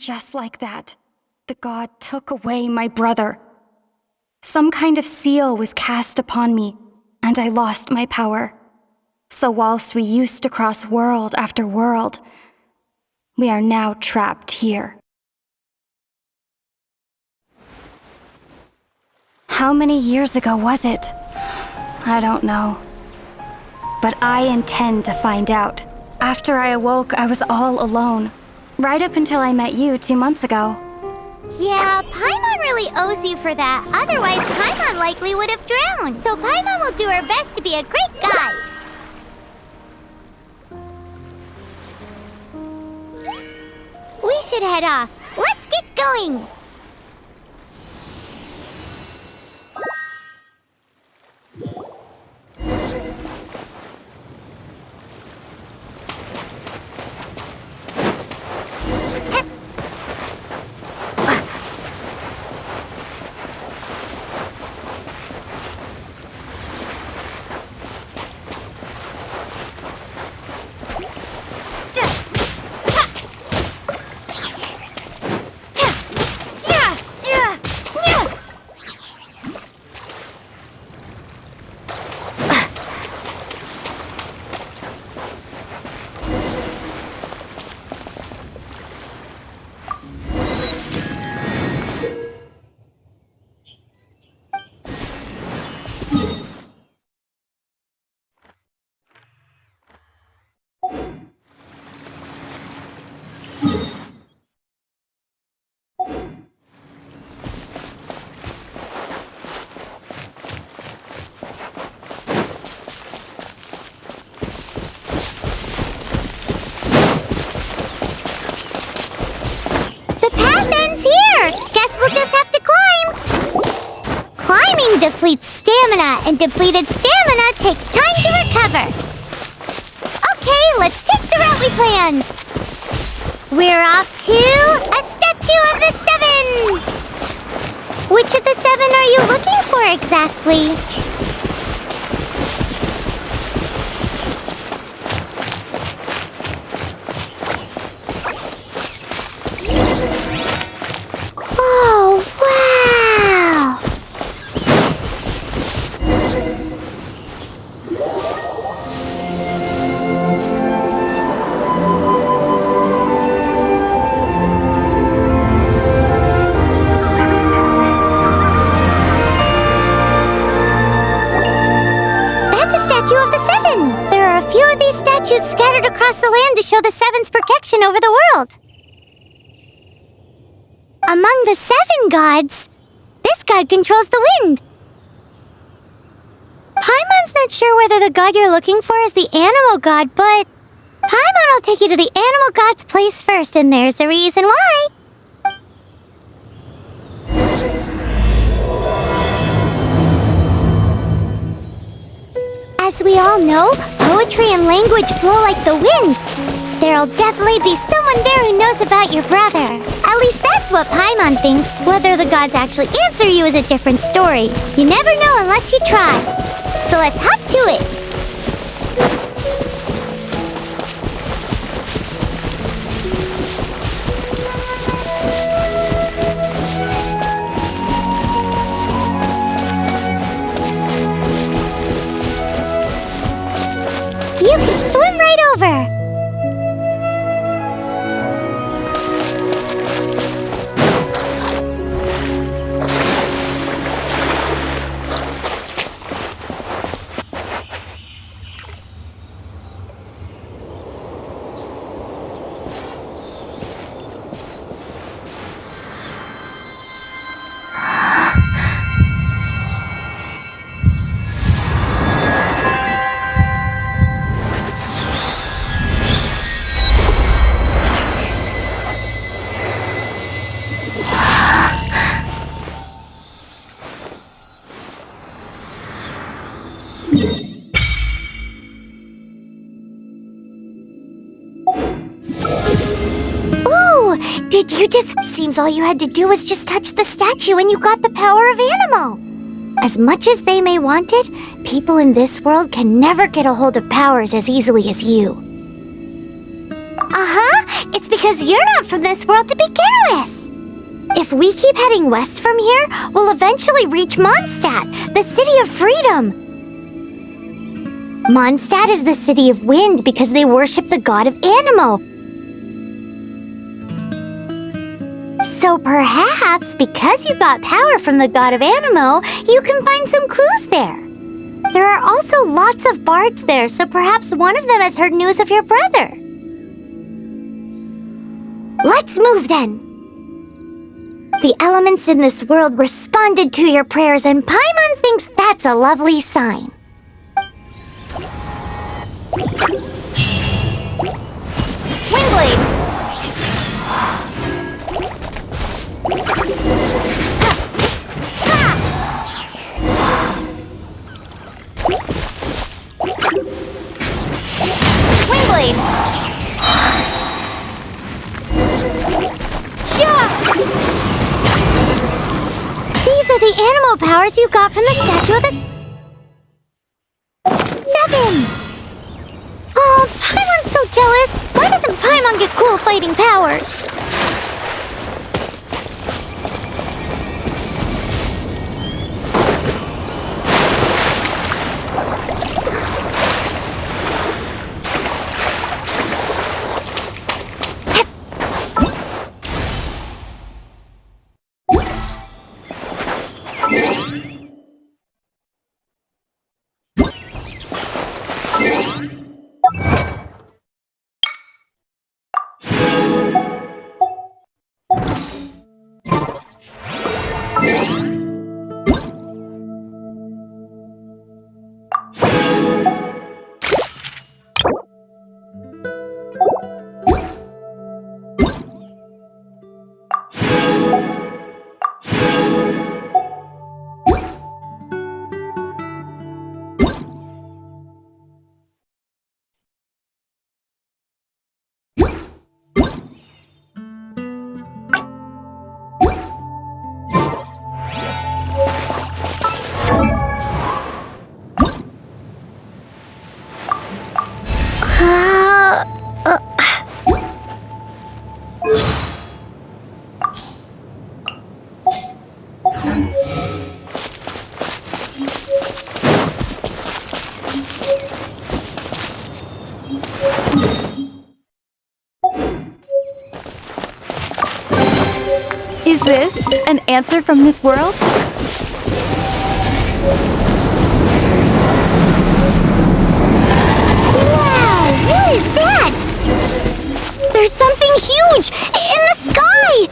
just like that, the god took away my brother. Some kind of seal was cast upon me, and I lost my power. So whilst we used to cross world after world, we are now trapped here. How many years ago was it? I don't know. But I intend to find out. After I awoke, I was all alone. Right up until I met you 2 months ago. Yeah, Paimon really owes you for that. Otherwise, Paimon likely would have drowned. So Paimon will do her best to be a great guide. We should head off. Let's get going. Depletes stamina, and depleted stamina takes time to recover. Okay, let's take the route we planned. We're off to a statue of the 7! Which of the 7 are you looking for exactly? Scattered across the land to show the 7's protection over the world. Among the 7 gods, this god controls the wind. Paimon's not sure whether the god you're looking for is the animal god, but Paimon will take you to the animal god's place first, and there's a reason why. As we all know, poetry and language flow like the wind. There'll definitely be someone there who knows about your brother. At least that's what Paimon thinks. Whether the gods actually answer you is a different story. You never know unless you try. So let's hop to it. You can swim right over. Did you just... Seems all you had to do was just touch the statue and you got the power of animal. As much as they may want it, people in this world can never get a hold of powers as easily as you. It's because Because you're not from this world to begin with. If we keep heading west from here, we'll eventually reach Mondstadt, the city of freedom. Mondstadt is the city of wind because they worship the god of Anemo. So perhaps, because you got power from the god of Anemo, you can find some clues there. There are also lots of bards there, so perhaps one of them has heard news of your brother. Let's move then. The elements in this world responded to your prayers, and Paimon thinks that's a lovely sign. Windblade! Windblade! These are the animal powers you got from the statue of the... 7! Oh, Paimon's so jealous. Why doesn't Paimon get cool fighting powers? Is this an answer from this world? Wow, what is that? There's something huge in the sky!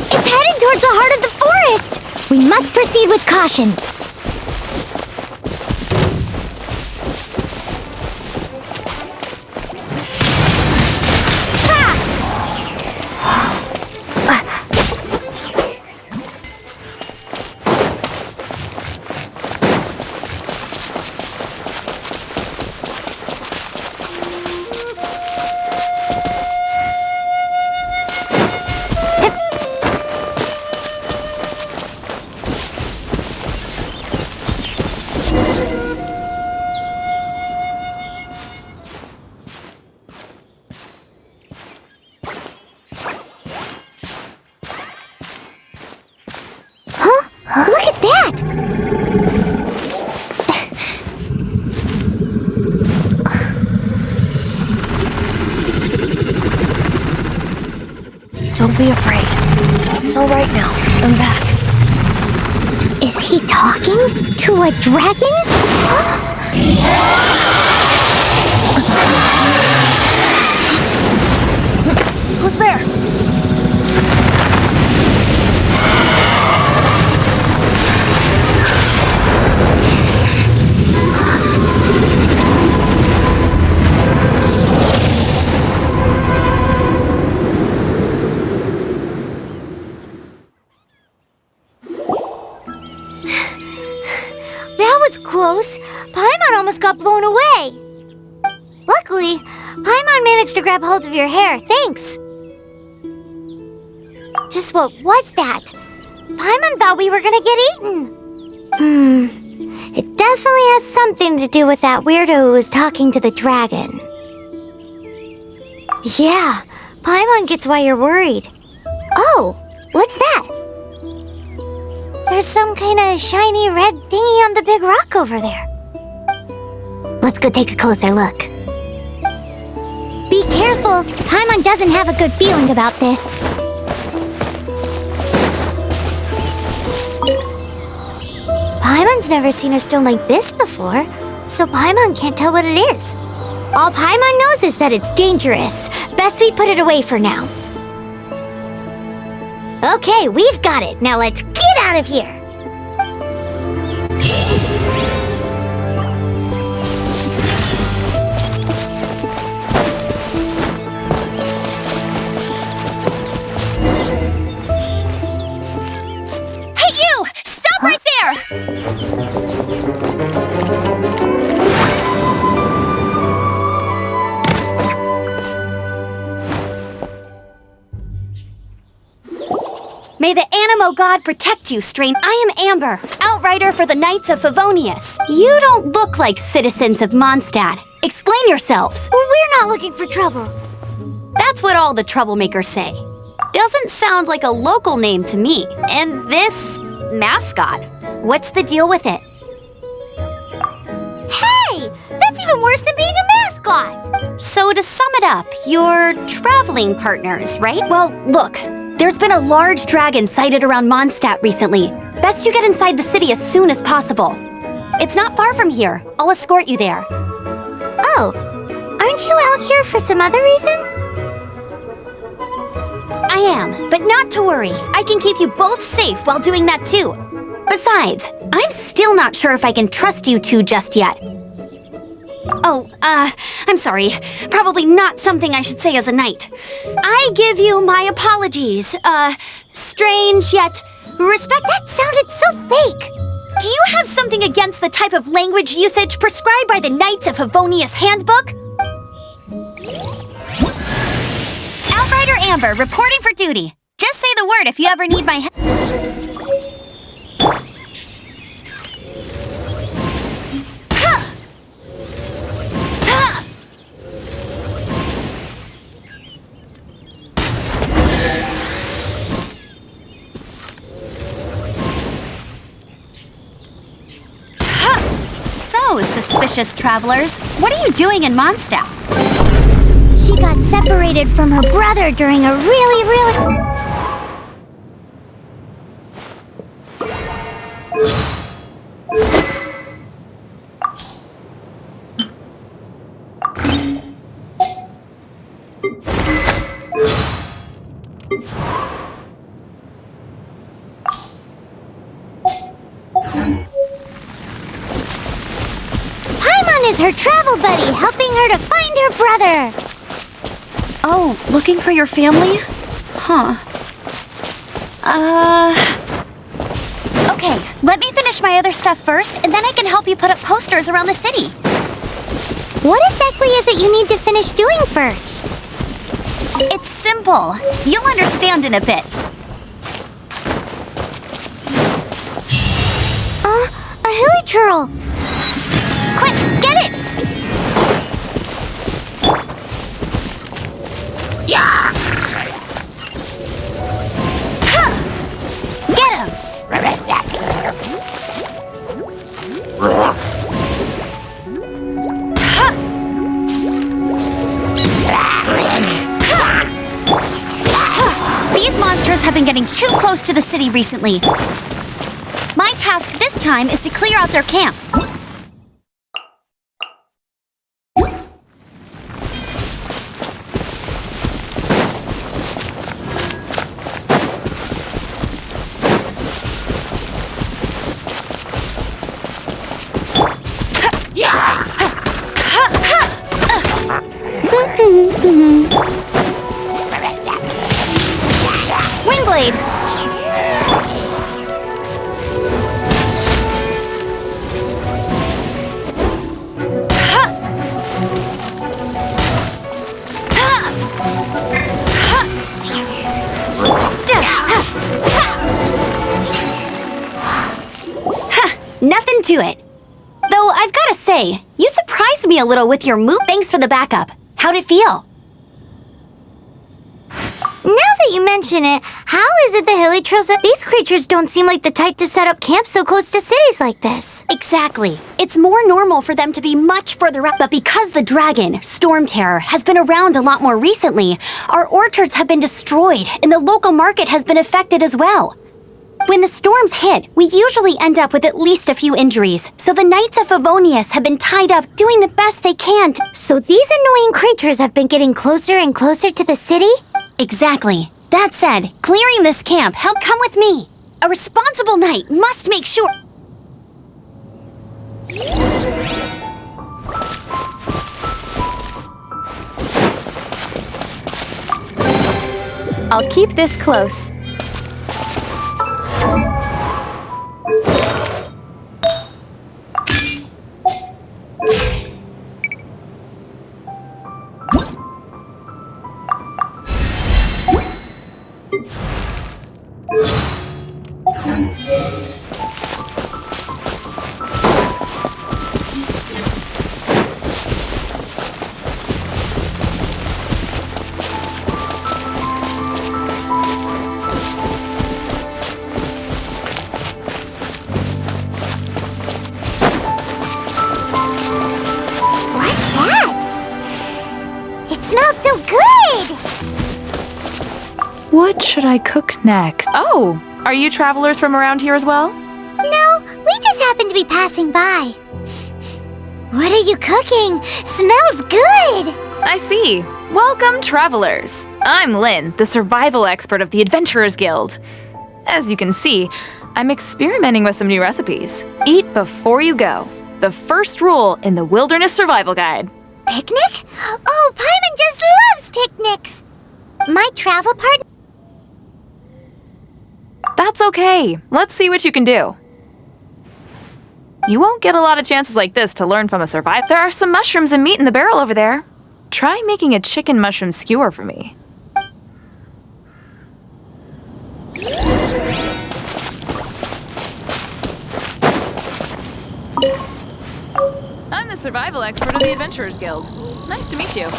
It's headed towards the heart of the forest! We must proceed with caution. Look at that! Don't be afraid. It's all right now. I'm back. Is he talking to a dragon? Who's there? That was close. Paimon almost got blown away. Luckily, Paimon managed to grab hold of your hair. Thanks. Just what was that? Paimon thought we were gonna get eaten. It definitely has something to do with that weirdo who was talking to the dragon. Yeah, Paimon gets why you're worried. Oh, what's that? There's some kind of shiny red thingy on the big rock over there. Let's go take a closer look. Be careful! Paimon doesn't have a good feeling about this. Paimon's never seen a stone like this before, so Paimon can't tell what it is. All Paimon knows is that it's dangerous. Best we put it away for now. Okay, we've got it. Now let's get out of here. Hey, you! Stop right there! May the Animo God protect you, stranger. I am Amber, outrider for the Knights of Favonius. You don't look like citizens of Mondstadt. Explain yourselves. We're not looking for trouble. That's what all the troublemakers say. Doesn't sound like a local name to me. And this mascot, what's the deal with it? Hey! That's even worse than being a mascot! So to sum it up, you're traveling partners, right? Well, look, there's been a large dragon sighted around Mondstadt recently. Best you get inside the city as soon as possible. It's not far from here. I'll escort you there. Oh, aren't you out here for some other reason? I am, but not to worry. I can keep you both safe while doing that too. Besides, I'm still not sure if I can trust you two just yet. Oh, I'm sorry. Probably not something I should say as a knight. I give you my apologies. Strange yet respect. That sounded so fake! Do you have something against the type of language usage prescribed by the Knights of Favonius Handbook? Outrider Amber, reporting for duty. Just say the word if you ever need my help. So, suspicious travelers, what are you doing in Mondstadt? She got separated from her brother during a really... Paimon is her travel buddy, helping her to find her brother. Oh, looking for your family? Huh. Okay, let me finish my other stuff first, and then I can help you put up posters around the city. What exactly is it you need to finish doing first? It's simple. You'll understand in a bit. A hilichurl. Quick, get it! Yeah! Get him! These monsters have been getting too close to the city recently. My task this time is to clear out their camp. Windblade! Nothing to it. Though I've gotta say, you surprised me a little with your move. Thanks for the backup. How'd it feel? Now that you mention it, how is it the Hilichurls? These creatures don't seem like the type to set up camp so close to cities like this. Exactly. It's more normal for them to be much further up, but because the dragon, Storm Terror, has been around a lot more recently, our orchards have been destroyed and the local market has been affected as well. When the storms hit, we usually end up with at least a few injuries, so the Knights of Favonius have been tied up doing the best they can So these annoying creatures have been getting closer and closer to the city? Exactly. That said, clearing this camp, come with me. A responsible knight must make sure... I'll keep this close. What's that? It smells so good! What should I cook next? Oh, are you travelers from around here as well? No, we just happened to be passing by. What are you cooking? Smells good! I see. Welcome, travelers. I'm Lynn, the survival expert of the Adventurers Guild. As you can see, I'm experimenting with some new recipes. Eat before you go. The first rule in the Wilderness Survival Guide. Picnic? Oh, Paimon just loves picnics! My travel partner... That's okay. Let's see what you can do. You won't get a lot of chances like this to learn from a survivor. There are some mushrooms and meat in the barrel over there. Try making a chicken mushroom skewer for me. I'm the survival expert of the Adventurers Guild. Nice to meet you.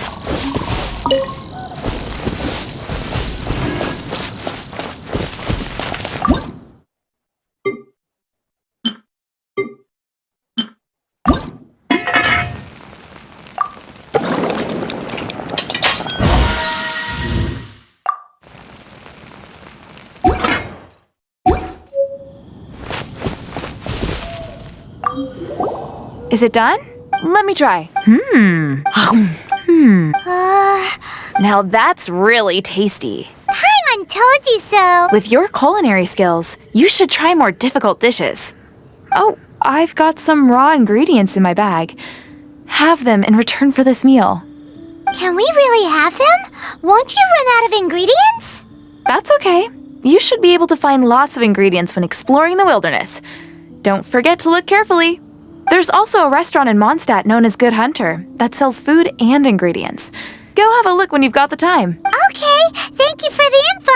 Is it done? Let me try. Now that's really tasty. Paimon told you so! With your culinary skills, you should try more difficult dishes. Oh, I've got some raw ingredients in my bag. Have them in return for this meal. Can we really have them? Won't you run out of ingredients? That's okay. You should be able to find lots of ingredients when exploring the wilderness. Don't forget to look carefully. There's also a restaurant in Mondstadt known as Good Hunter that sells food and ingredients. Go have a look when you've got the time. Okay, thank you for the info!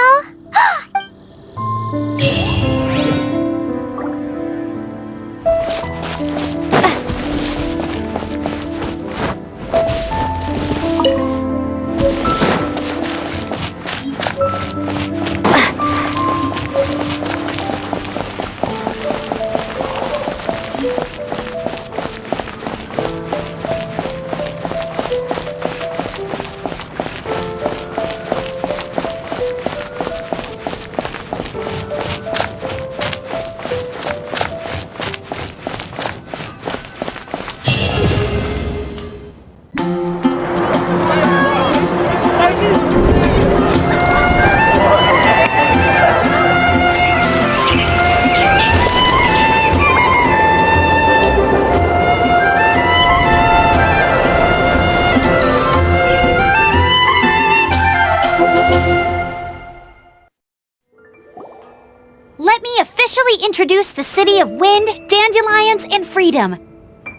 Let me officially introduce the city of wind, dandelions, and freedom.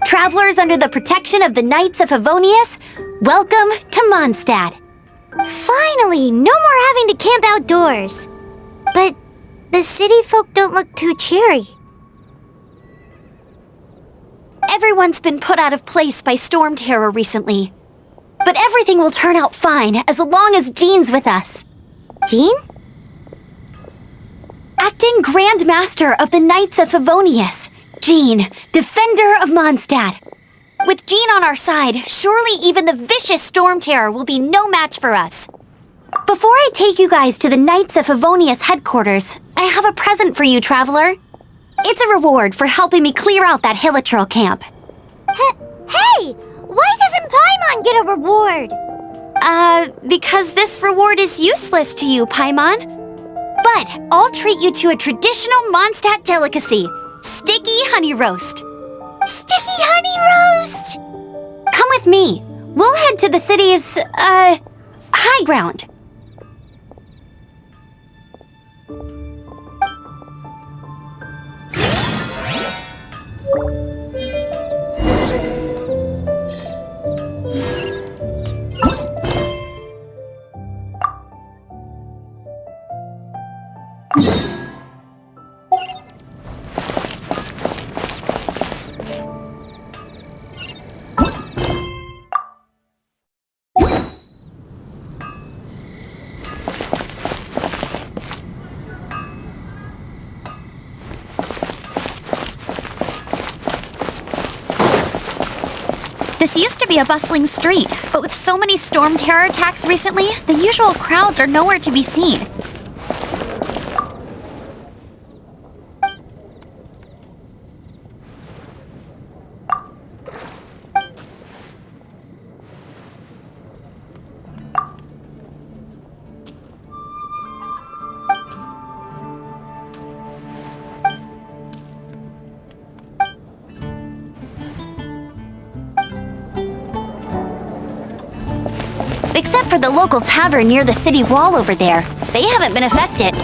Travelers under the protection of the Knights of Favonius, welcome to Mondstadt. Finally, no more having to camp outdoors. But the city folk don't look too cheery. Everyone's been put out of place by storm terror recently. But everything will turn out fine as long as Jean's with us. Jean? Acting Grand Master of the Knights of Favonius, Jean, Defender of Mondstadt. With Jean on our side, surely even the vicious Storm Terror will be no match for us. Before I take you guys to the Knights of Favonius headquarters, I have a present for you, Traveler. It's a reward for helping me clear out that Hilichurl camp. Hey! Why doesn't Paimon get a reward? Because this reward is useless to you, Paimon. But I'll treat you to a traditional Mondstadt delicacy, sticky honey roast. Sticky honey roast! Come with me. We'll head to the city's, high ground. This used to be a bustling street, but with so many Storm Terror attacks recently, the usual crowds are nowhere to be seen. Except for the local tavern near the city wall over there. They haven't been affected.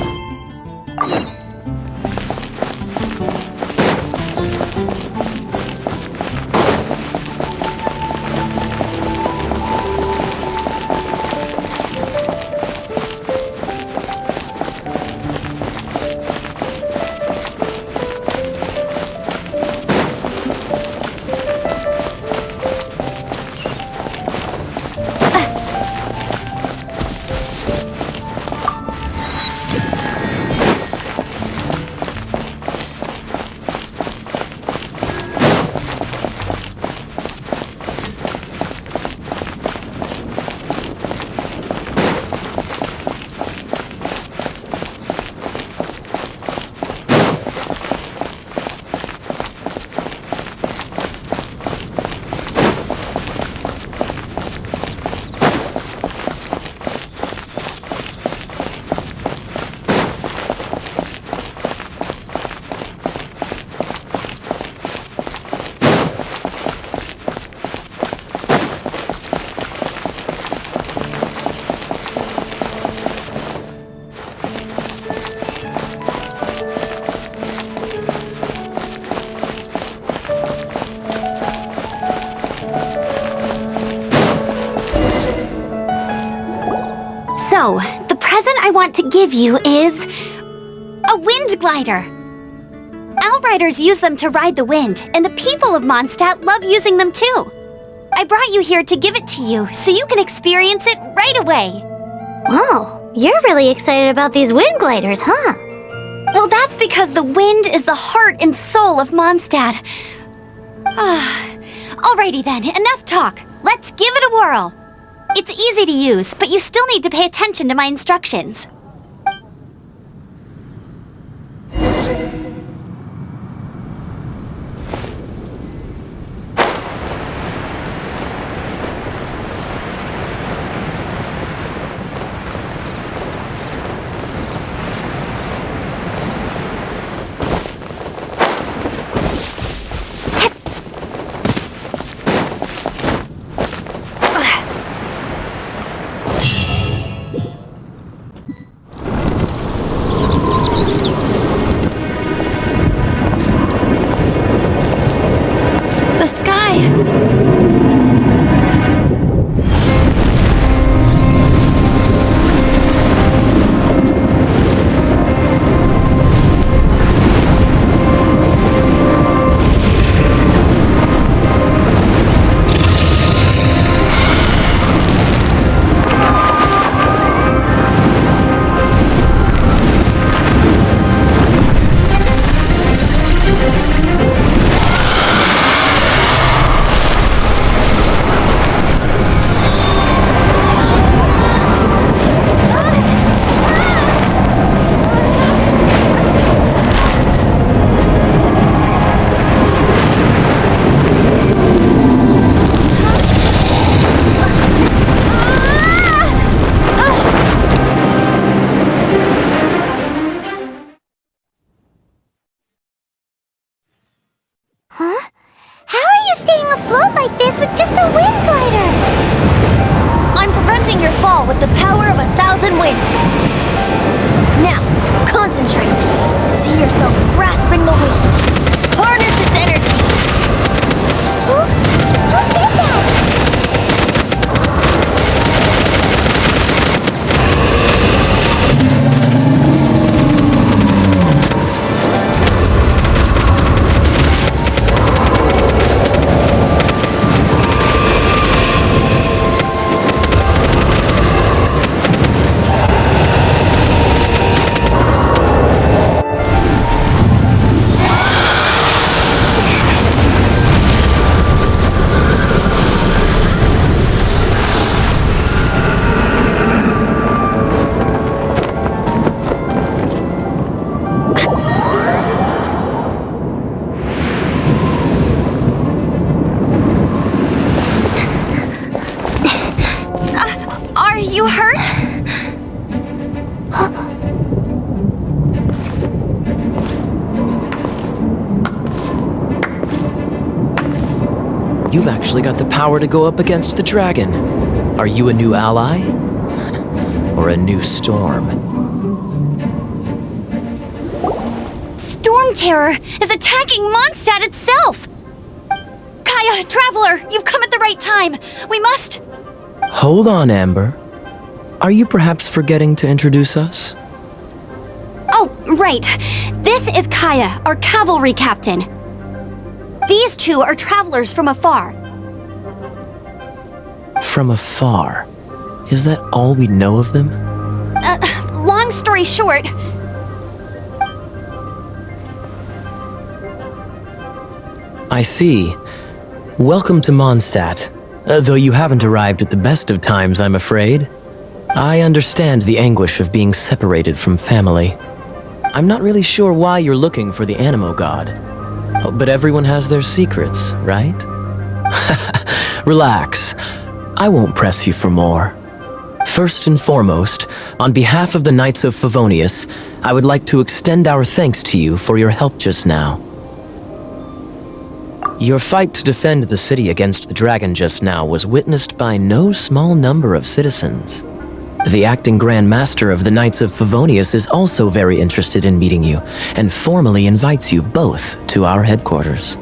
So, the present I want to give you is a wind glider. Outriders use them to ride the wind, and the people of Mondstadt love using them too. I brought you here to give it to you, so you can experience it right away. Oh, you're really excited about these wind gliders, huh? Well, that's because the wind is the heart and soul of Mondstadt. Alrighty then, enough talk. Let's give it a whirl. It's easy to use, but you still need to pay attention to my instructions. absorbing the wind. Harness its energy! Who said that? Are you hurt? You've actually got the power to go up against the dragon. Are you a new ally? Or a new storm? Storm Terror is attacking Mondstadt itself! Kaya, Traveler, you've come at the right time. We must... Hold on, Amber. Are you perhaps forgetting to introduce us? Oh, right. This is Kaya, our cavalry captain. These two are travelers from afar. From afar. Is that all we know of them? Long story short, I see. Welcome to Mondstadt. Though you haven't arrived at the best of times, I'm afraid. I understand the anguish of being separated from family. I'm not really sure why you're looking for the Animo God. But everyone has their secrets, right? Relax. I won't press you for more. First and foremost, on behalf of the Knights of Favonius, I would like to extend our thanks to you for your help just now. Your fight to defend the city against the dragon just now was witnessed by no small number of citizens. The acting Grand Master of the Knights of Favonius is also very interested in meeting you, and formally invites you both to our headquarters.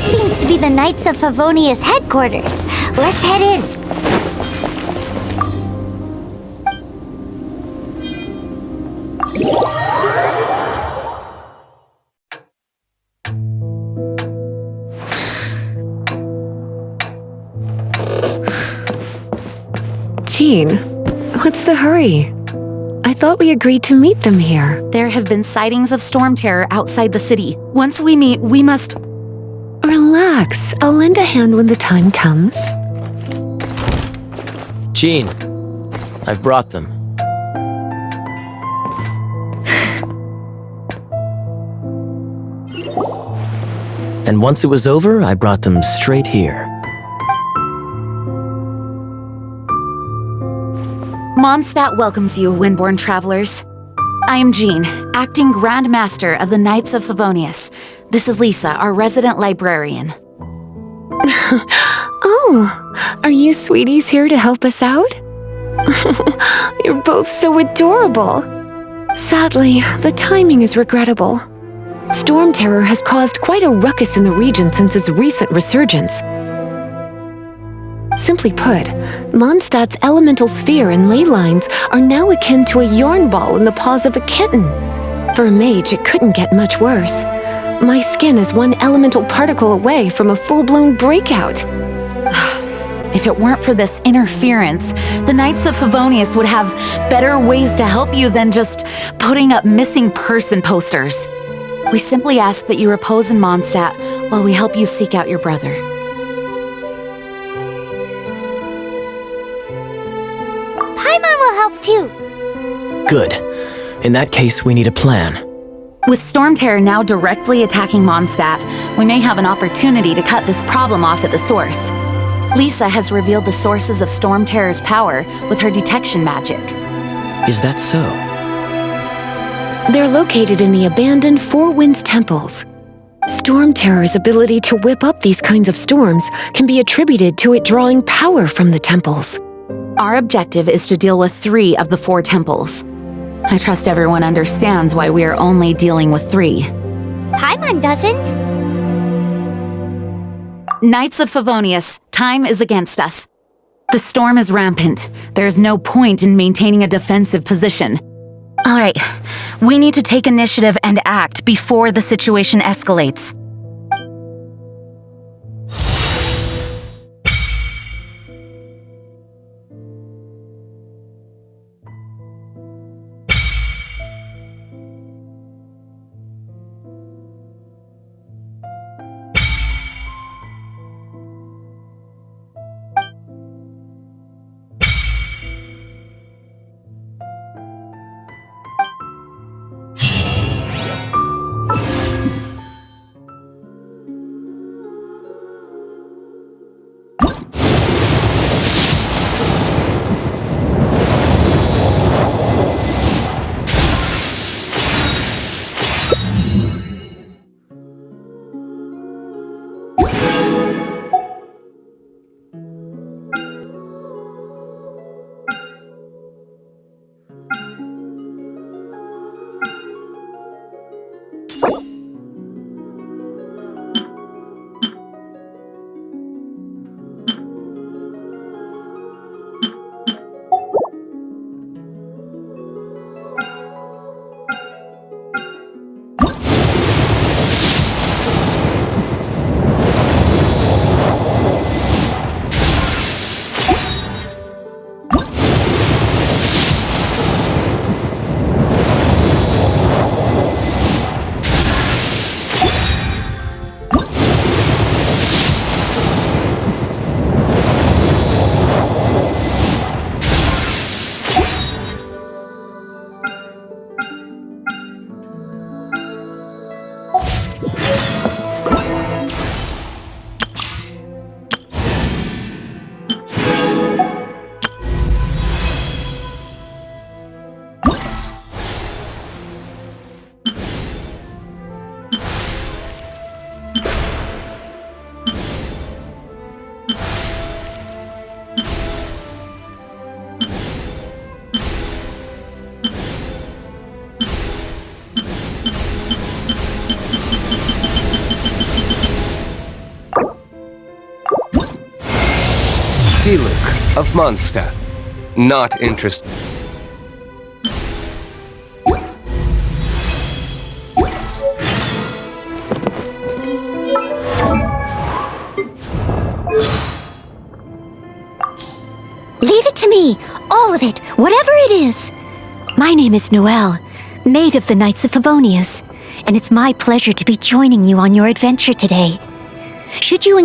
Seems to be the Knights of Favonius headquarters. Let's head in. Jean, what's the hurry? I thought we agreed to meet them here. There have been sightings of storm terror outside the city. Once we meet, we must... Relax. I'll lend a hand when the time comes. Jean, I've brought them. And once it was over, I brought them straight here. Mondstadt welcomes you, Windborn travelers. I am Jean, acting Grand Master of the Knights of Favonius. This is Lisa, our resident librarian. Oh, are you sweeties here to help us out? You're both so adorable. Sadly, the timing is regrettable. Storm Terror has caused quite a ruckus in the region since its recent resurgence. Simply put, Mondstadt's elemental sphere and ley lines are now akin to a yarn ball in the paws of a kitten. For a mage, it couldn't get much worse. My skin is one elemental particle away from a full-blown breakout. If it weren't for this interference, the Knights of Favonius would have better ways to help you than just putting up missing person posters. We simply ask that you repose in Mondstadt while we help you seek out your brother. Paimon will help too. Good. In that case, we need a plan. With Storm Terror now directly attacking Mondstadt, we may have an opportunity to cut this problem off at the source. Lisa has revealed the sources of Storm Terror's power with her detection magic. Is that so? They're located in the abandoned Four Winds temples. Storm Terror's ability to whip up these kinds of storms can be attributed to it drawing power from the temples. Our objective is to deal with 3 of the 4 temples. I trust everyone understands why we are only dealing with 3. Paimon doesn't. Knights of Favonius, time is against us. The storm is rampant. There's no point in maintaining a defensive position. All right, we need to take initiative and act before the situation escalates. Diluc of Mondstadt. Not interested. Leave it to me, all of it, whatever it is. My name is Noelle, Maid of the Knights of Favonius, and it's my pleasure to be joining you on your adventure today. Should you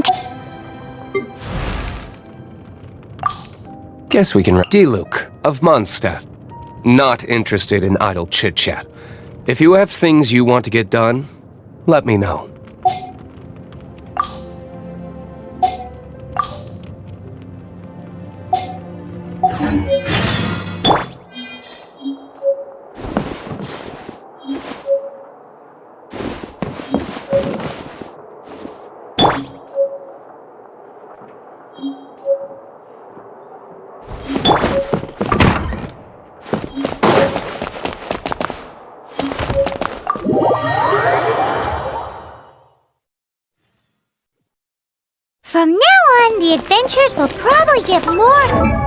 Guess we can... D-Luke of Mondstadt. Not interested in idle chit-chat. If you have things you want to get done, let me know. From now on, the adventures will probably get more...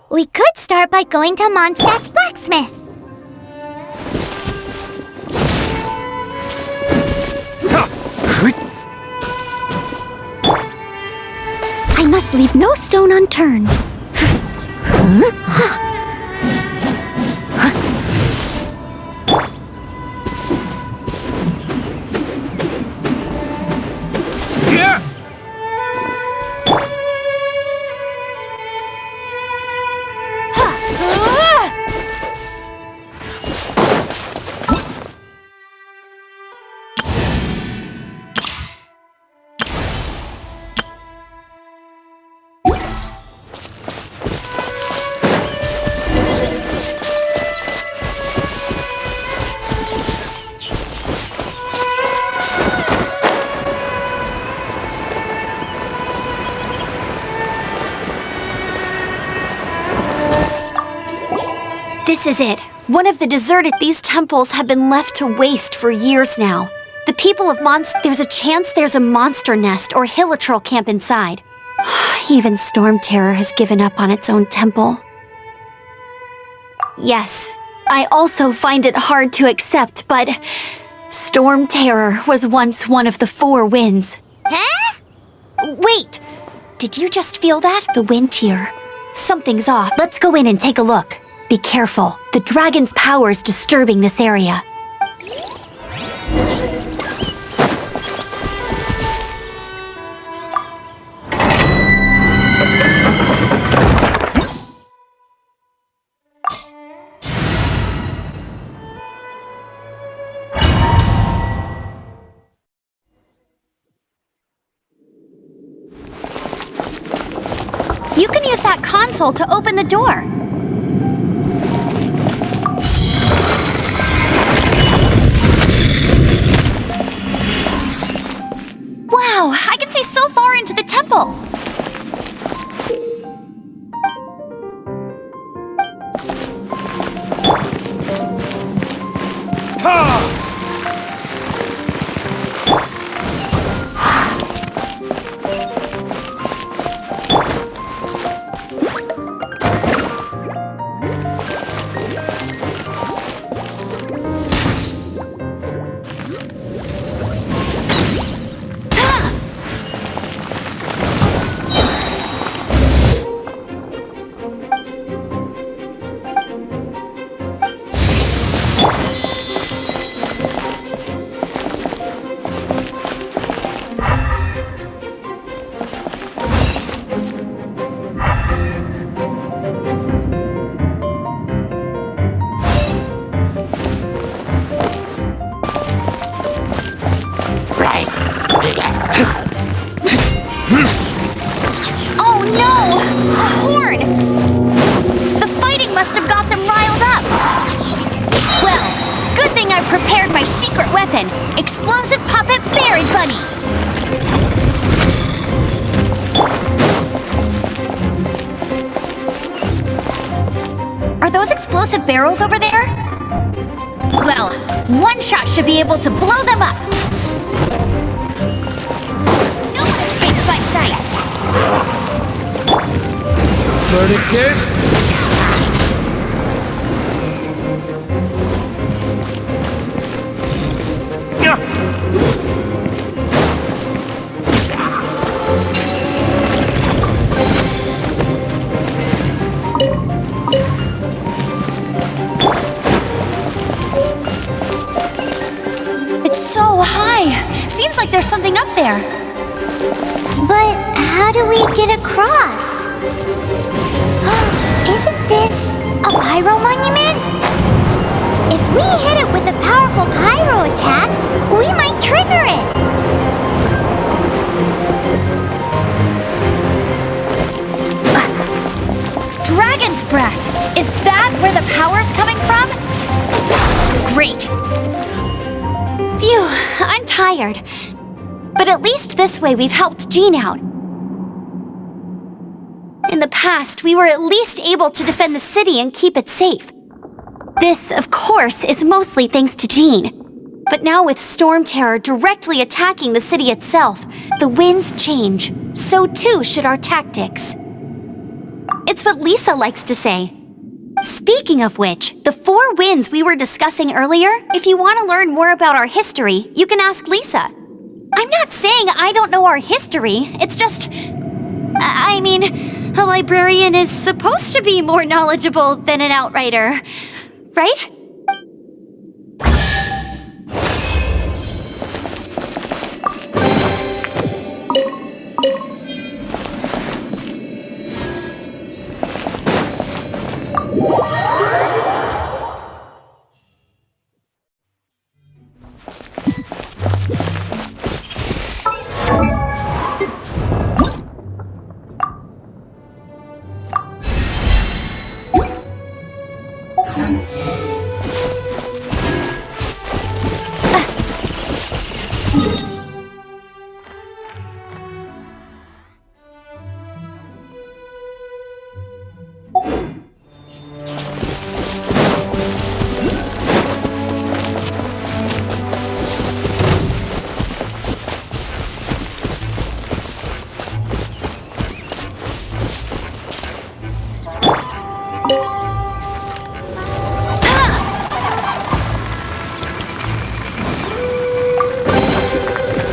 We could start by going to Mondstadt's blacksmith. I must leave no stone unturned. This is it. One of the deserted these temples have been left to waste for years now. The people of there's a chance there's a monster nest or hilichurl camp inside. Even Storm Terror has given up on its own temple. Yes, I also find it hard to accept, but Storm Terror was once one of the 4 winds. Huh? Wait! Did you just feel that? The wind here. Something's off. Let's go in and take a look. Be careful. The dragon's power is disturbing this area. You can use that console to open the door. Wow, I can see so far into the temple. Oh no! A horn! The fighting must have got them riled up. Well, good thing I prepared my secret weapon, explosive puppet berry bunny. Are those explosive barrels over there? Well, one shot should be able to blow them up. No one escapes my sights. Verdict is... It's so high. Seems like there's something up there. But how do we get across? Isn't this a pyro monument? If we hit it with a powerful pyro attack, we might trigger it. Dragon's breath. Is that where the power's coming from? Great. Phew, I'm tired. But at least this way we've helped Jean out. In the past, we were at least able to defend the city and keep it safe. This, of course, is mostly thanks to Jean. But now with Storm Terror directly attacking the city itself, the winds change. So too should our tactics. It's what Lisa likes to say. Speaking of which, the 4 winds we were discussing earlier, if you want to learn more about our history, you can ask Lisa. I'm not saying I don't know our history, it's just... I mean, a librarian is supposed to be more knowledgeable than an outrider, right?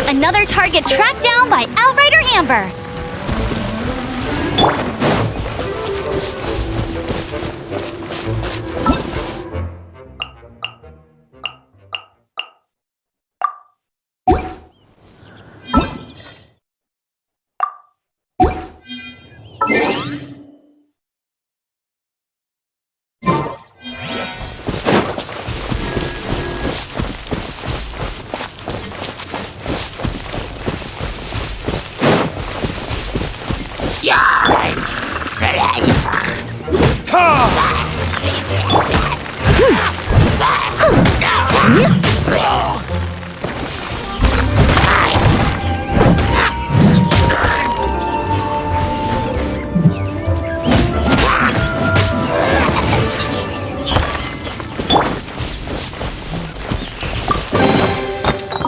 Another target tracked down by Outrider Amber.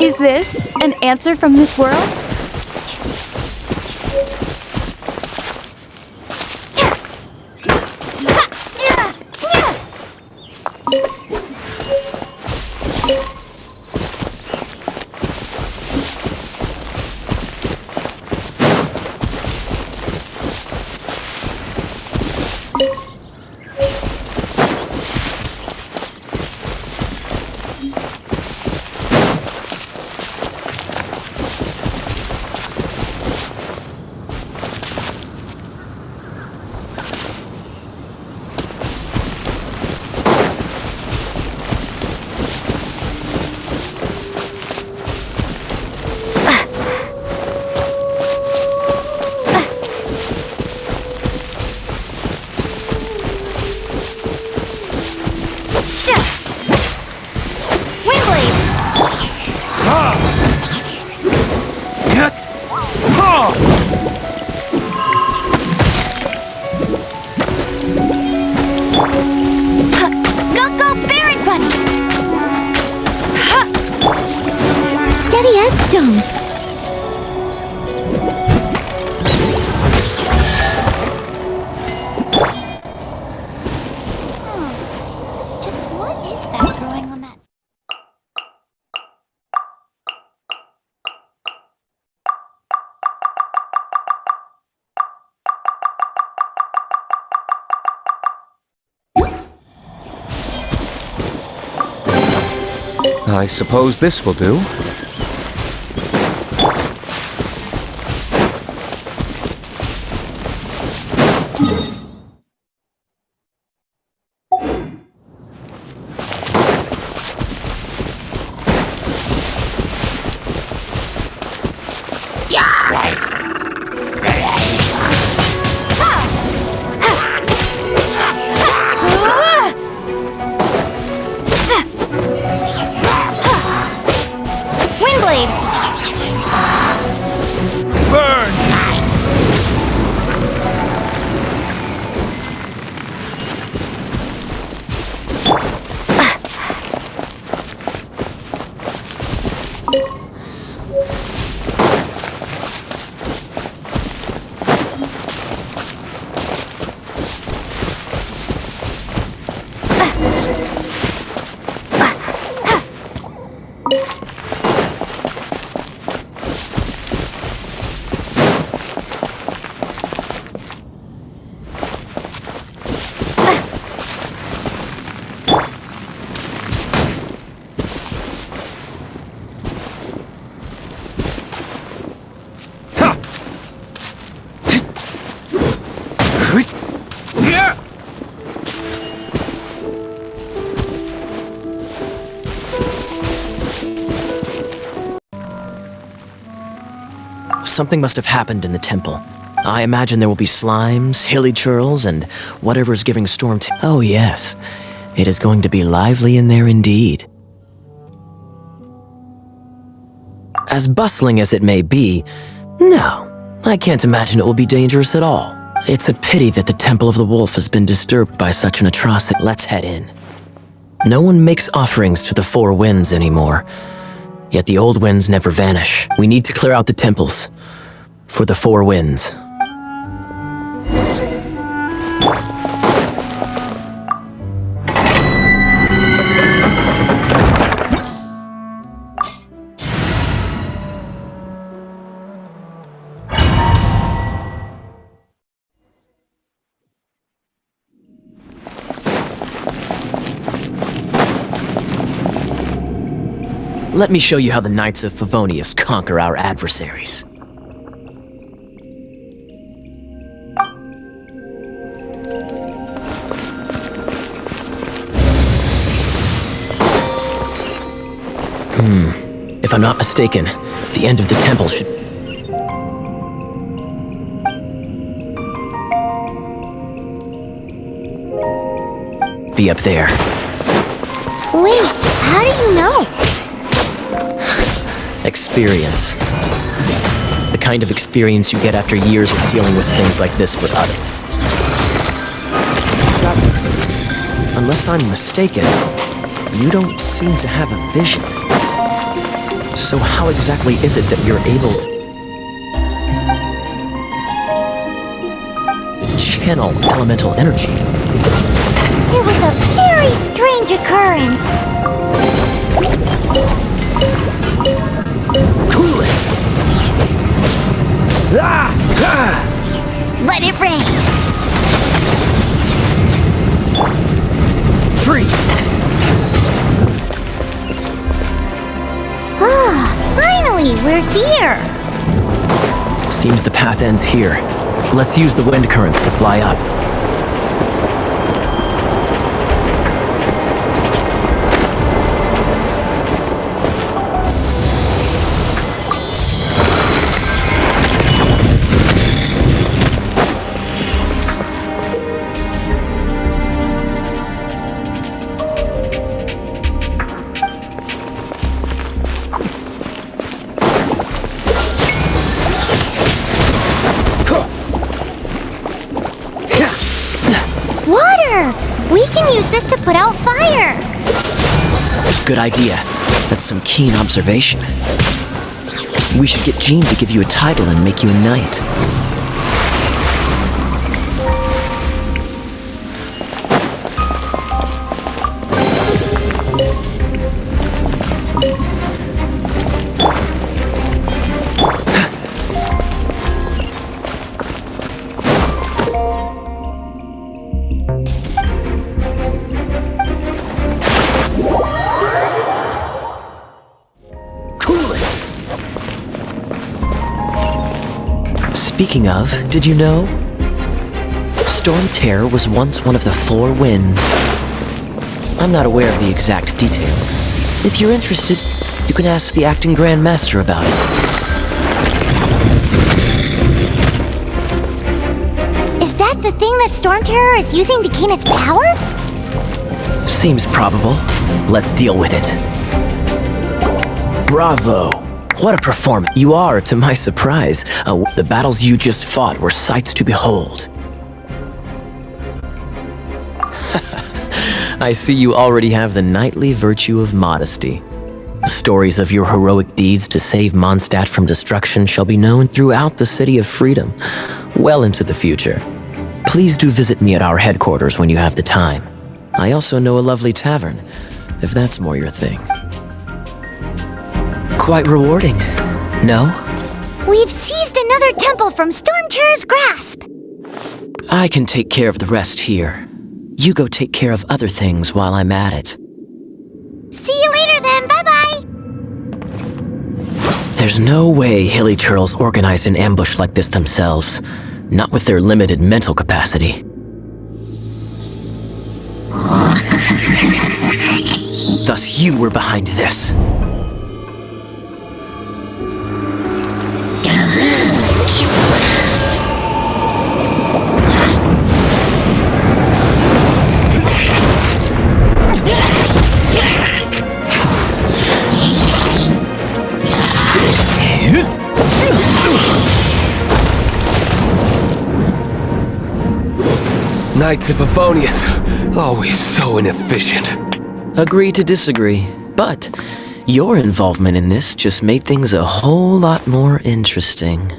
Is this an answer from this world? Steady as stone. Just what is that growing on that? I suppose this will do. Something must have happened in the temple. I imagine there will be slimes, hilly churls, and whatever's giving Storm Oh yes, it is going to be lively in there indeed. As bustling as it may be, no, I can't imagine it will be dangerous at all. It's a pity that the Temple of the Wolf has been disturbed by such an atrocity. Let's head in. No one makes offerings to the Four Winds anymore, yet the old winds never vanish. We need to clear out the temples for the Four Winds. Let me show you how the Knights of Favonius conquer our adversaries. If I'm not mistaken, the end of the temple should... be up there. Wait, how do you know? Experience. The kind of experience you get after years of dealing with things like this for others. Unless I'm mistaken, you don't seem to have a vision. So how exactly is it that you're able to channel elemental energy? It was a very strange occurrence. Cool it! Ah! Ah! Let it rain. Freeze! Ah, finally, we're here. Seems the path ends here. Let's use the wind currents to fly up. Water! We can use this to put out fire. Good idea. That's some keen observation. We should get Jean to give you a title and make you a knight. Speaking of, did you know? Storm Terror was once one of the 4 winds. I'm not aware of the exact details. If you're interested, you can ask the acting Grand Master about it. Is that the thing that Storm Terror is using to gain its power? Seems probable. Let's deal with it. Bravo! What a performance. You are, to my surprise. The battles you just fought were sights to behold. I see you already have the knightly virtue of modesty. Stories of your heroic deeds to save Mondstadt from destruction shall be known throughout the City of Freedom, well into the future. Please do visit me at our headquarters when you have the time. I also know a lovely tavern, if that's more your thing. Quite rewarding, no? We've seized another temple from Storm Terror's grasp. I can take care of the rest here. You go take care of other things while I'm at it. See you later then, bye-bye. There's no way Hilly Churls organized an ambush like this themselves. Not with their limited mental capacity. Thus you were behind this. Knights of Favonius, always so inefficient. Agree to disagree, but your involvement in this just made things a whole lot more interesting.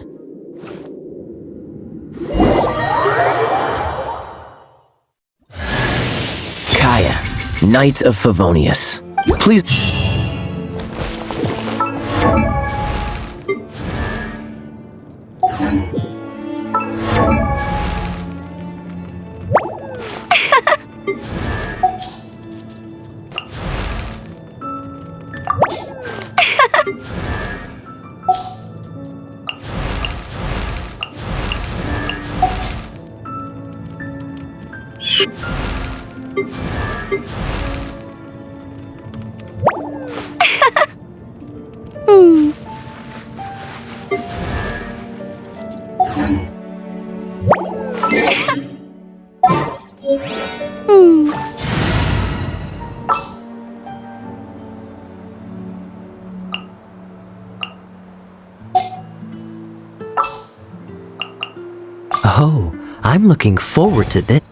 Kaya, Knight of Favonius. Please... Oh, I'm looking forward to this.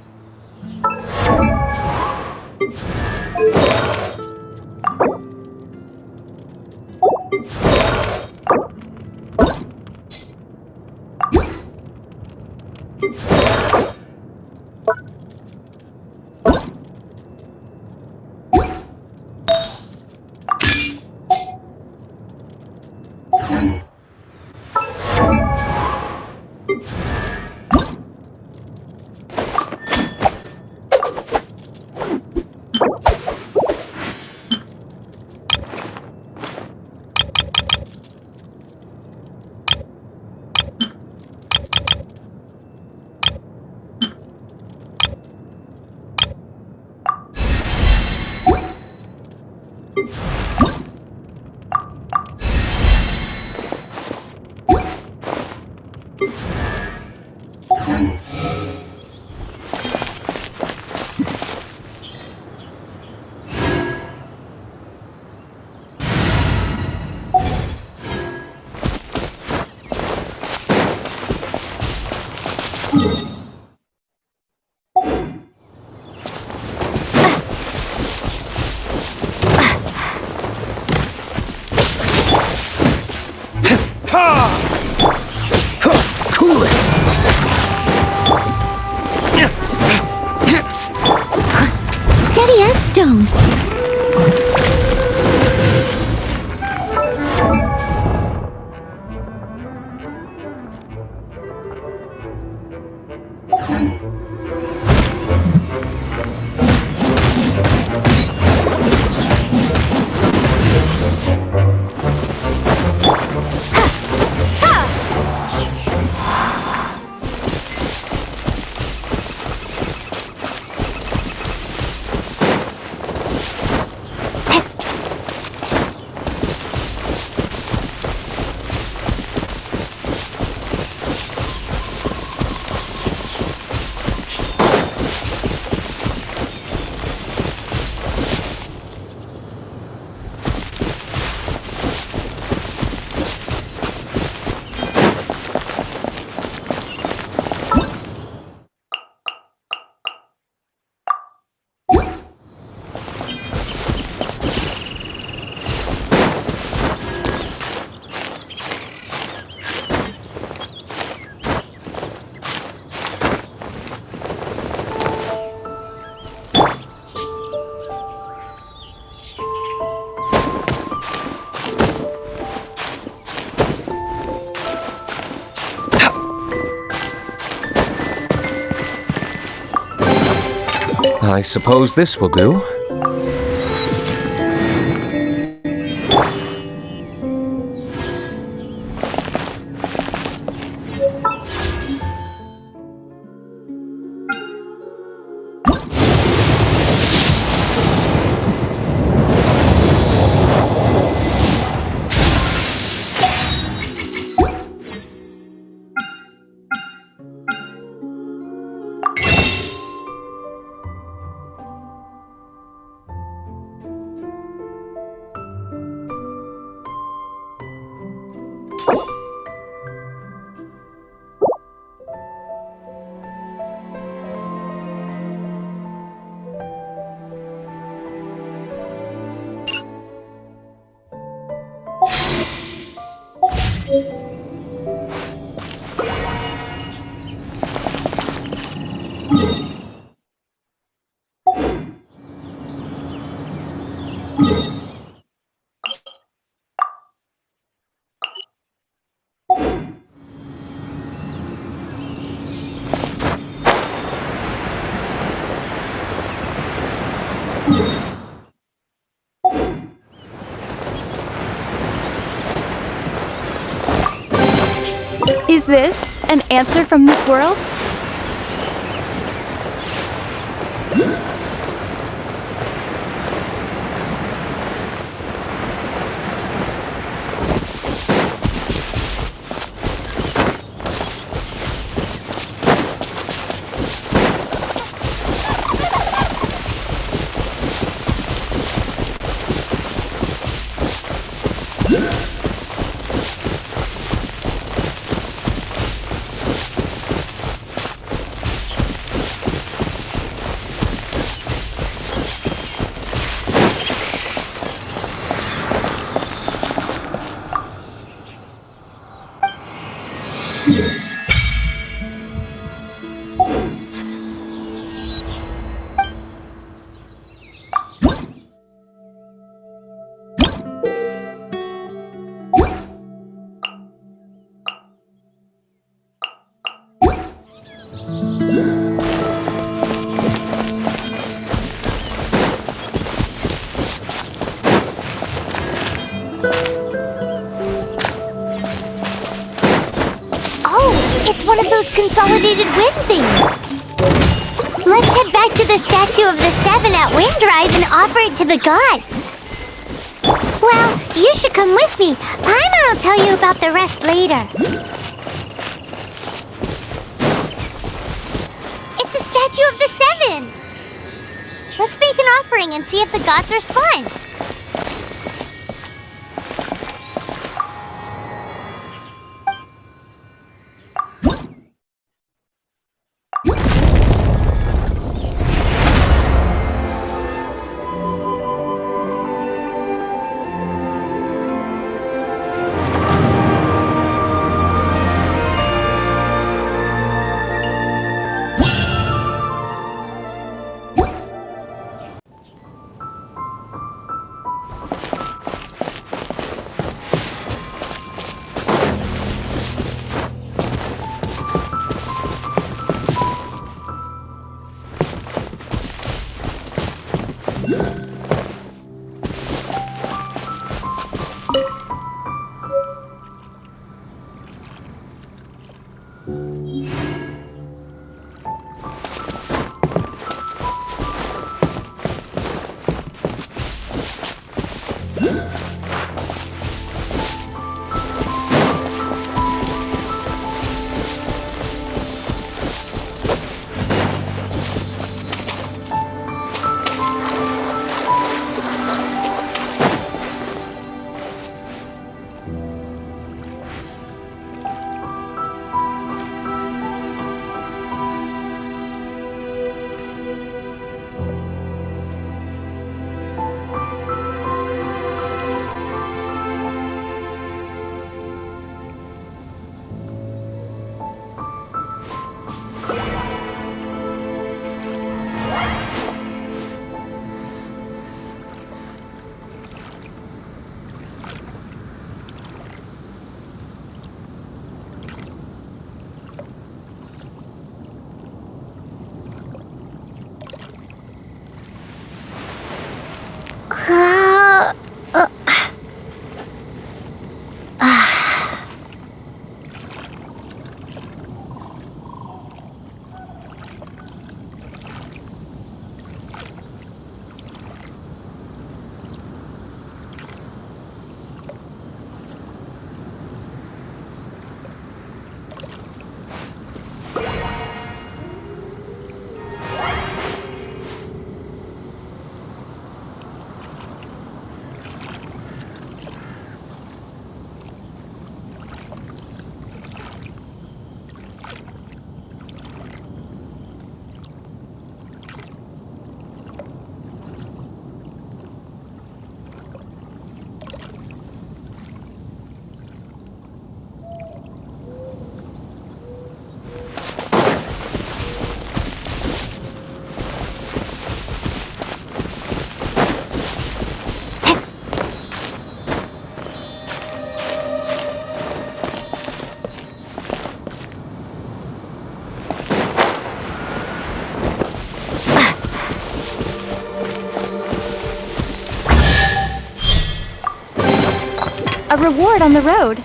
Cool it! Steady as stone. I suppose this will do. Is this an answer from this world? It's one of those consolidated wind things. Let's head back to the statue of the Seven at Windrise and offer it to the gods. Well, you should come with me. Paimon will tell you about the rest later. It's the statue of the Seven. Let's make an offering and see if the gods respond. A reward on the road.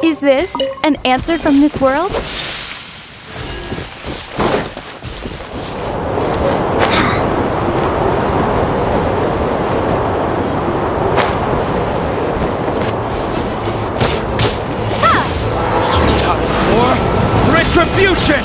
Is this an answer from this world? Time for retribution!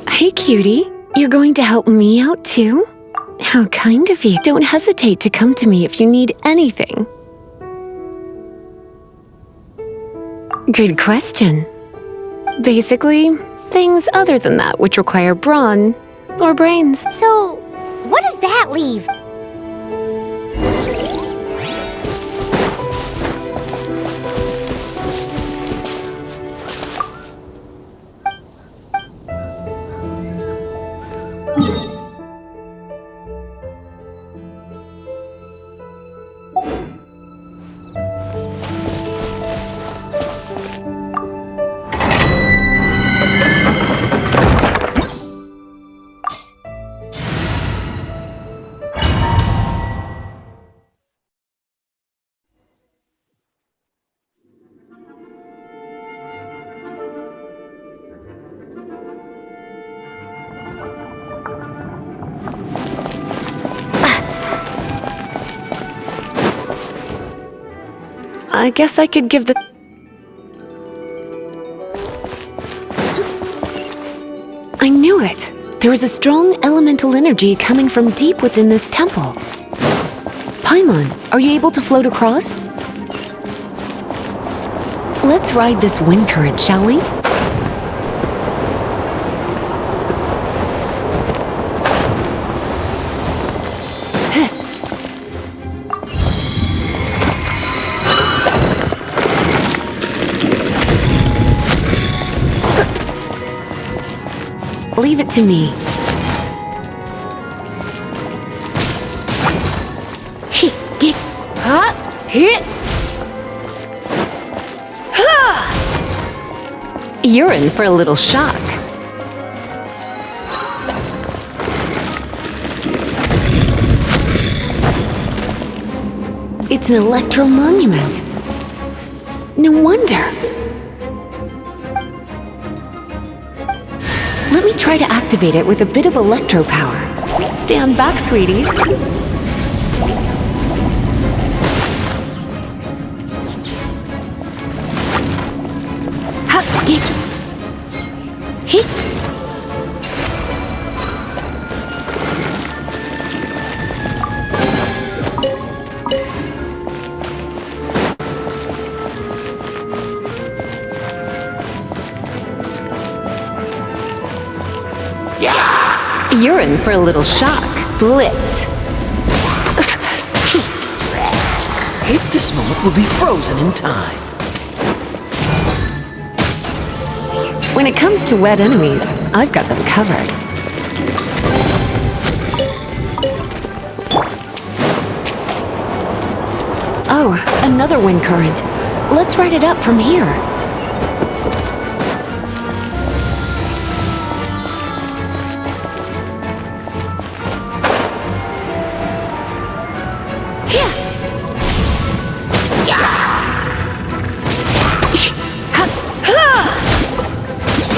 Hey, cutie. You're going to help me out, too? How kind of you. Don't hesitate to come to me if you need anything. Good question. Basically, things other than that which require brawn or brains. So, what does that leave? I guess I could give the... I knew it! There is a strong elemental energy coming from deep within this temple. Paimon, are you able to float across? Let's ride this wind current, shall we? Leave it to me. You're in for a little shock. It's an electro monument. No wonder. Let me try to activate it with a bit of electro power. Stand back, sweeties. You're in for a little shock. Blitz. This moment will be frozen in time. When it comes to wet enemies, I've got them covered. Oh, another wind current. Let's ride it up from here.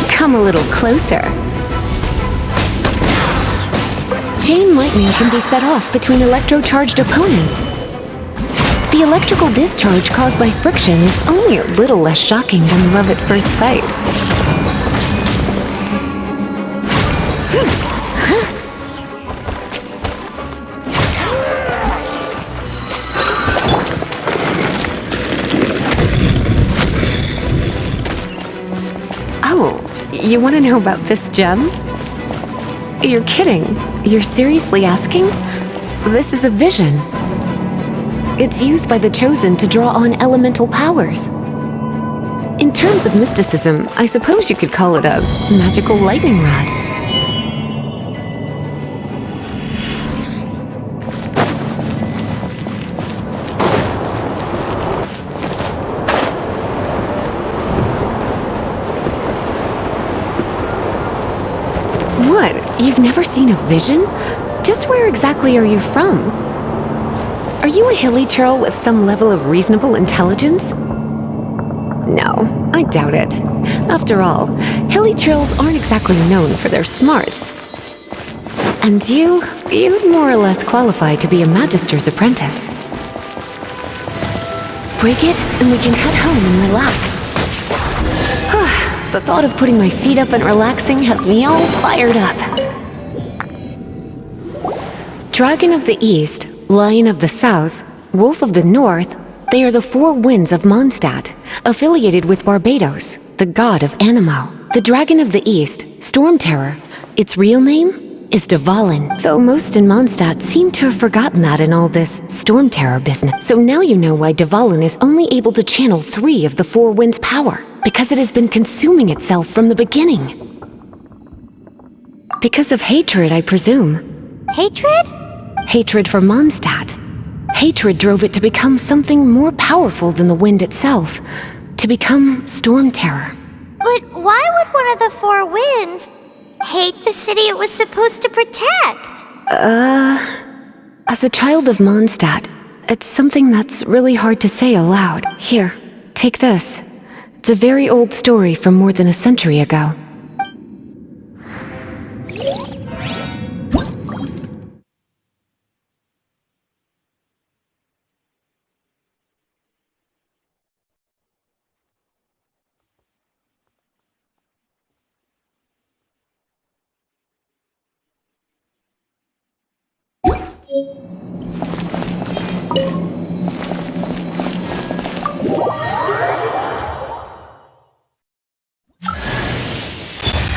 Come a little closer. Chain lightning can be set off between electro-charged opponents. The electrical discharge caused by friction is only a little less shocking than love at first sight. You want to know about this gem? You're kidding. You're seriously asking? This is a vision. It's used by the Chosen to draw on elemental powers. In terms of mysticism, I suppose you could call it a magical lightning rod. What? You've never seen a vision? Just where exactly are you from? Are you a hilly churl with some level of reasonable intelligence? No, I doubt it. After all, hilly churls aren't exactly known for their smarts. And you'd more or less qualify to be a magister's apprentice. Break it, and we can head home and relax. The thought of putting my feet up and relaxing has me all fired up. Dragon of the East, Lion of the South, Wolf of the North, they are the four winds of Mondstadt, affiliated with Barbados, the god of Anemo. The Dragon of the East, Storm Terror, its real name is Dvalin, though most in Mondstadt seem to have forgotten that in all this Storm Terror business. So now you know why Dvalin is only able to channel 3 of the four winds' power, because it has been consuming itself from the beginning. Because of hatred, I presume. Hatred? Hatred for Mondstadt. Hatred drove it to become something more powerful than the wind itself, to become Storm Terror. But why would one of the four winds hate the city it was supposed to protect? As a child of Mondstadt, it's something that's really hard to say aloud. Here, take this. It's a very old story from more than a century ago.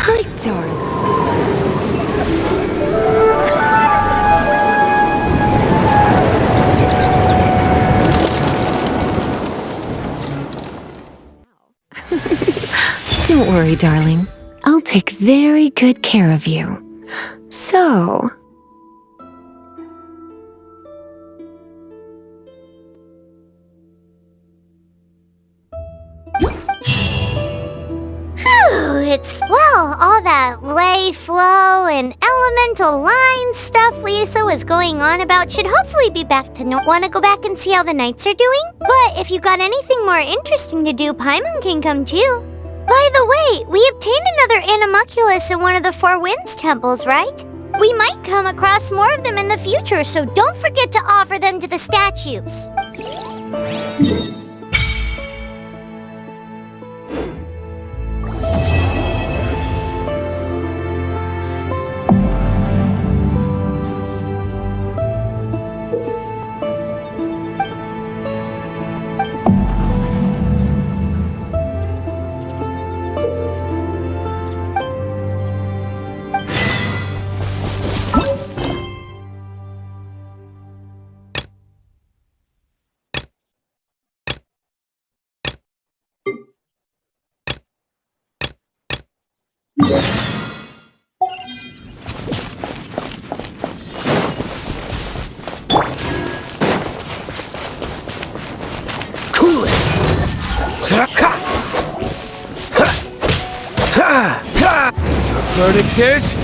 Hi, darling. Don't worry, darling. I'll take very good care of you. So... Well, all that lay, flow, and elemental line stuff Lisa was going on about should hopefully be back to normal. Want to go back and see how the knights are doing? But if you got anything more interesting to do, Paimon can come too. By the way, we obtained another animalculus in one of the Four Winds temples, right? We might come across more of them in the future, so don't forget to offer them to the statues. Cool it! Your verdict is...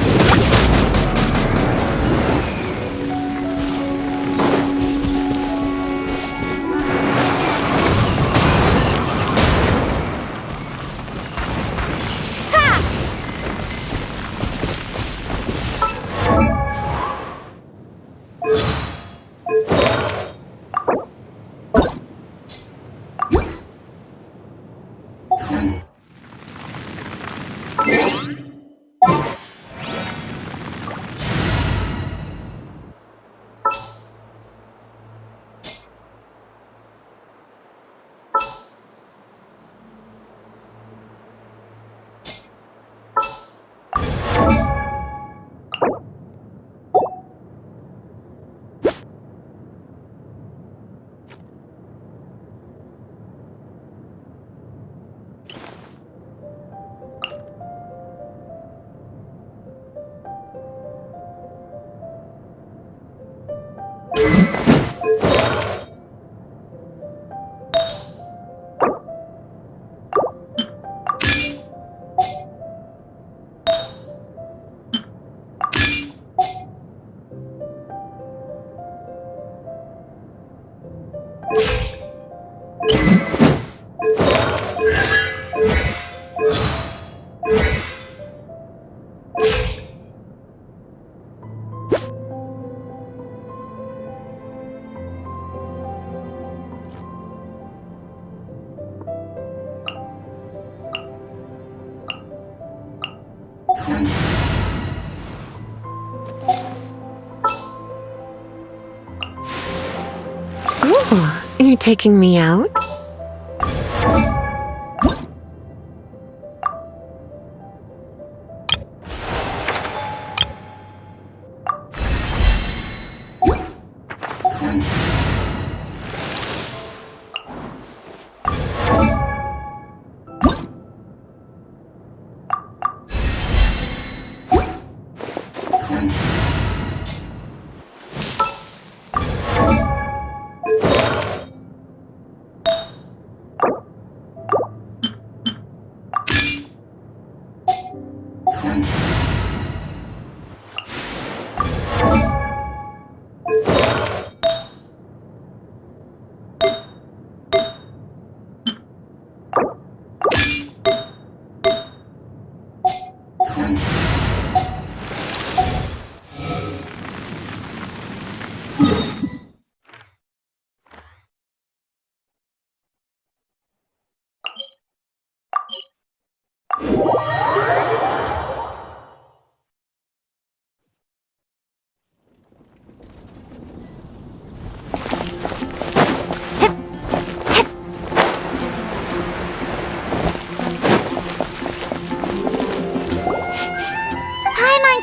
taking me out?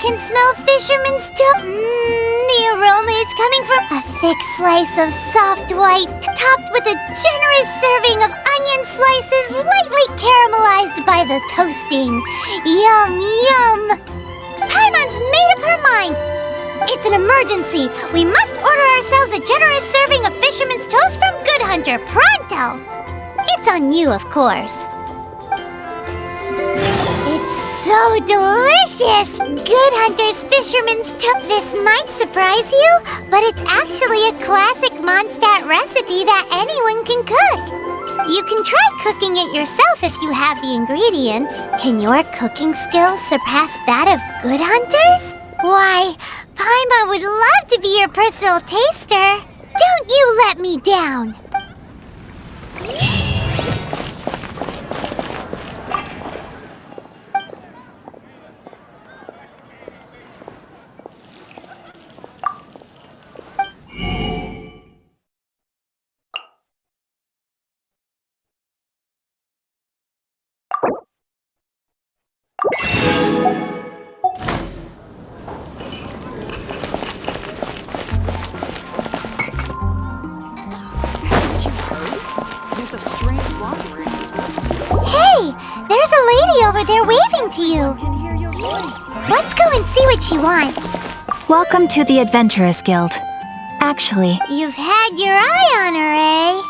Can smell fisherman's toast. The aroma is coming from a thick slice of soft white, topped with a generous serving of onion slices lightly caramelized by the toasting. Yum, yum! Paimon's made up her mind. It's an emergency. We must order ourselves a generous serving of fisherman's toast from Good Hunter, pronto! It's on you, of course. So delicious! Good Hunter's Fisherman's Toast. This might surprise you, but it's actually a classic Mondstadt recipe that anyone can cook. You can try cooking it yourself if you have the ingredients. Can your cooking skills surpass that of Good Hunter's? Why, Paimon would love to be your personal taster. Don't you let me down! There's a strange wanderer. Hey! There's a lady over there waving to you. I can hear your voice. Let's go and see what she wants. Welcome to the Adventurers Guild. Actually, You've had your eye on her, eh?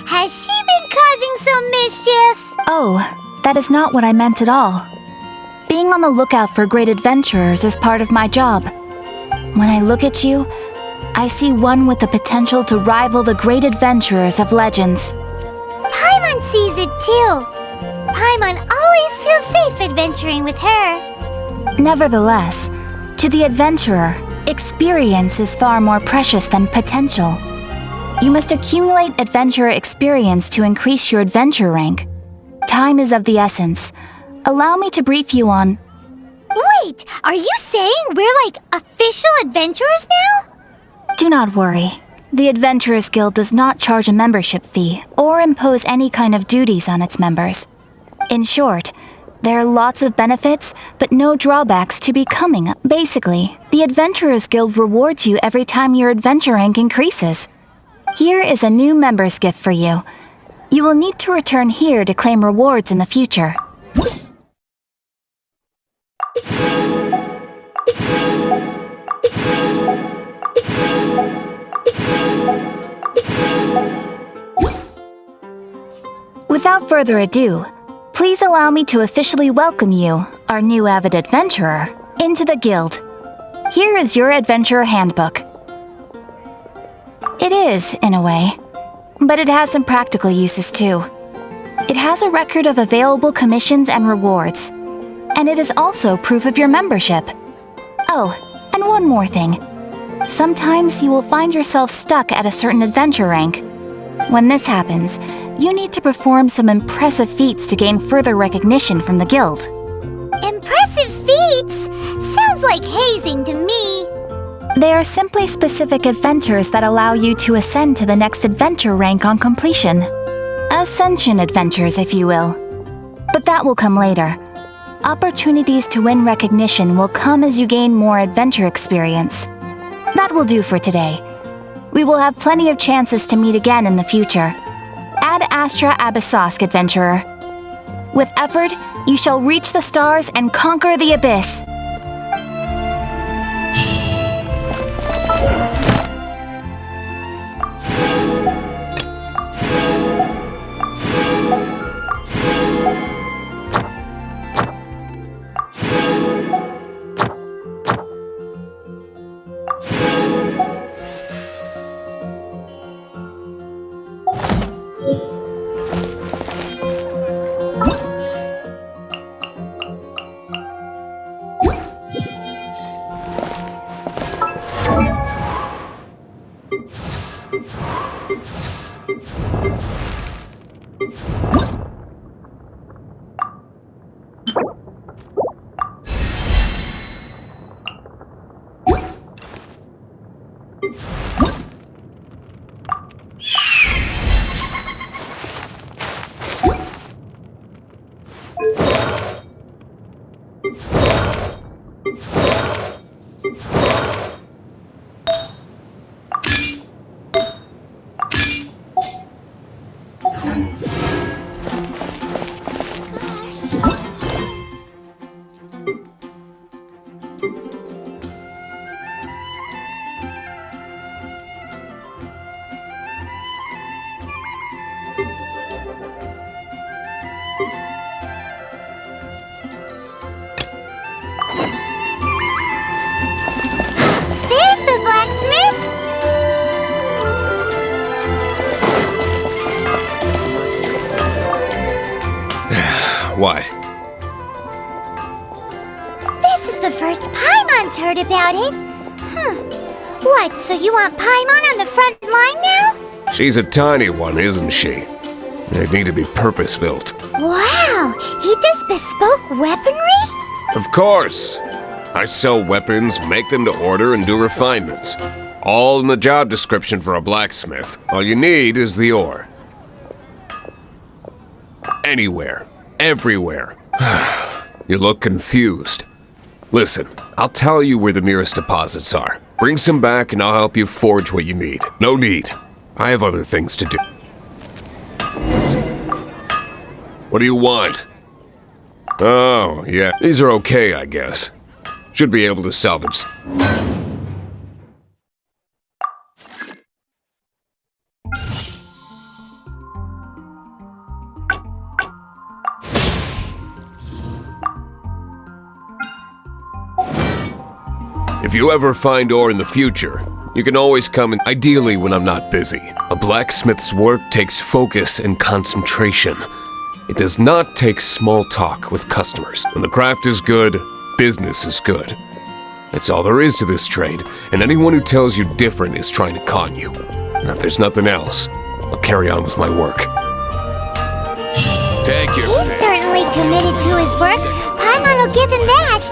Has she been causing some mischief? oh, that is not what I meant at all. Being on the lookout for great adventurers is part of my job. When I look at you, I see one with the potential to rival the great adventurers of legends. Paimon sees it too. Paimon always feels safe adventuring with her. Nevertheless, to the adventurer, experience is far more precious than potential. You must accumulate adventurer experience to increase your adventure rank. Time is of the essence. Allow me to brief you on... Wait, are you saying we're like official adventurers now? Do not worry. The Adventurers Guild does not charge a membership fee or impose any kind of duties on its members. In short, there are lots of benefits, but no drawbacks to becoming. Basically, the Adventurers Guild rewards you every time your adventure rank increases. Here is a new member's gift for you. You will need to return here to claim rewards in the future. Without further ado, please allow me to officially welcome you, our new avid adventurer, into the guild. Here is your adventurer handbook. It is, in a way, but it has some practical uses too. It has a record of available commissions and rewards, and it is also proof of your membership. Oh, and one more thing. Sometimes you will find yourself stuck at a certain adventure rank. When this happens, you need to perform some impressive feats to gain further recognition from the guild. Impressive feats? Sounds like hazing to me. They are simply specific adventures that allow you to ascend to the next adventure rank on completion. Ascension adventures, if you will. But that will come later. Opportunities to win recognition will come as you gain more adventure experience. That will do for today. We will have plenty of chances to meet again in the future. Ad Astra Abyssosk, adventurer. With effort, you shall reach the stars and conquer the abyss. What? This is the first Paimon's heard about it. What, so you want Paimon on the front line now? She's a tiny one, isn't she? They need to be purpose-built. Wow, he does bespoke weaponry? Of course. I sell weapons, make them to order, and do refinements. All in the job description for a blacksmith. All you need is the ore. Anywhere. Everywhere. You look confused. Listen, I'll tell you where the nearest deposits are. Bring some back and I'll help you forge what you need. No need. I have other things to do. What do you want? Oh, yeah. These are okay, I guess. Should be able to salvage. If you ever find ore in the future, you can always come in, ideally when I'm not busy. A blacksmith's work takes focus and concentration. It does not take small talk with customers. When the craft is good, business is good. That's all there is to this trade, and anyone who tells you different is trying to con you. And if there's nothing else, I'll carry on with my work. Thank you. He's certainly committed to his work. Paimon will give him that.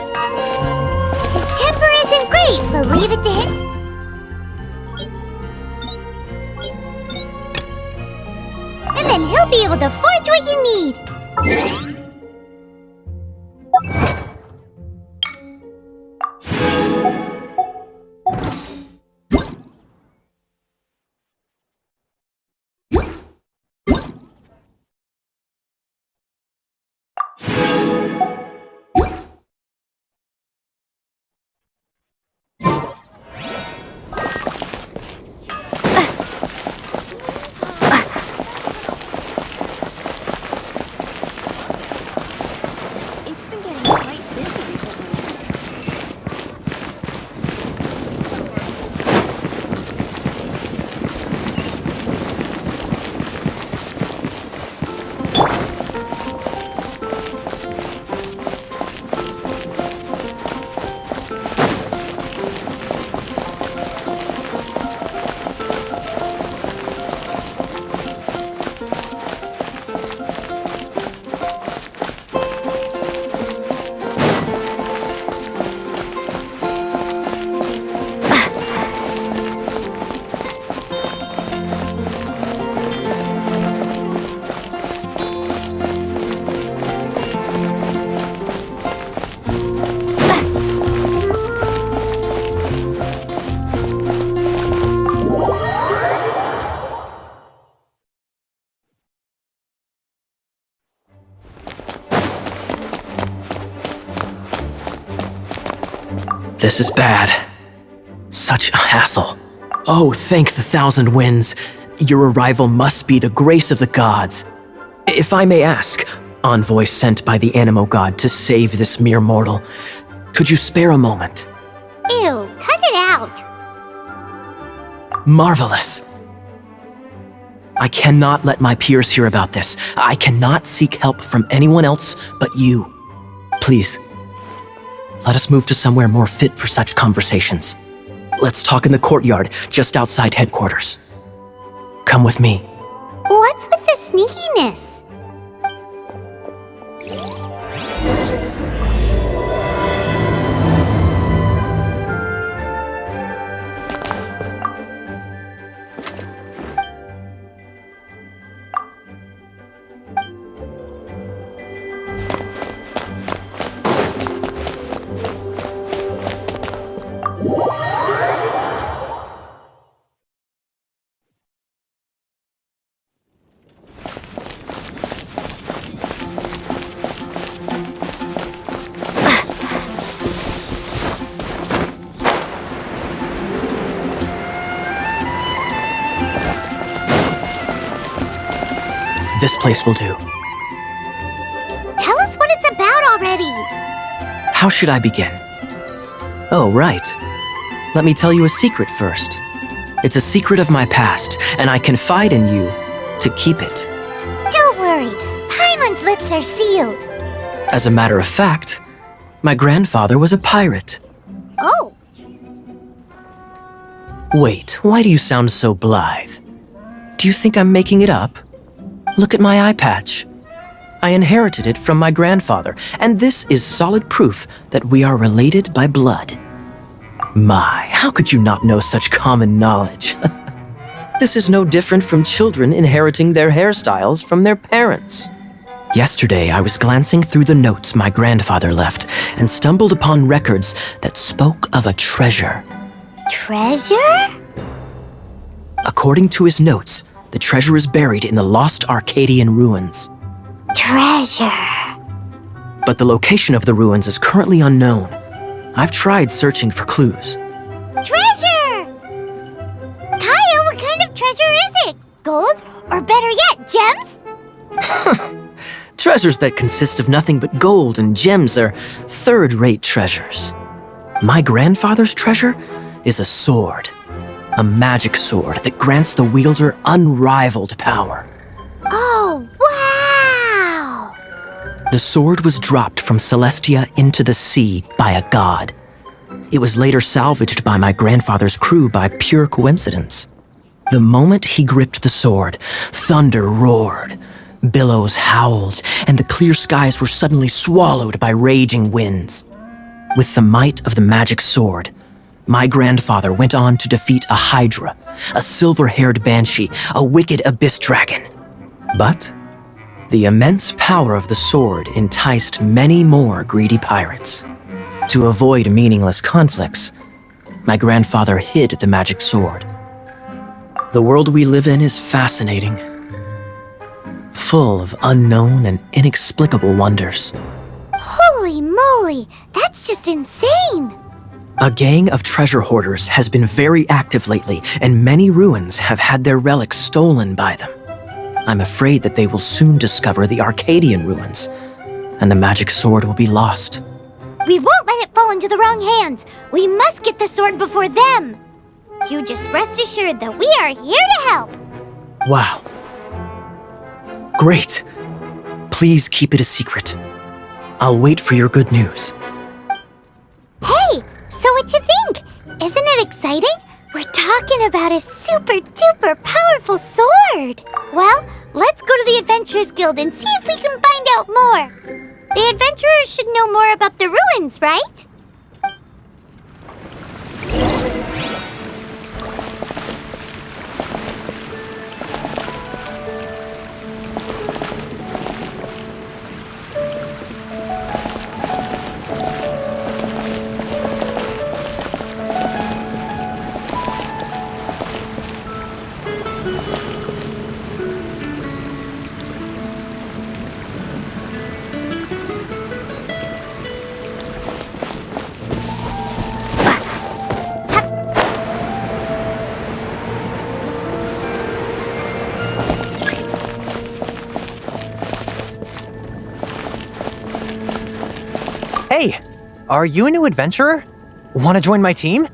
His temper isn't great, but leave it to him. And then he'll be able to forge what you need. This is bad. Such a hassle. Oh, thank the thousand winds. Your arrival must be the grace of the gods. If I may ask, envoy sent by the Animo god to save this mere mortal, could you spare a moment? Ew, cut it out. Marvelous. I cannot let my peers hear about this. I cannot seek help from anyone else but you. Please, let us move to somewhere more fit for such conversations. Let's talk in the courtyard, just outside headquarters. Come with me. What's with the sneakiness? This place will do. Tell us what it's about already. How should I begin? Oh, right. Let me tell you a secret first. It's a secret of my past, and I confide in you to keep it. Don't worry, Paimon's lips are sealed. As a matter of fact, my grandfather was a pirate. Oh, Wait, why do you sound so blithe? Do you think I'm making it up? Look at my eye patch. I inherited it from my grandfather, and this is solid proof that we are related by blood. My, how could you not know such common knowledge? This is no different from children inheriting their hairstyles from their parents. Yesterday, I was glancing through the notes my grandfather left and stumbled upon records that spoke of a treasure. treasure? According to his notes, the treasure is buried in the lost Arcadian ruins. Treasure. But the location of the ruins is currently unknown. I've tried searching for clues. Treasure! Kaya, what kind of treasure is it? Gold? Or better yet, gems? Treasures that consist of nothing but gold and gems are third-rate treasures. My grandfather's treasure is a sword. A magic sword that grants the wielder unrivaled power. Oh, wow! The sword was dropped from Celestia into the sea by a god. It was later salvaged by my grandfather's crew by pure coincidence. The moment he gripped the sword, thunder roared, billows howled, and the clear skies were suddenly swallowed by raging winds. With the might of the magic sword, my grandfather went on to defeat a hydra, a silver-haired banshee, a wicked abyss dragon. But the immense power of the sword enticed many more greedy pirates. To avoid meaningless conflicts, my grandfather hid the magic sword. The world we live in is fascinating, full of unknown and inexplicable wonders. Holy moly, that's just insane! A gang of treasure hoarders has been very active lately, and many ruins have had their relics stolen by them. I'm afraid that they will soon discover the Arcadian ruins, and the magic sword will be lost. We won't let it fall into the wrong hands. We must get the sword before them. You just rest assured that we are here to help. Wow. Great. Please keep it a secret. I'll wait for your good news. Hey, so what you think? Isn't it exciting? We're talking about a super-duper powerful sword. Well, let's go to the Adventurers Guild and see if we can find out more. The adventurers should know more about the ruins, right? Hey, are you a new adventurer? Want to join my team? Hey,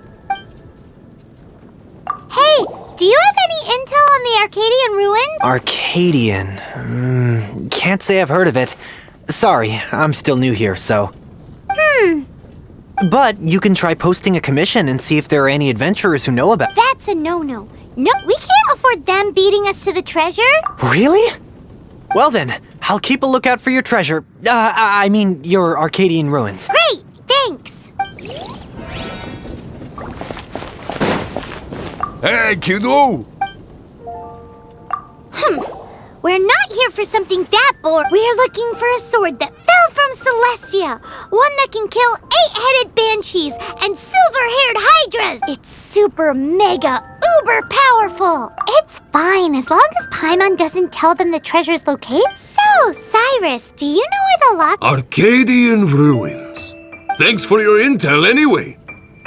do you have any intel on the Arcadian ruins? Arcadian? Can't say I've heard of it. Sorry, I'm still new here, so... But you can try posting a commission and see if there are any adventurers who know about it. That's a no-no. No, we can't afford them beating us to the treasure. Really? Well then, I'll keep a lookout for your treasure. I mean, your Arcadian ruins. Great, thanks. Hey, kiddo! We're not here for something that boring. We're looking for a sword that fell from Elysia. One that can kill 8-headed banshees and silver-haired hydras. It's super mega uber powerful. It's fine as long as Paimon doesn't tell them the treasure's location. So, Cyrus, do you know where the lock... Arcadian ruins. Thanks for your intel anyway.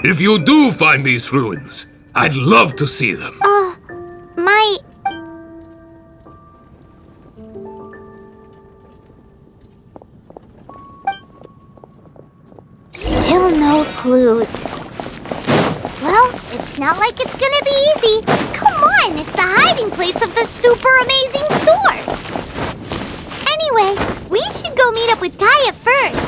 If you do find these ruins, I'd love to see them. My... Still no clues. Well, it's not like it's gonna be easy. Come on, it's the hiding place of the super amazing sword. Anyway, we should go meet up with Gaia first.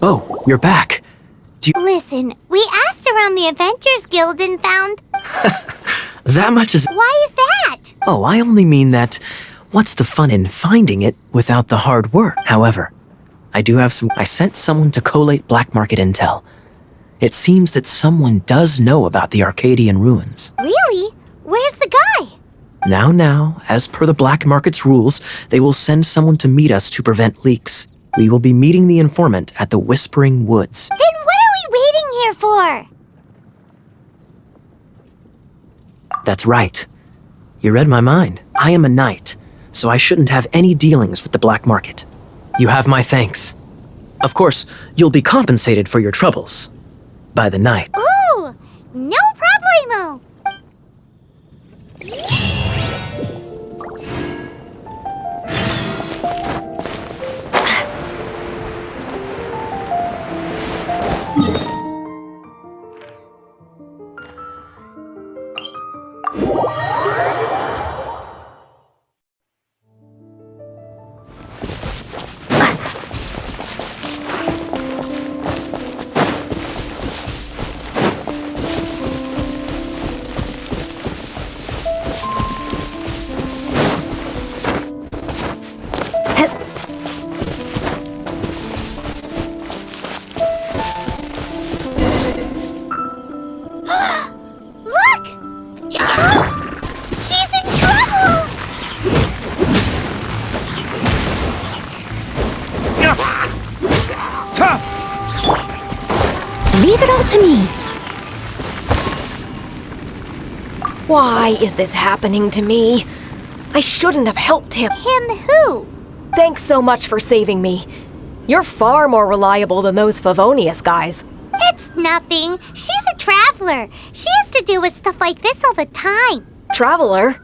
Oh, you're back. Listen, we asked around the Adventures Guild and found... That much is... Why is that? Oh, I only mean that... What's the fun in finding it without the hard work? However, I do have some... I sent someone to collate black market intel. It seems that someone does know about the Arcadian ruins. Really? Where's the guy? Now, as per the black market's rules, they will send someone to meet us to prevent leaks. We will be meeting the informant at the Whispering Woods. Then what are we waiting here for? That's right. You read my mind. I am a knight, so I shouldn't have any dealings with the black market. You have my thanks. Of course, you'll be compensated for your troubles. By the night. Ooh, no problemo. Leave it all to me. Why is this happening to me? I shouldn't have helped him. Him who? Thanks so much for saving me. You're far more reliable than those Favonius guys. It's nothing. She's a traveler. She has to deal with stuff like this all the time. Traveler?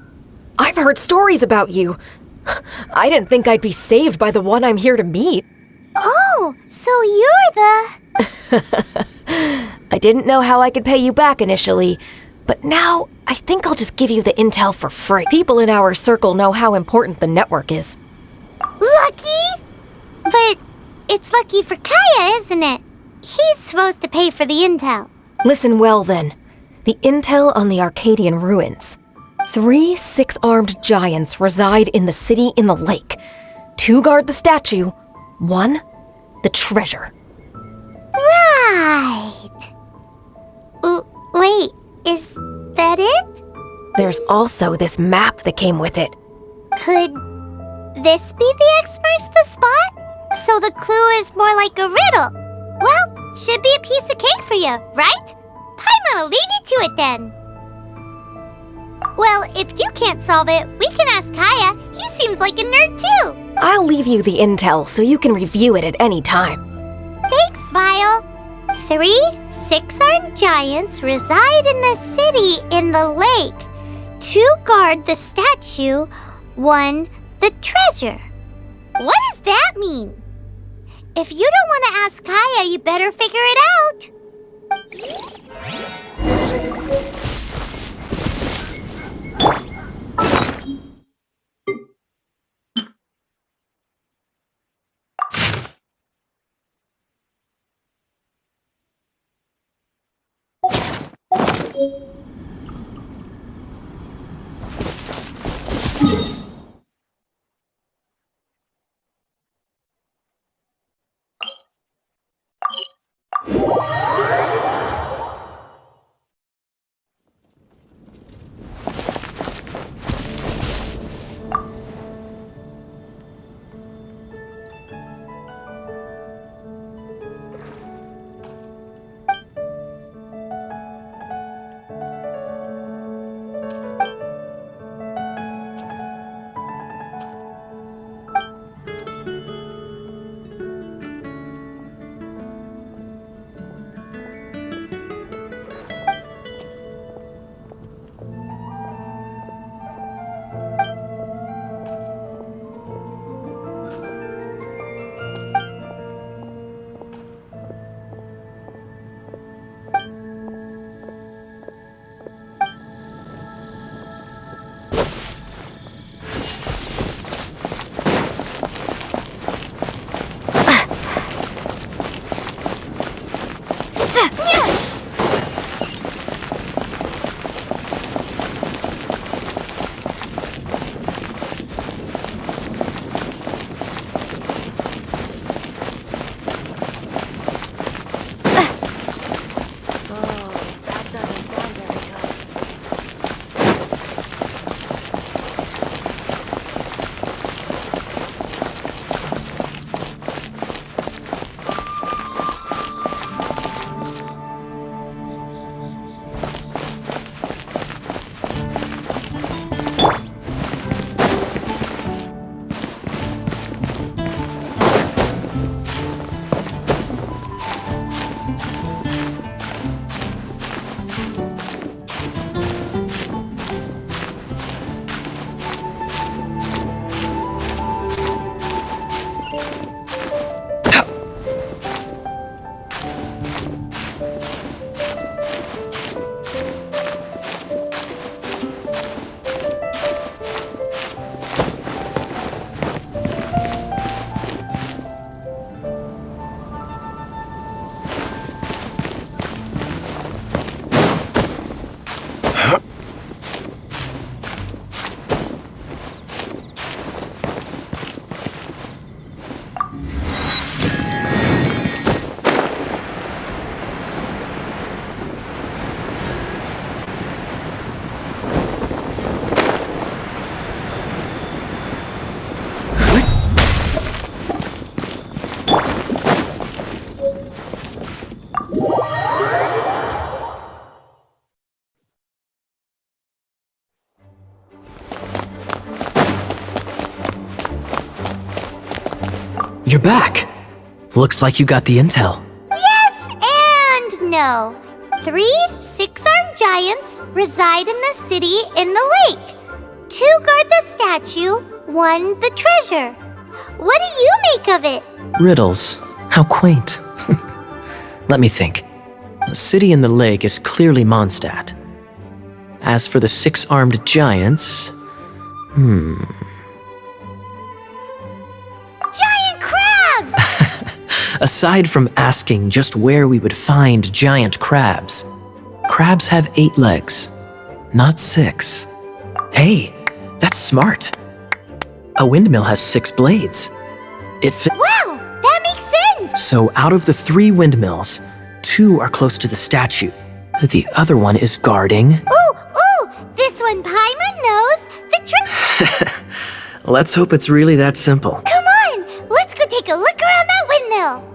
I've heard stories about you. I didn't think I'd be saved by the one I'm here to meet. Oh, so you're the... I didn't know how I could pay you back initially, but now I think I'll just give you the intel for free. People in our circle know how important the network is. Lucky? But it's lucky for Kaya, isn't it? He's supposed to pay for the intel. Listen well then. The intel on the Arcadian ruins. 3 6-armed giants reside in the city in the lake. 2 guard the statue, 1 the treasure. Right. Wait, is that it? There's also this map that came with it. Could this be the experts the spot? So the clue is more like a riddle. Well, should be a piece of cake for you, right? Paimon'll leave you to it then. Well, if you can't solve it, we can ask Kaya. He seems like a nerd too. I'll leave you the intel so you can review it at any time. Thanks, Vile. 3 6-armed giants reside in the city in the lake. 2 guard the statue, 1 the treasure. What does that mean? If you don't want to ask Kaya, you better figure it out. You're back. Looks like you got the intel. Yes and no. know. 3 6-armed giants reside in the city in the lake. 2 guard the statue, 1 the treasure. What do you make of it? Riddles. How quaint. Let me think. The city in the lake is clearly Mondstadt. As for the 6-armed giants... Giant crabs! Aside from asking just where we would find giant crabs, crabs have 8 legs, not 6. Hey, that's smart. A windmill has 6 blades. Wow, that makes sense! So out of the 3 windmills, 2 are close to the statue. The other one is guarding... Ooh, this one Paimon knows the trick. Let's hope it's really that simple. Come on, let's go take a look around that windmill.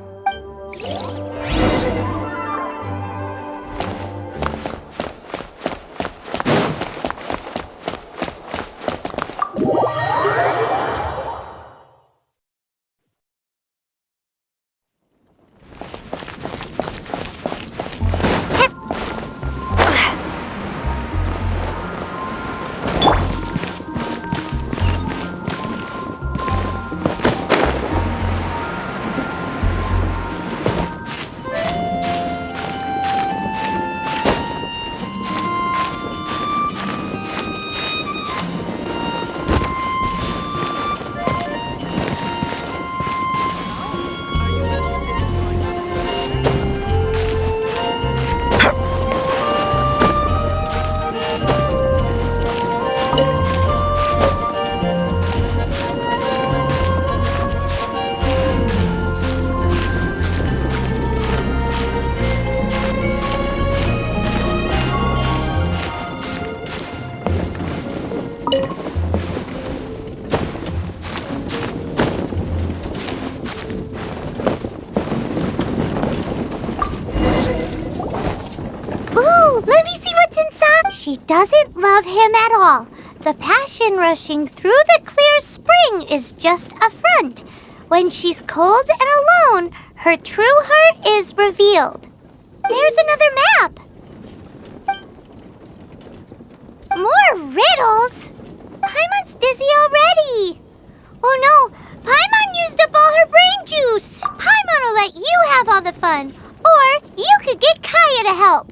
She doesn't love him at all. The passion rushing through the clear spring is just a front. When she's cold and alone, her true heart is revealed. There's another map. More riddles? Paimon's dizzy already. Oh no, Paimon used up all her brain juice. Paimon will let you have all the fun. Or you could get Kaya to help.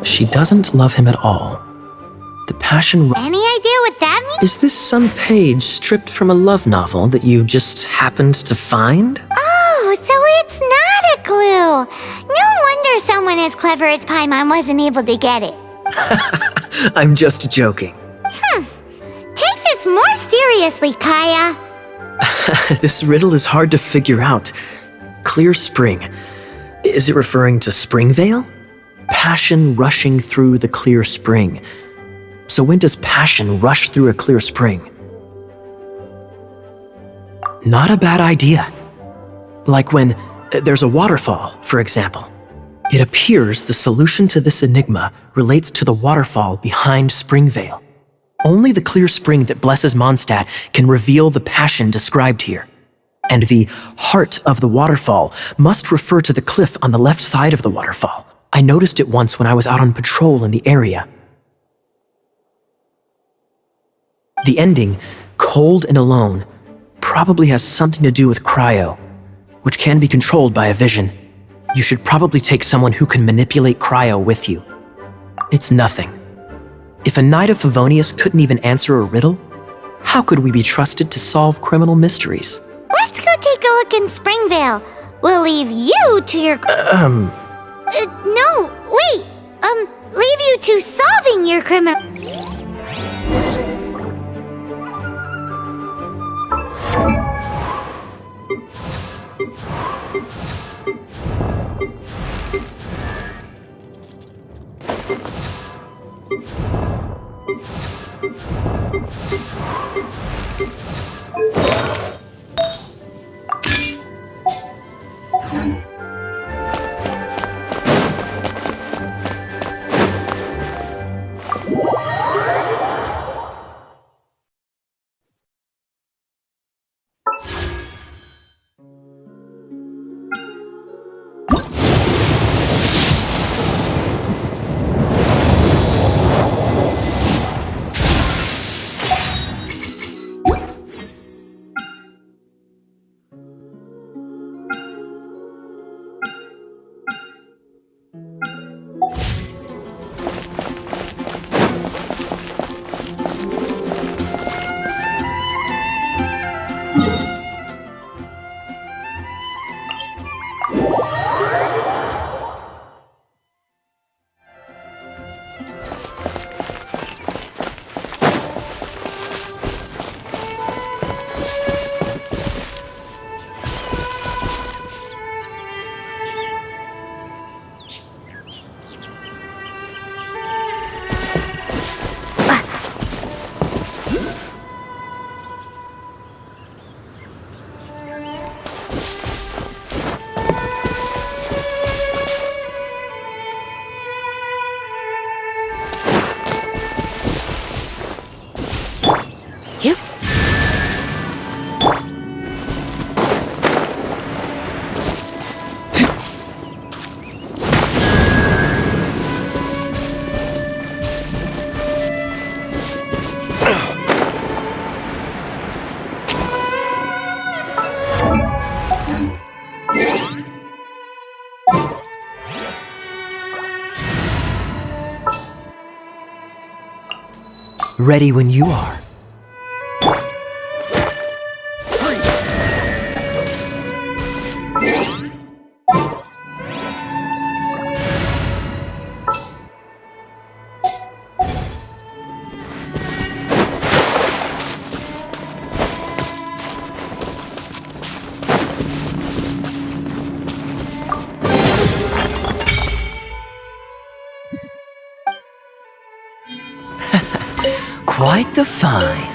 She doesn't love him at all. The passion... Any idea what that means? Is this some page stripped from a love novel that you just happened to find? Oh, so it's not a clue. No wonder someone as clever as Paimon wasn't able to get it. I'm just joking. Take this more seriously, Kaya. This riddle is hard to figure out. Clear spring. Is it referring to Springvale? Passion rushing through the clear spring. So when does passion rush through a clear spring? Not a bad idea. Like when there's a waterfall, for example. It appears the solution to this enigma relates to the waterfall behind Springvale. Only the clear spring that blesses Mondstadt can reveal the passion described here. And the heart of the waterfall must refer to the cliff on the left side of the waterfall. I noticed it once when I was out on patrol in the area. The ending, cold and alone, probably has something to do with cryo, which can be controlled by a vision. You should probably take someone who can manipulate cryo with you. It's nothing. If a Knight of Favonius couldn't even answer a riddle, how could we be trusted to solve criminal mysteries? Let's go take a look in Springvale. We'll leave you to your... No, wait. Leave you to solving your criminal... Ready when you are. Quite the find.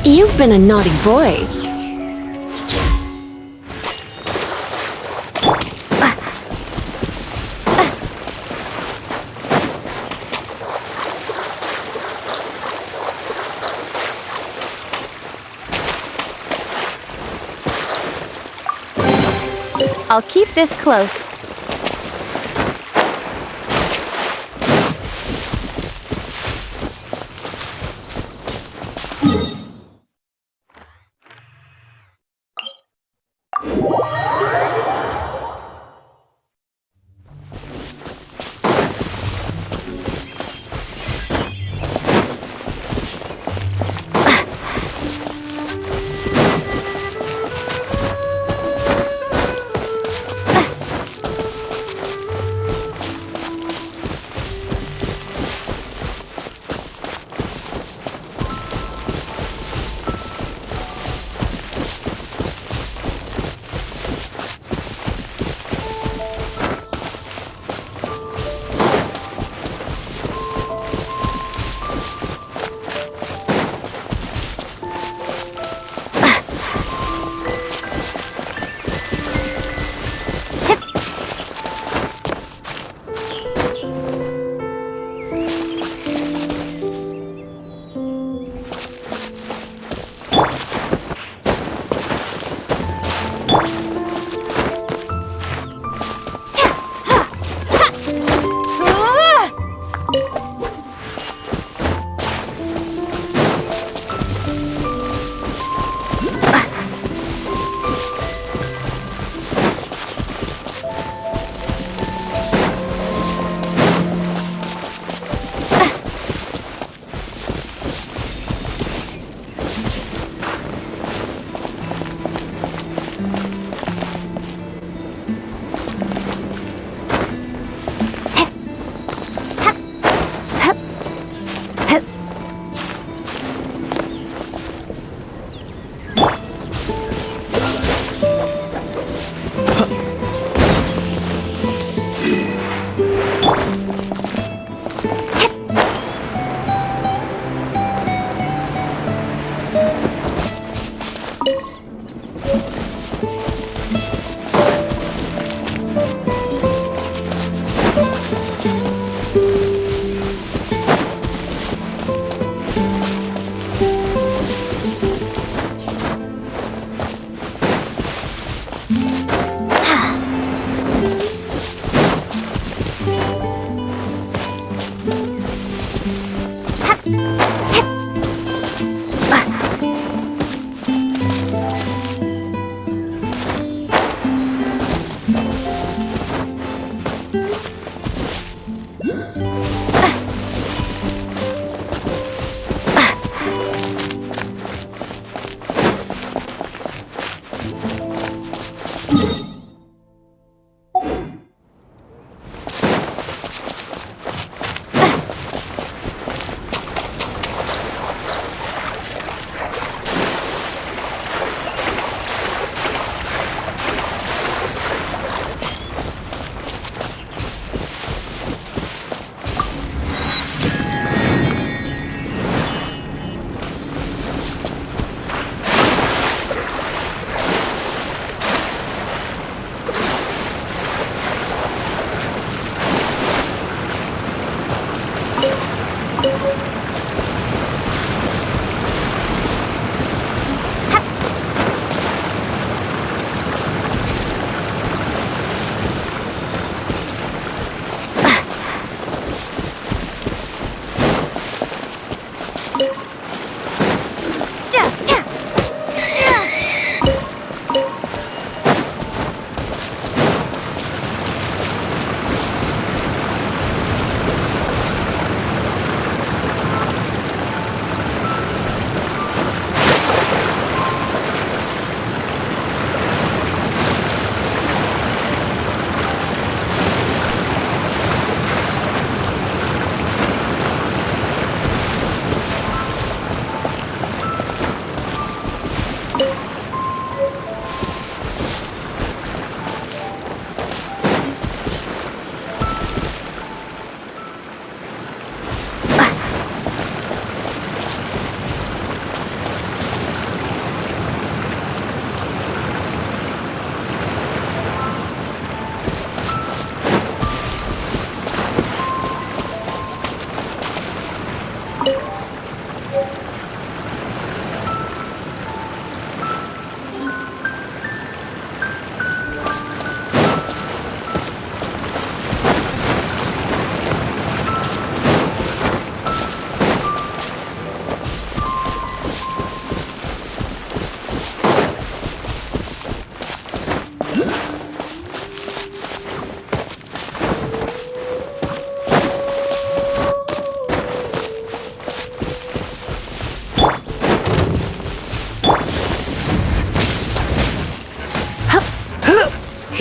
You've been a naughty boy. I'll keep this close.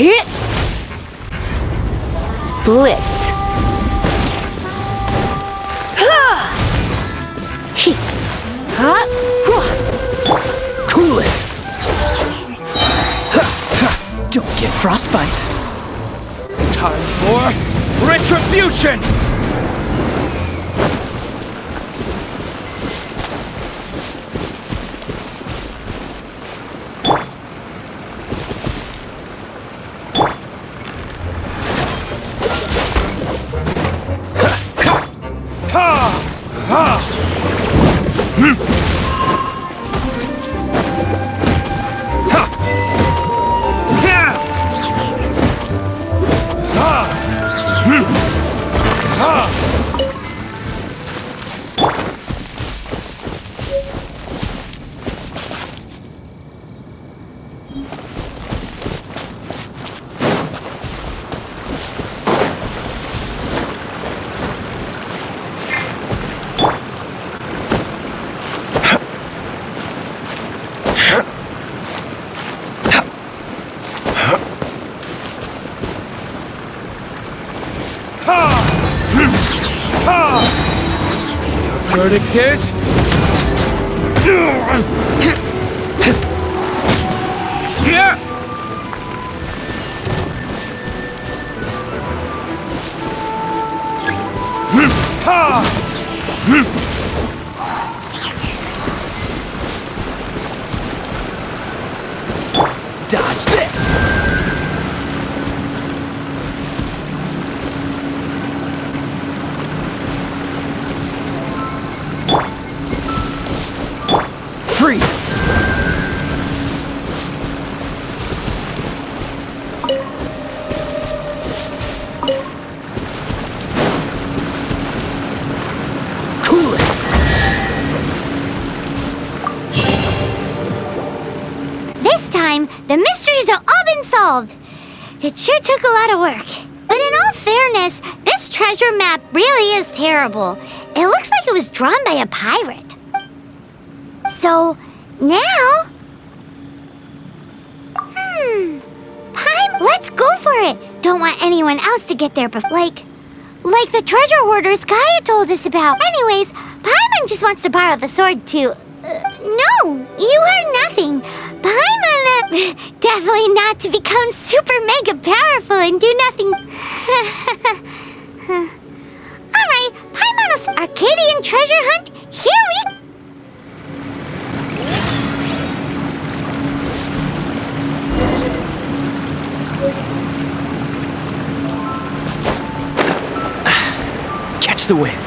Hit! Blitz! Cool it! Don't get frostbite. Time for retribution! Verdict is... Yeah! Dodge this! Freeze! Cool it! This time, the mysteries have all been solved. It sure took a lot of work. But in all fairness, this treasure map really is terrible. It looks like it was drawn by a pirate. So, now... Paimon, let's go for it! Don't want anyone else to get there before... Like the treasure hoarders Gaia told us about. Anyways, Paimon just wants to borrow the sword to... no! You heard nothing. Paimon, definitely not to become super mega powerful and do nothing... Alright, Paimon's Arcadian treasure hunt, here we... Catch the wind.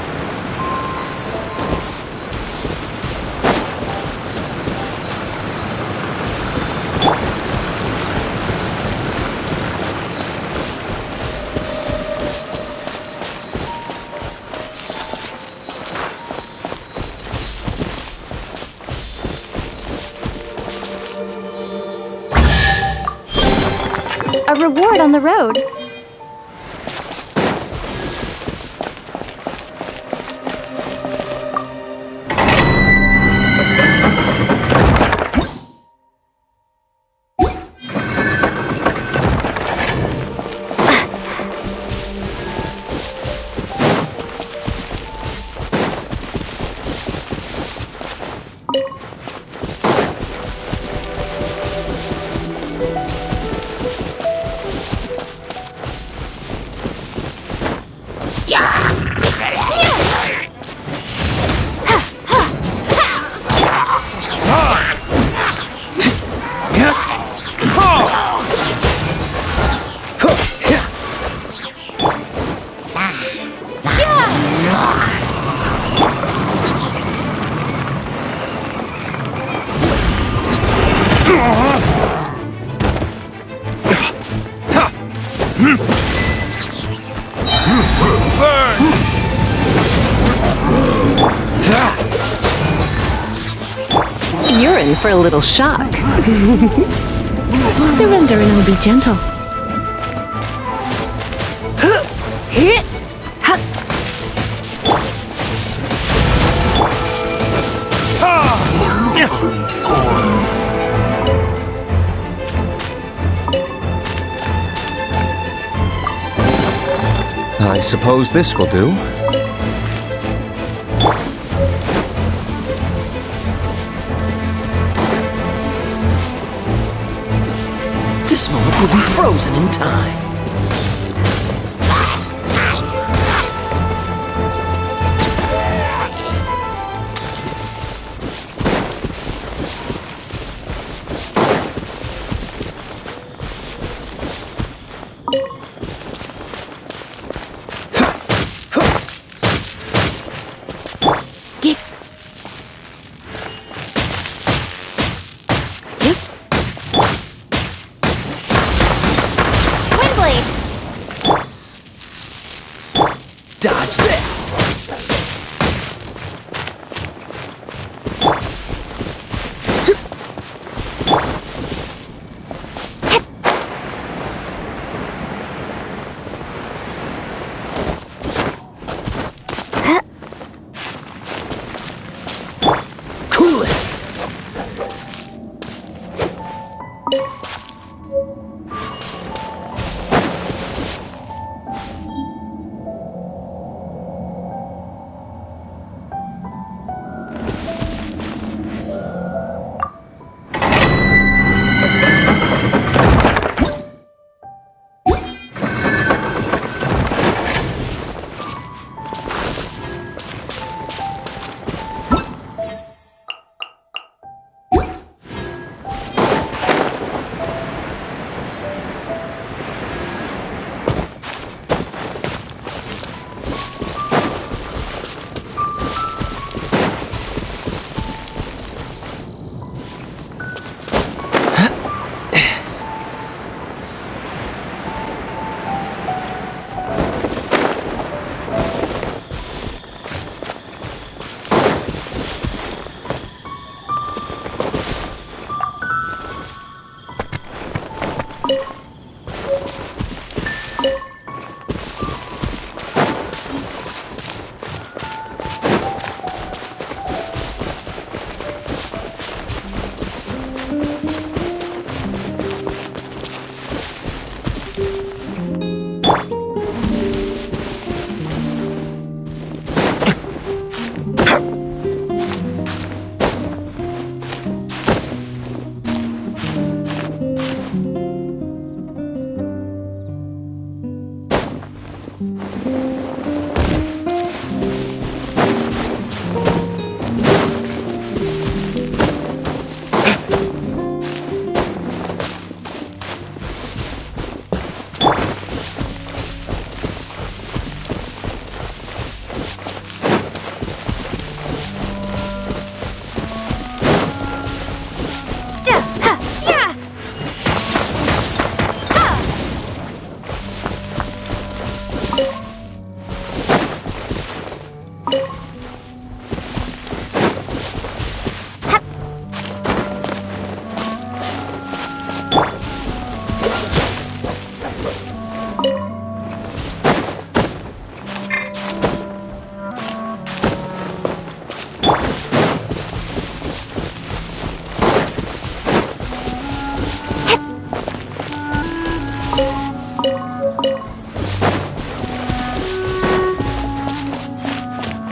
A reward on the road. You're in for a little shock. Surrender and I'll be gentle. Hit! suppose this will do. This moment will be frozen in time. Dodge this! Cool it!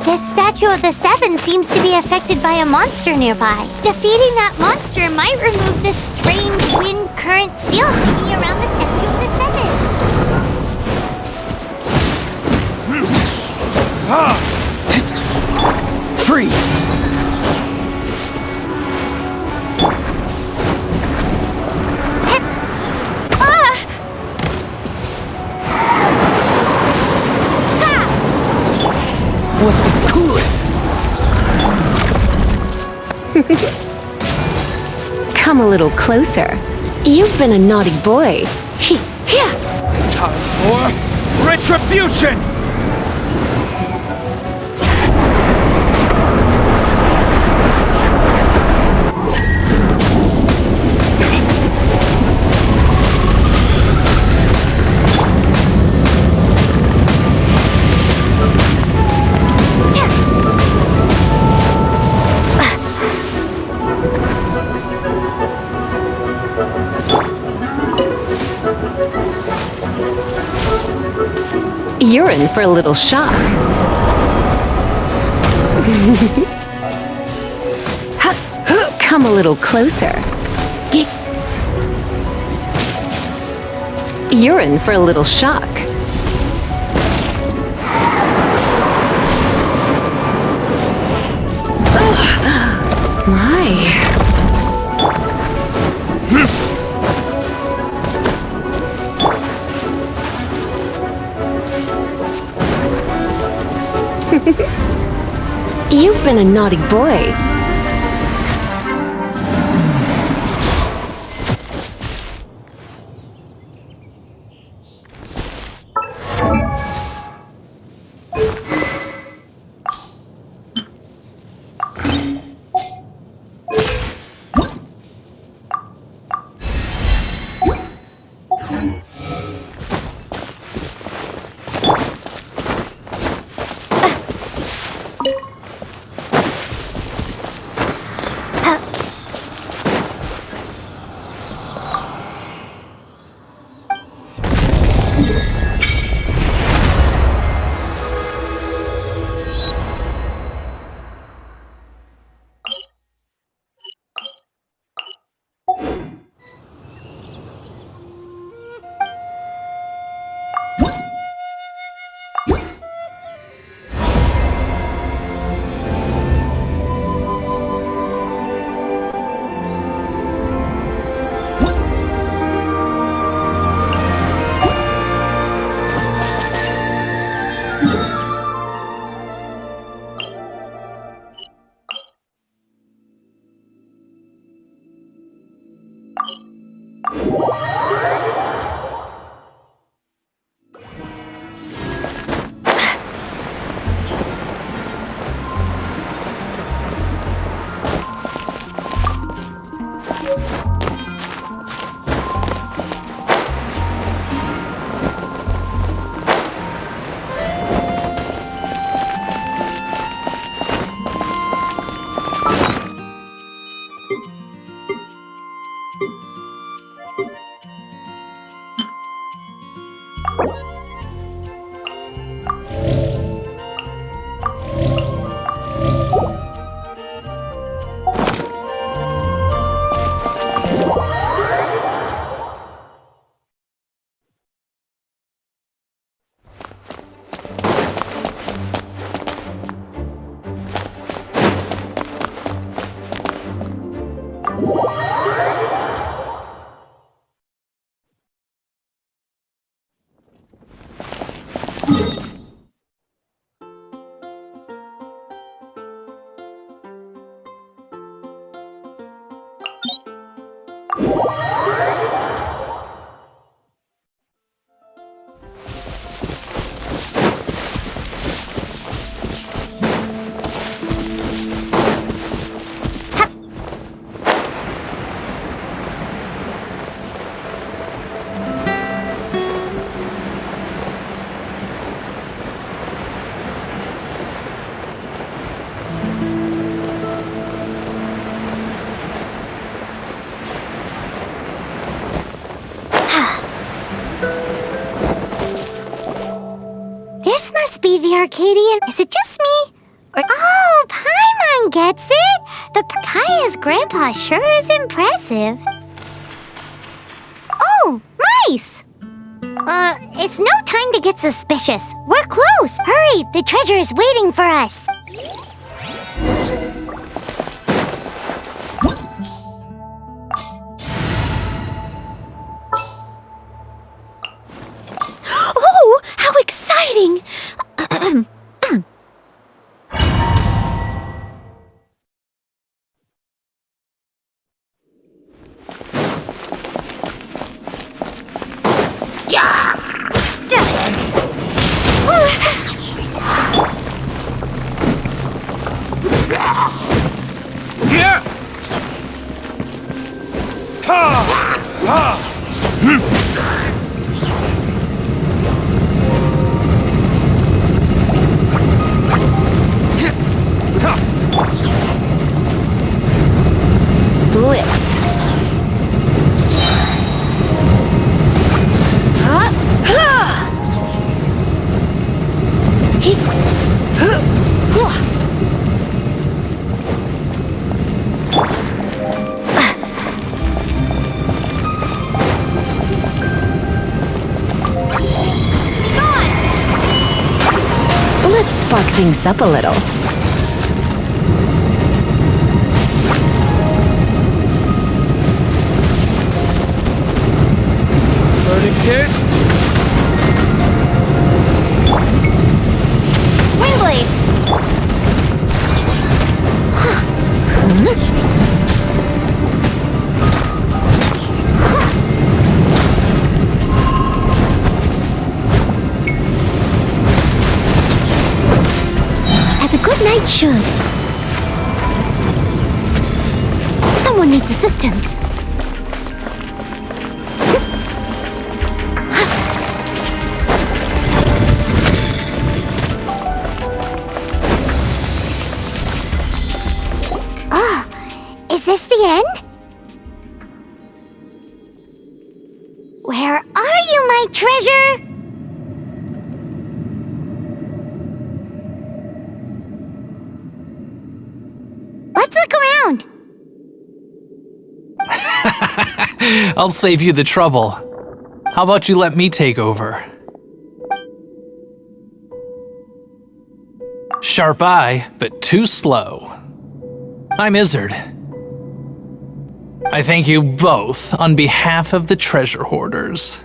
The statue of the Seven seems to be affected by a monster nearby. Defeating that monster might remove this strange wind current seal thingy around the statue of the Seven. Freeze! What's the coolant? Come a little closer. You've been a naughty boy. Time for retribution! You're in for a little shock. Come a little closer. You're in for a little shock. My. You've been a naughty boy. The Arcadian? Is it just me? Oh, Paimon gets it! The Pikaya's grandpa sure is impressive. Oh, mice! It's no time to get suspicious. We're close! Hurry, the treasure is waiting for us! Oh, how exciting! spark things up a little. Kiss? Windblade! As a good knight should. Someone needs assistance. Is this the end? Where are you, my treasure? Let's look around. I'll save you the trouble. How about you let me take over? Sharp eye, but too slow. I'm Izzard. I thank you both on behalf of the treasure hoarders.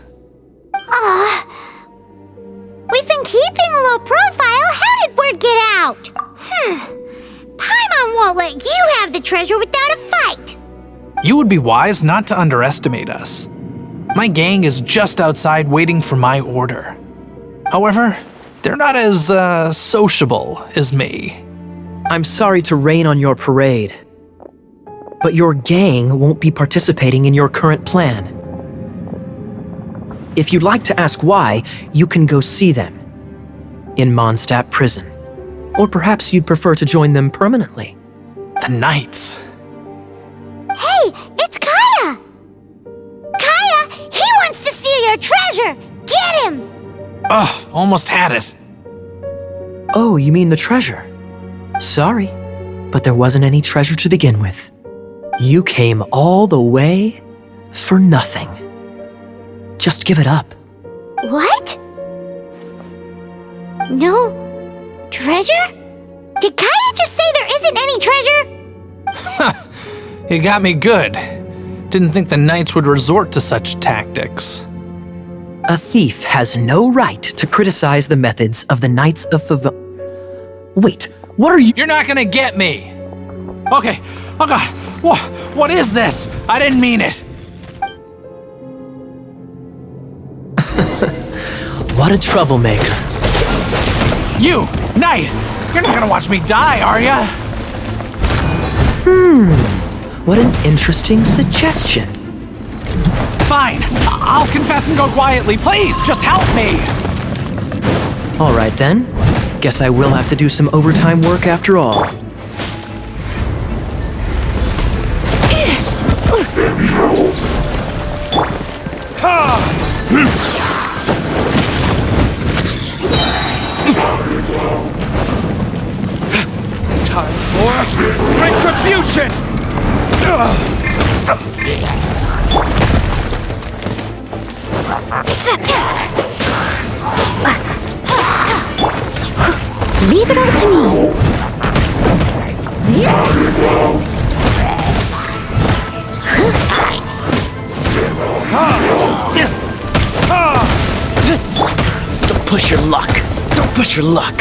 We've been keeping a low profile. How did word get out? Paimon won't let you have the treasure without a fight. You would be wise not to underestimate us. My gang is just outside waiting for my order. However, they're not as, sociable as me. I'm sorry to rain on your parade, but your gang won't be participating in your current plan. If you'd like to ask why, you can go see them in Mondstadt prison. Or perhaps you'd prefer to join them permanently. The Knights. Hey, it's Kaya! Kaya, he wants to steal your treasure! Get him! Ugh, almost had it. Oh, you mean the treasure? Sorry, but there wasn't any treasure to begin with. You came all the way for nothing. Just give it up. What? No treasure? Did Kaya just say there isn't any treasure? You got me good. Didn't think the Knights would resort to such tactics. A thief has no right to criticize the methods of the Knights of Wait, what are you— You're not gonna get me! Okay, oh god, what is this? I didn't mean it! What a troublemaker. You, Knight! You're not gonna watch me die, are ya? What an interesting suggestion. Fine, I'll confess and go quietly. Please, just help me! All right then. Guess I will have to do some overtime work after all. Time for retribution! Leave it all to me. Don't push your luck. Don't push your luck.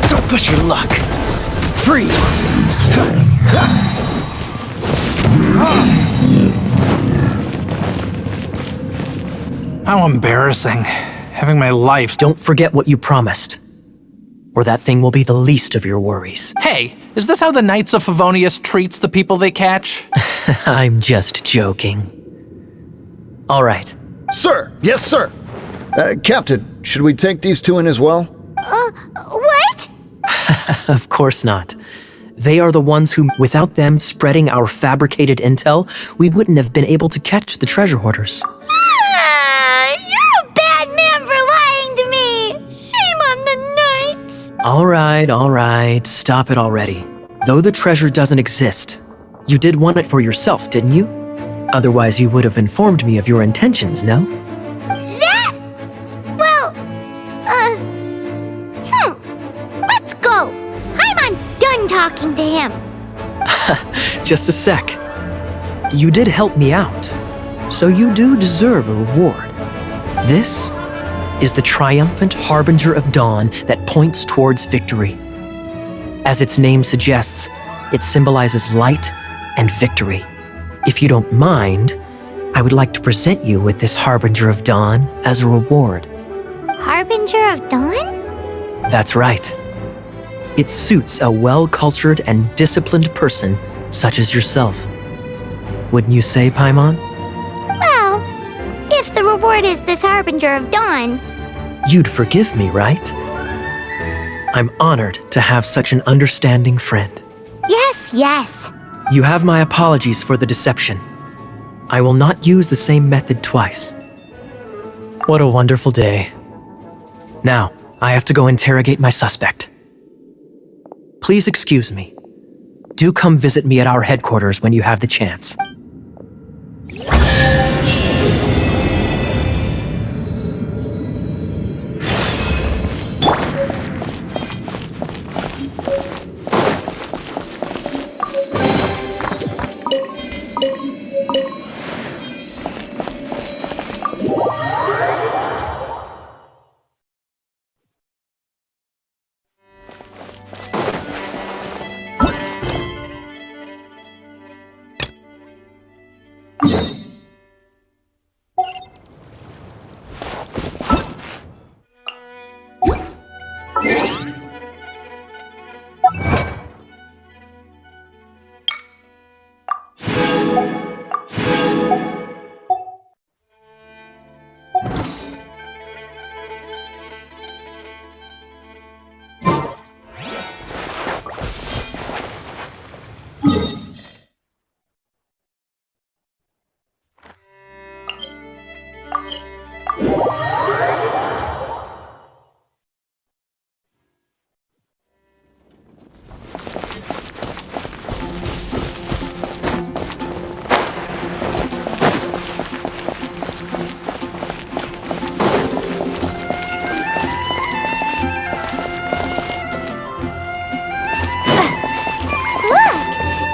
Don't push your luck. Freeze. How embarrassing. Having my life— Don't forget what you promised, or that thing will be the least of your worries. Hey, is this how the Knights of Favonius treats the people they catch? I'm just joking. All right. Sir! Yes, sir! Captain, should we take these two in as well? What? Of course not. They are the ones who, without them spreading our fabricated intel, we wouldn't have been able to catch the treasure hoarders. You're a bad man for lying to me. Shame on the Knights. All right. Stop it already. Though the treasure doesn't exist, you did want it for yourself, didn't you? Otherwise, you would have informed me of your intentions, no? Well, Just a sec. You did help me out, so you do deserve a reward. This is the triumphant harbinger of dawn that points towards victory. As its name suggests, it symbolizes light and victory. If you don't mind, I would like to present you with this harbinger of dawn as a reward. Harbinger of Dawn? That's right. It suits a well-cultured and disciplined person such as yourself. Wouldn't you say, Paimon? Well, if the reward is this Harbinger of Dawn, You'd forgive me, right? I'm honored to have such an understanding friend. yes. You have my apologies for the deception. I will not use the same method twice. What a wonderful day. Now, I have to go interrogate my suspect. Please excuse me. Do come visit me at our headquarters when you have the chance.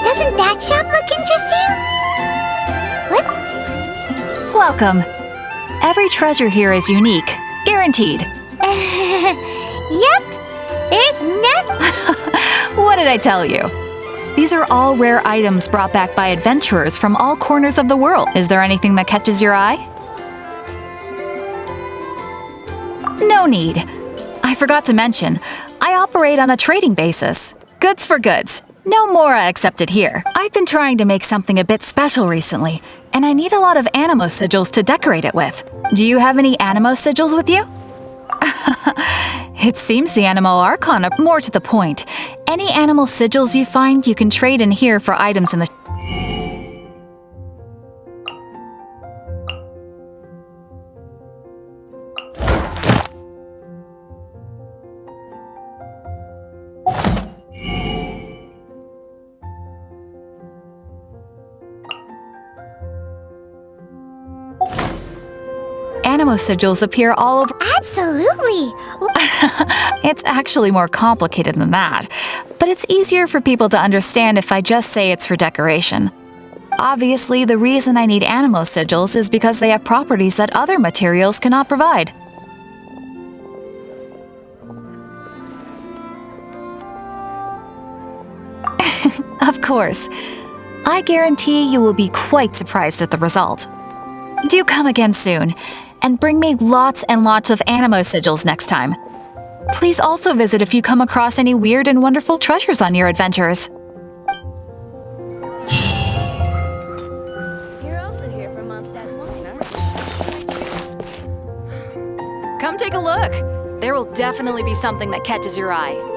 Doesn't that shop look interesting? What? Welcome. Every treasure here is unique, guaranteed. Yep, there's nothing. What did I tell you? These are all rare items brought back by adventurers from all corners of the world. Is there anything that catches your eye? No need. I forgot to mention, I operate on a trading basis. Goods for goods. No Mora accepted here. I've been trying to make something a bit special recently, and I need a lot of animo sigils to decorate it with. Do you have any animo sigils with you? It seems the Animo Archon are more to the point. Any animal sigils you find, you can trade in here for items in the... Animo sigils appear all over... Absolutely. It's actually more complicated than that, but it's easier for people to understand if I just say it's for decoration. Obviously, the reason I need animo sigils is because they have properties that other materials cannot provide. Of course. I guarantee you will be quite surprised at the result. Do come again soon, and bring me lots and lots of animo sigils next time. Please also visit if you come across any weird and wonderful treasures on your adventures. You're also here from Mondstadt's Wine, aren't you? Come take a look. There will definitely be something that catches your eye.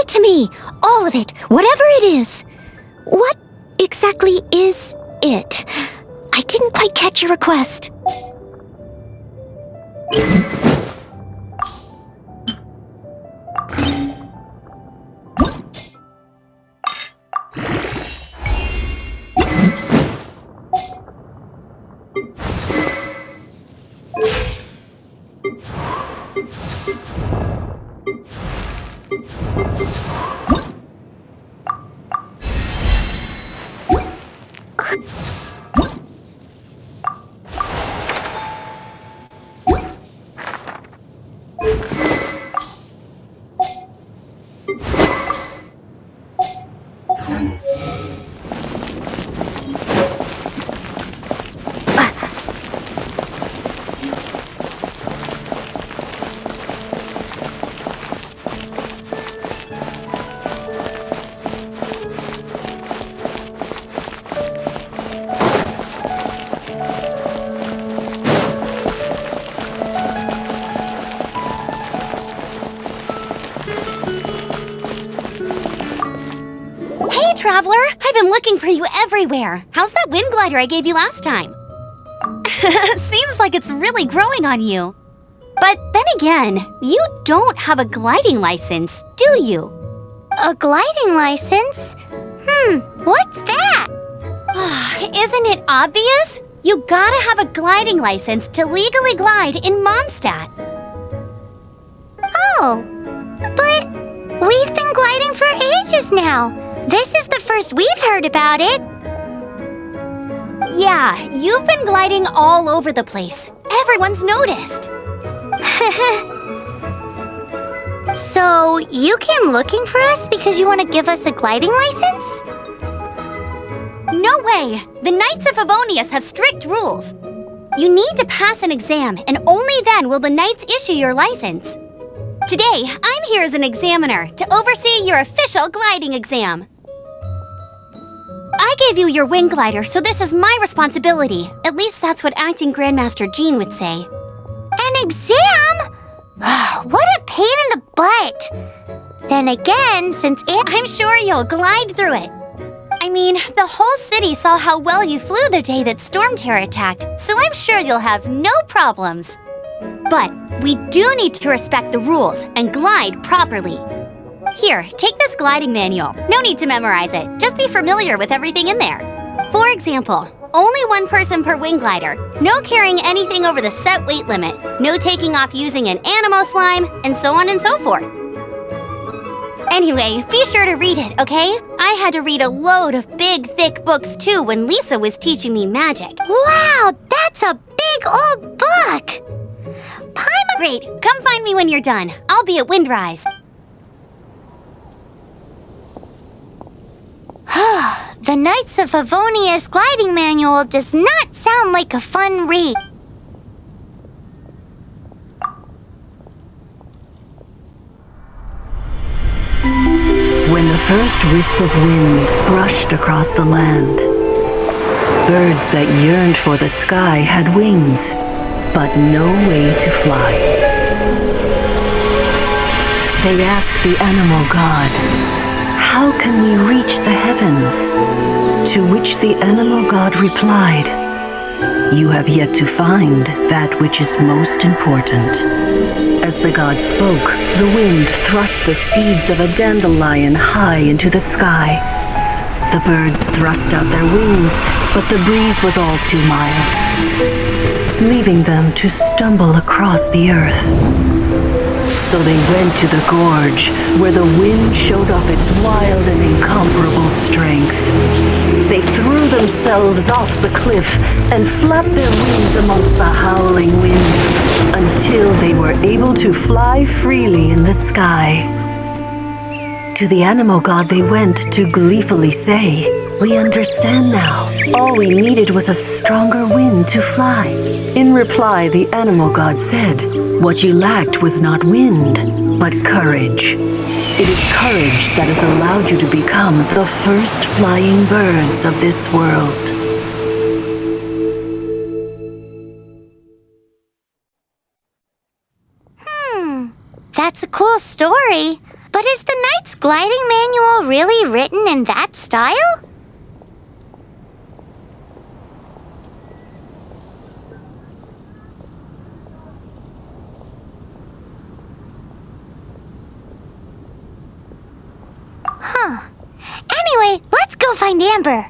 it to me! All of it, whatever it is! What exactly is it? I didn't quite catch your request. Traveler, I've been looking for you everywhere. How's that wind glider I gave you last time? Seems like it's really growing on you. But then again, you don't have a gliding license, do you? A gliding license? What's that? Isn't it obvious? You gotta have a gliding license to legally glide in Mondstadt. Oh, but we've been gliding for ages now. This is the first we've heard about it. Yeah, you've been gliding all over the place. Everyone's noticed. So, you came looking for us because you want to give us a gliding license? No way! The Knights of Favonius have strict rules. You need to pass an exam, and only then will the Knights issue your license. Today, I'm here as an examiner to oversee your official gliding exam. I gave you your wing glider, so this is my responsibility. At least that's what Acting Grandmaster Jean would say. An exam? What a pain in the butt. Then again, I'm sure you'll glide through it. I mean, the whole city saw how well you flew the day that Storm Terror attacked, so I'm sure you'll have no problems. But we do need to respect the rules and glide properly. Here, take this gliding manual. No need to memorize it. Just be familiar with everything in there. For example, only one person per wing glider. No carrying anything over the set weight limit. No taking off using an animal slime, and so on and so forth. Anyway, be sure to read it, okay? I had to read a load of big, thick books too when Lisa was teaching me magic. Wow, that's a big old book! Great, come find me when you're done. I'll be at Windrise. The Knights of Favonius gliding manual does not sound like a fun read. When the first wisp of wind brushed across the land, birds that yearned for the sky had wings, but no way to fly. They asked the animal god, "How can we reach the heavens?" To which the animal god replied, "You have yet to find that which is most important." As the god spoke, the wind thrust the seeds of a dandelion high into the sky. The birds thrust out their wings, but the breeze was all too mild, leaving them to stumble across the earth. So they went to the gorge, where the wind showed off its wild and incomparable strength. They threw themselves off the cliff and flapped their wings amongst the howling winds until they were able to fly freely in the sky. To the animal god they went to gleefully say, "We understand now. All we needed was a stronger wind to fly." In reply, the animal god said, "What you lacked was not wind, but courage. It is courage that has allowed you to become the first flying birds of this world." That's a cool story. But is the Knight's gliding manual really written in that style? Huh. Anyway, let's go find Amber.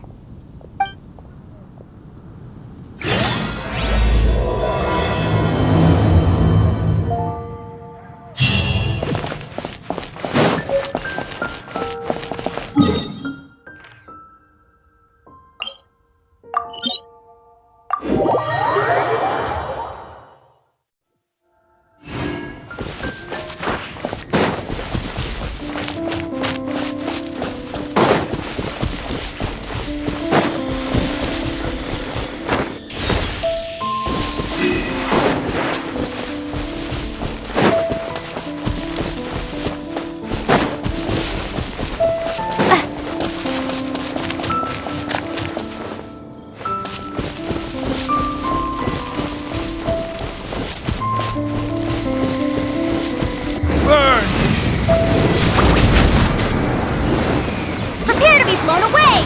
Prepare to be blown away!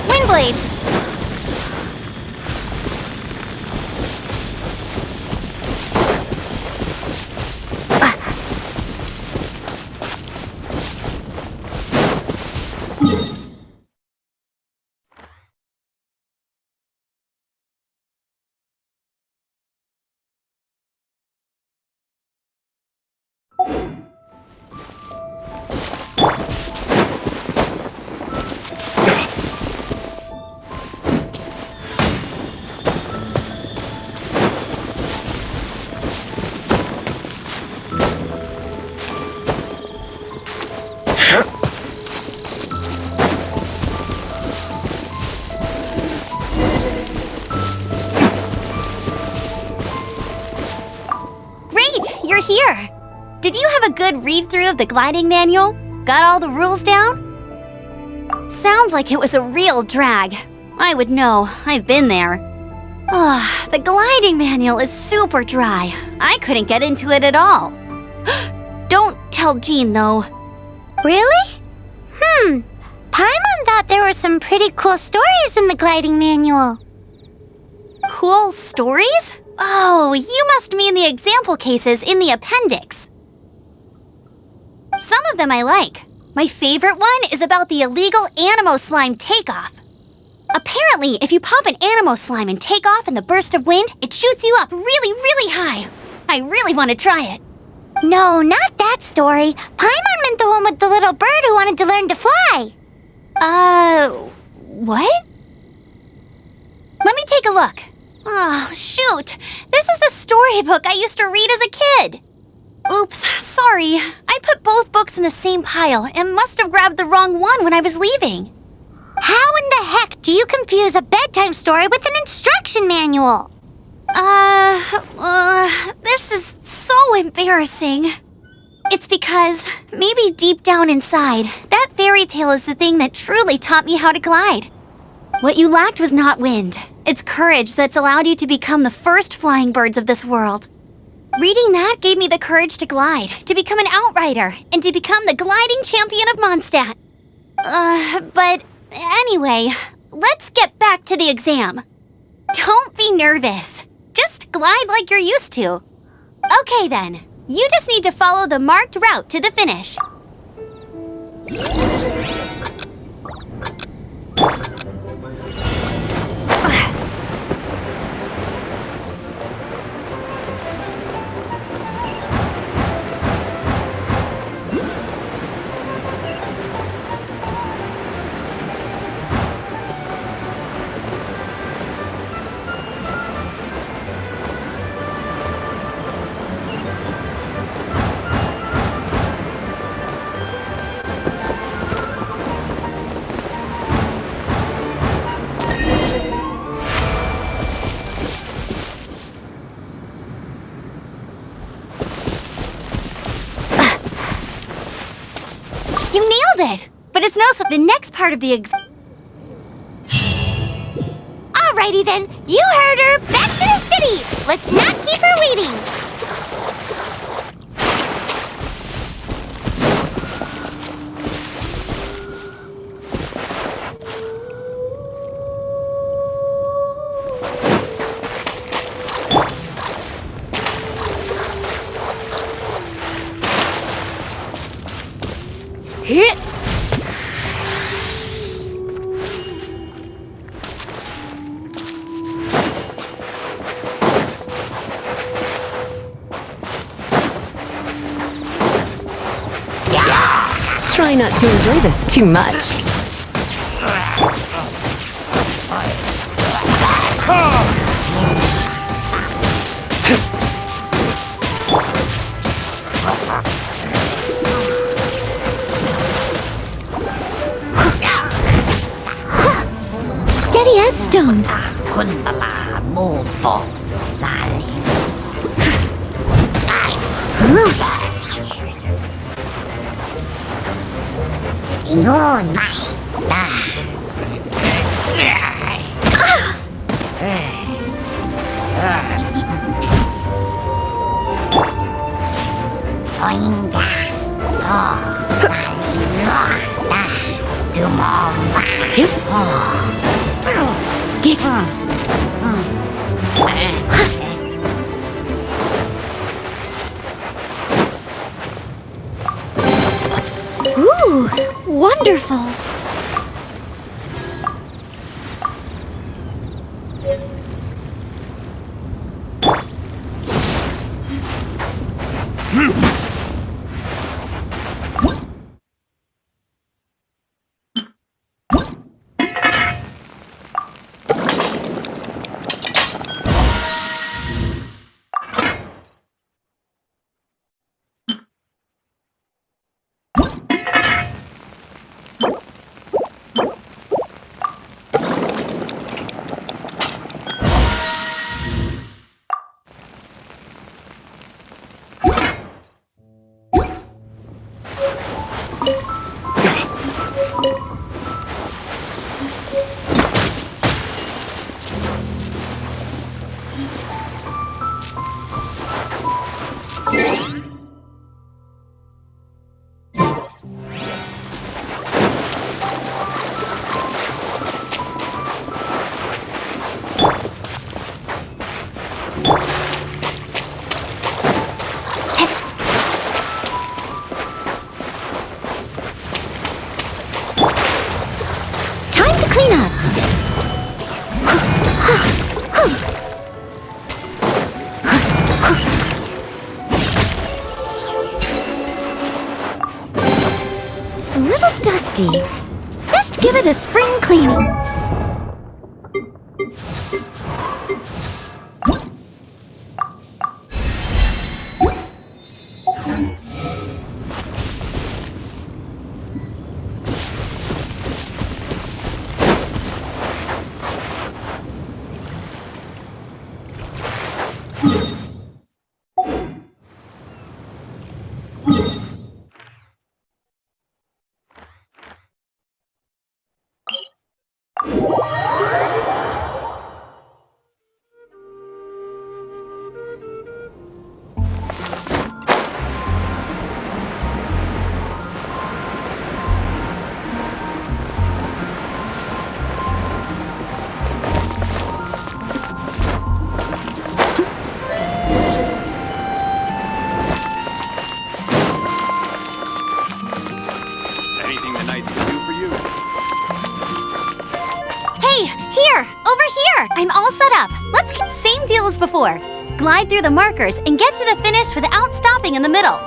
Windblade! You're here! Did you have a good read-through of the gliding manual? Got all the rules down? Sounds like it was a real drag. I would know. I've been there. The gliding manual is super dry. I couldn't get into it at all. Don't tell Jean, though. Really? Paimon thought there were some pretty cool stories in the gliding manual. Cool stories? Oh, you must mean the example cases in the appendix. Some of them I like. My favorite one is about the illegal Animo Slime takeoff. Apparently, if you pop an Animo Slime and take off in the burst of wind, it shoots you up really, really high. I really want to try it. No, not that story. Paimon meant the one with the little bird who wanted to learn to fly. What? Let me take a look. Oh, shoot. This is the storybook I used to read as a kid. Oops, sorry. I put both books in the same pile and must have grabbed the wrong one when I was leaving. How in the heck do you confuse a bedtime story with an instruction manual? This is so embarrassing. It's because, maybe deep down inside, that fairy tale is the thing that truly taught me how to glide. What you lacked was not wind. It's courage that's allowed you to become the first flying birds of this world. Reading that gave me the courage to glide, to become an outrider, and to become the gliding champion of Mondstadt. But anyway, let's get back to the exam. Don't be nervous. Just glide like you're used to. Okay then, you just need to follow the marked route to the finish. also the next part of the Alrighty then, you heard her. Back to the city. Let's not keep her waiting. Hit! Try not to enjoy this too much. Steady as stone. Ooh, wonderful. Time to clean up. A little dusty. Best give it a spring cleaning. Anything the knights can do for you? Hey, here! Over here! I'm all set up. Let's keep same deal as before. Glide through the markers and get to the finish without stopping in the middle.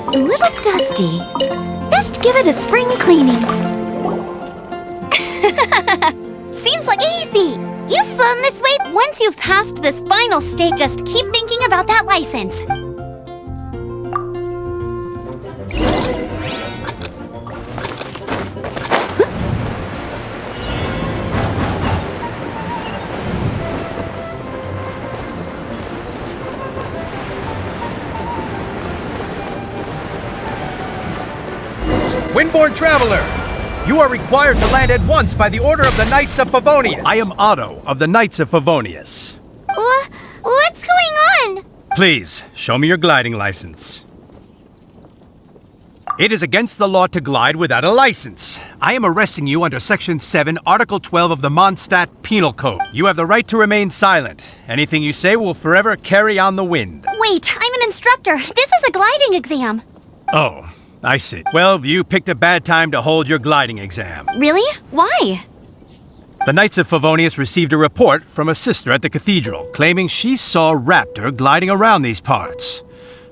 A little dusty. Best give it a spring cleaning. Seems like easy. You've flown this way. Once you've passed this final stage, just keep thinking about that license. Windborne Traveler! You are required to land at once by the order of the Knights of Favonius. I am Otto of the Knights of Favonius. What's going on? Please, show me your gliding license. It is against the law to glide without a license. I am arresting you under Section 7, Article 12 of the Mondstadt Penal Code. You have the right to remain silent. Anything you say will forever carry on the wind. Wait, I'm an instructor. This is a gliding exam. Oh, I see. Well, you picked a bad time to hold your gliding exam. Really? Why? The Knights of Favonius received a report from a sister at the cathedral claiming she saw Raptor gliding around these parts.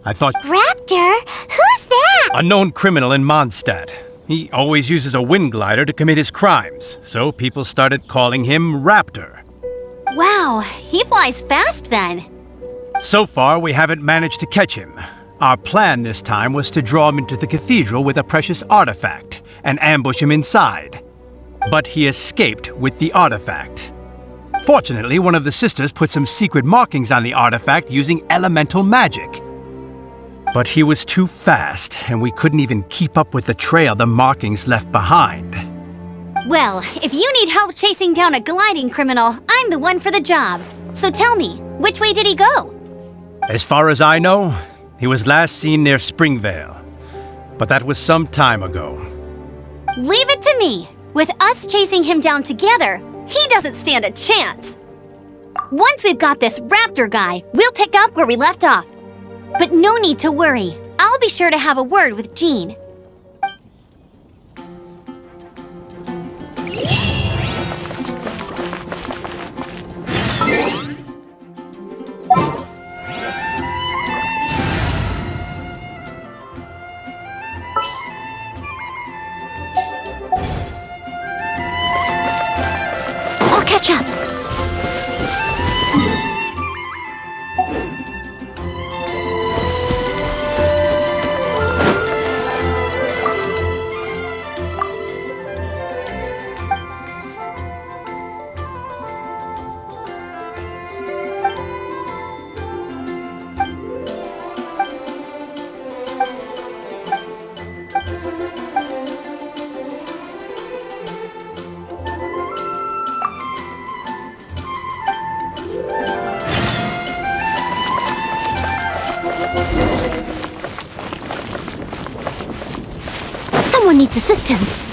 I thought... Raptor? Who's that? A known criminal in Mondstadt. He always uses a wind glider to commit his crimes, so people started calling him Raptor. Wow, he flies fast then. So far, we haven't managed to catch him. Our plan this time was to draw him into the cathedral with a precious artifact and ambush him inside. But he escaped with the artifact. Fortunately, one of the sisters put some secret markings on the artifact using elemental magic. But he was too fast, and we couldn't even keep up with the trail the markings left behind. Well, if you need help chasing down a gliding criminal, I'm the one for the job. So tell me, which way did he go? As far as I know, he was last seen near Springvale. But that was some time ago. Leave it to me. With us chasing him down together, he doesn't stand a chance. Once we've got this Raptor guy, we'll pick up where we left off. But no need to worry. I'll be sure to have a word with Jean. I'll catch up. Someone needs assistance.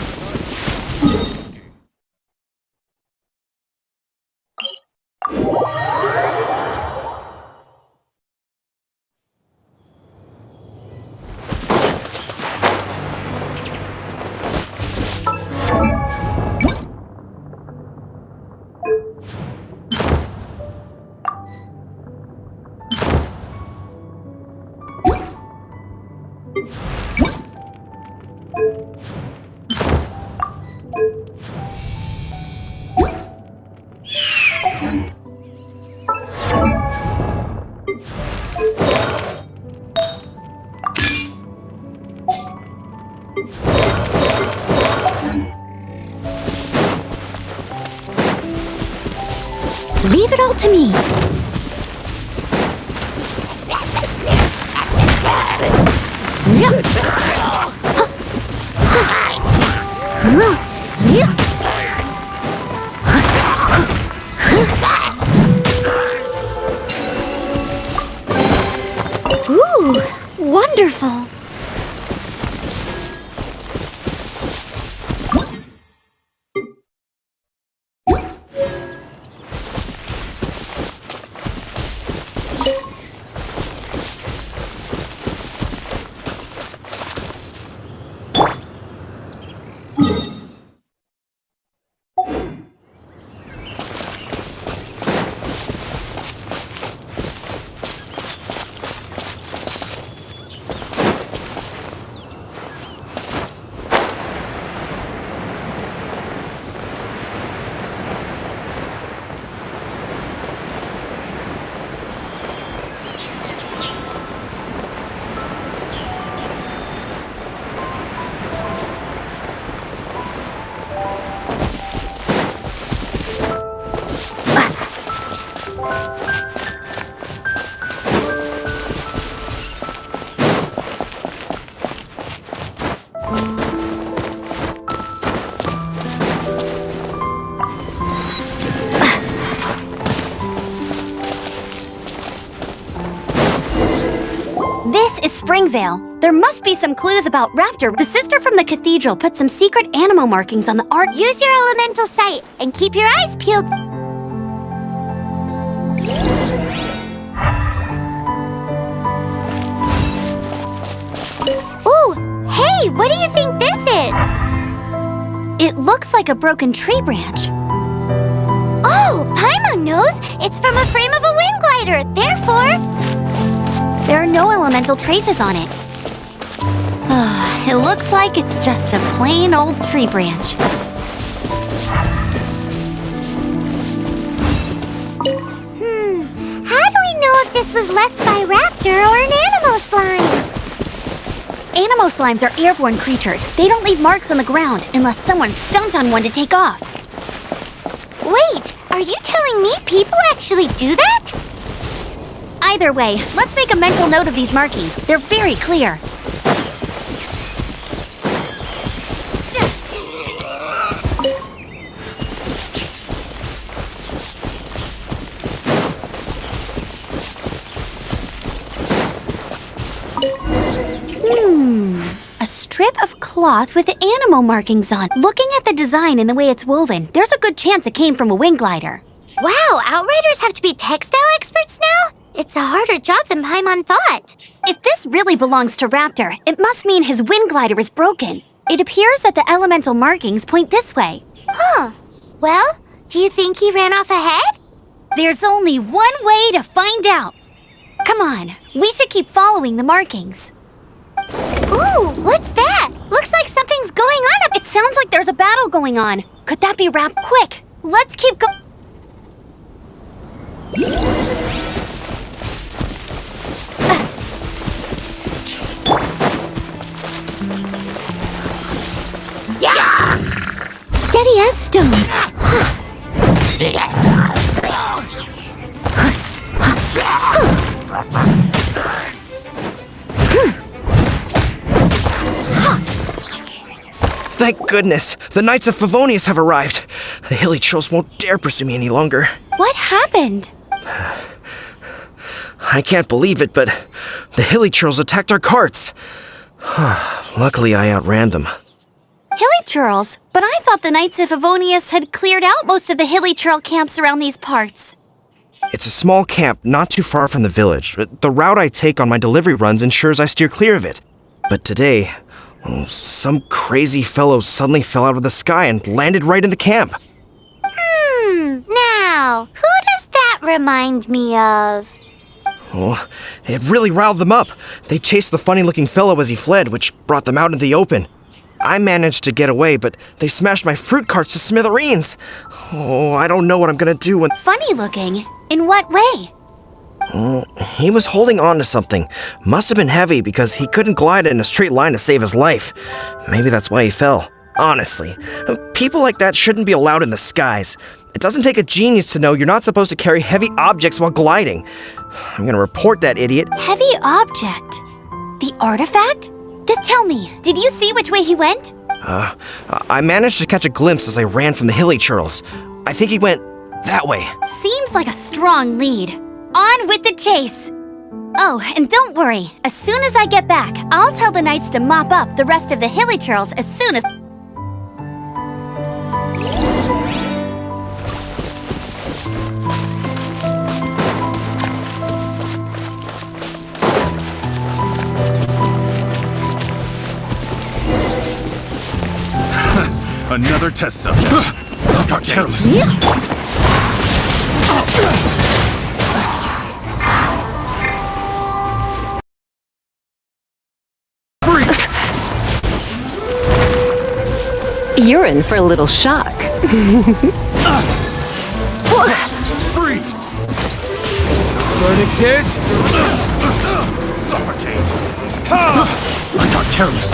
Leave it all to me. Ooh, wonderful. Veil. There must be some clues about Raptor. The sister from the cathedral put some secret animal markings on the art. Use your elemental sight and keep your eyes peeled. Ooh, hey, what do you think this is? It looks like a broken tree branch. Oh, Paimon knows. It's from a frame of a wind glider. Therefore, there are no elemental traces on it. It looks like it's just a plain old tree branch. How do we know if this was left by Raptor or an animal slime? Animal slimes are airborne creatures. They don't leave marks on the ground unless someone stomped on one to take off. Wait, are you telling me people actually do that? Either way, let's make a mental note of these markings. They're very clear. A strip of cloth with animal markings on. Looking at the design and the way it's woven, there's a good chance it came from a wind glider. Wow, Outriders have to be textile experts now? It's a harder job than Paimon thought. If this really belongs to Raptor, it must mean his wind glider is broken. It appears that the elemental markings point this way. Huh. Well, do you think he ran off ahead? There's only one way to find out. Come on, we should keep following the markings. Ooh, what's that? Looks like something's going on up. It sounds like there's a battle going on. Could that be Rap? Quick, let's keep going. Steady as stone. Thank goodness! The Knights of Favonius have arrived! The hilly trolls won't dare pursue me any longer. What happened? I can't believe it, but the hilly trolls attacked our carts. Luckily, I outran them. Hilly Churls? But I thought the Knights of Favonius had cleared out most of the Hilly Churl camps around these parts. It's a small camp not too far from the village. The route I take on my delivery runs ensures I steer clear of it. But today, some crazy fellow suddenly fell out of the sky and landed right in the camp. Now, who does that remind me of? Oh, it really riled them up. They chased the funny-looking fellow as he fled, which brought them out into the open. I managed to get away, but they smashed my fruit carts to smithereens. Oh, I don't know what I'm gonna do when— Funny looking? In what way? He was holding on to something. Must have been heavy because he couldn't glide in a straight line to save his life. Maybe that's why he fell. Honestly, people like that shouldn't be allowed in the skies. It doesn't take a genius to know you're not supposed to carry heavy objects while gliding. I'm gonna report that idiot. Heavy object? The artifact? Just tell me, did you see which way he went? I managed to catch a glimpse as I ran from the hilly churls. I think he went that way. Seems like a strong lead. On with the chase! Oh, and don't worry. As soon as I get back, I'll tell the knights to mop up the rest of the hilly churls as soon as— Another test subject. Suffocate. You're in for a little shock. Freeze! Burning this? Suffocate! I got careless.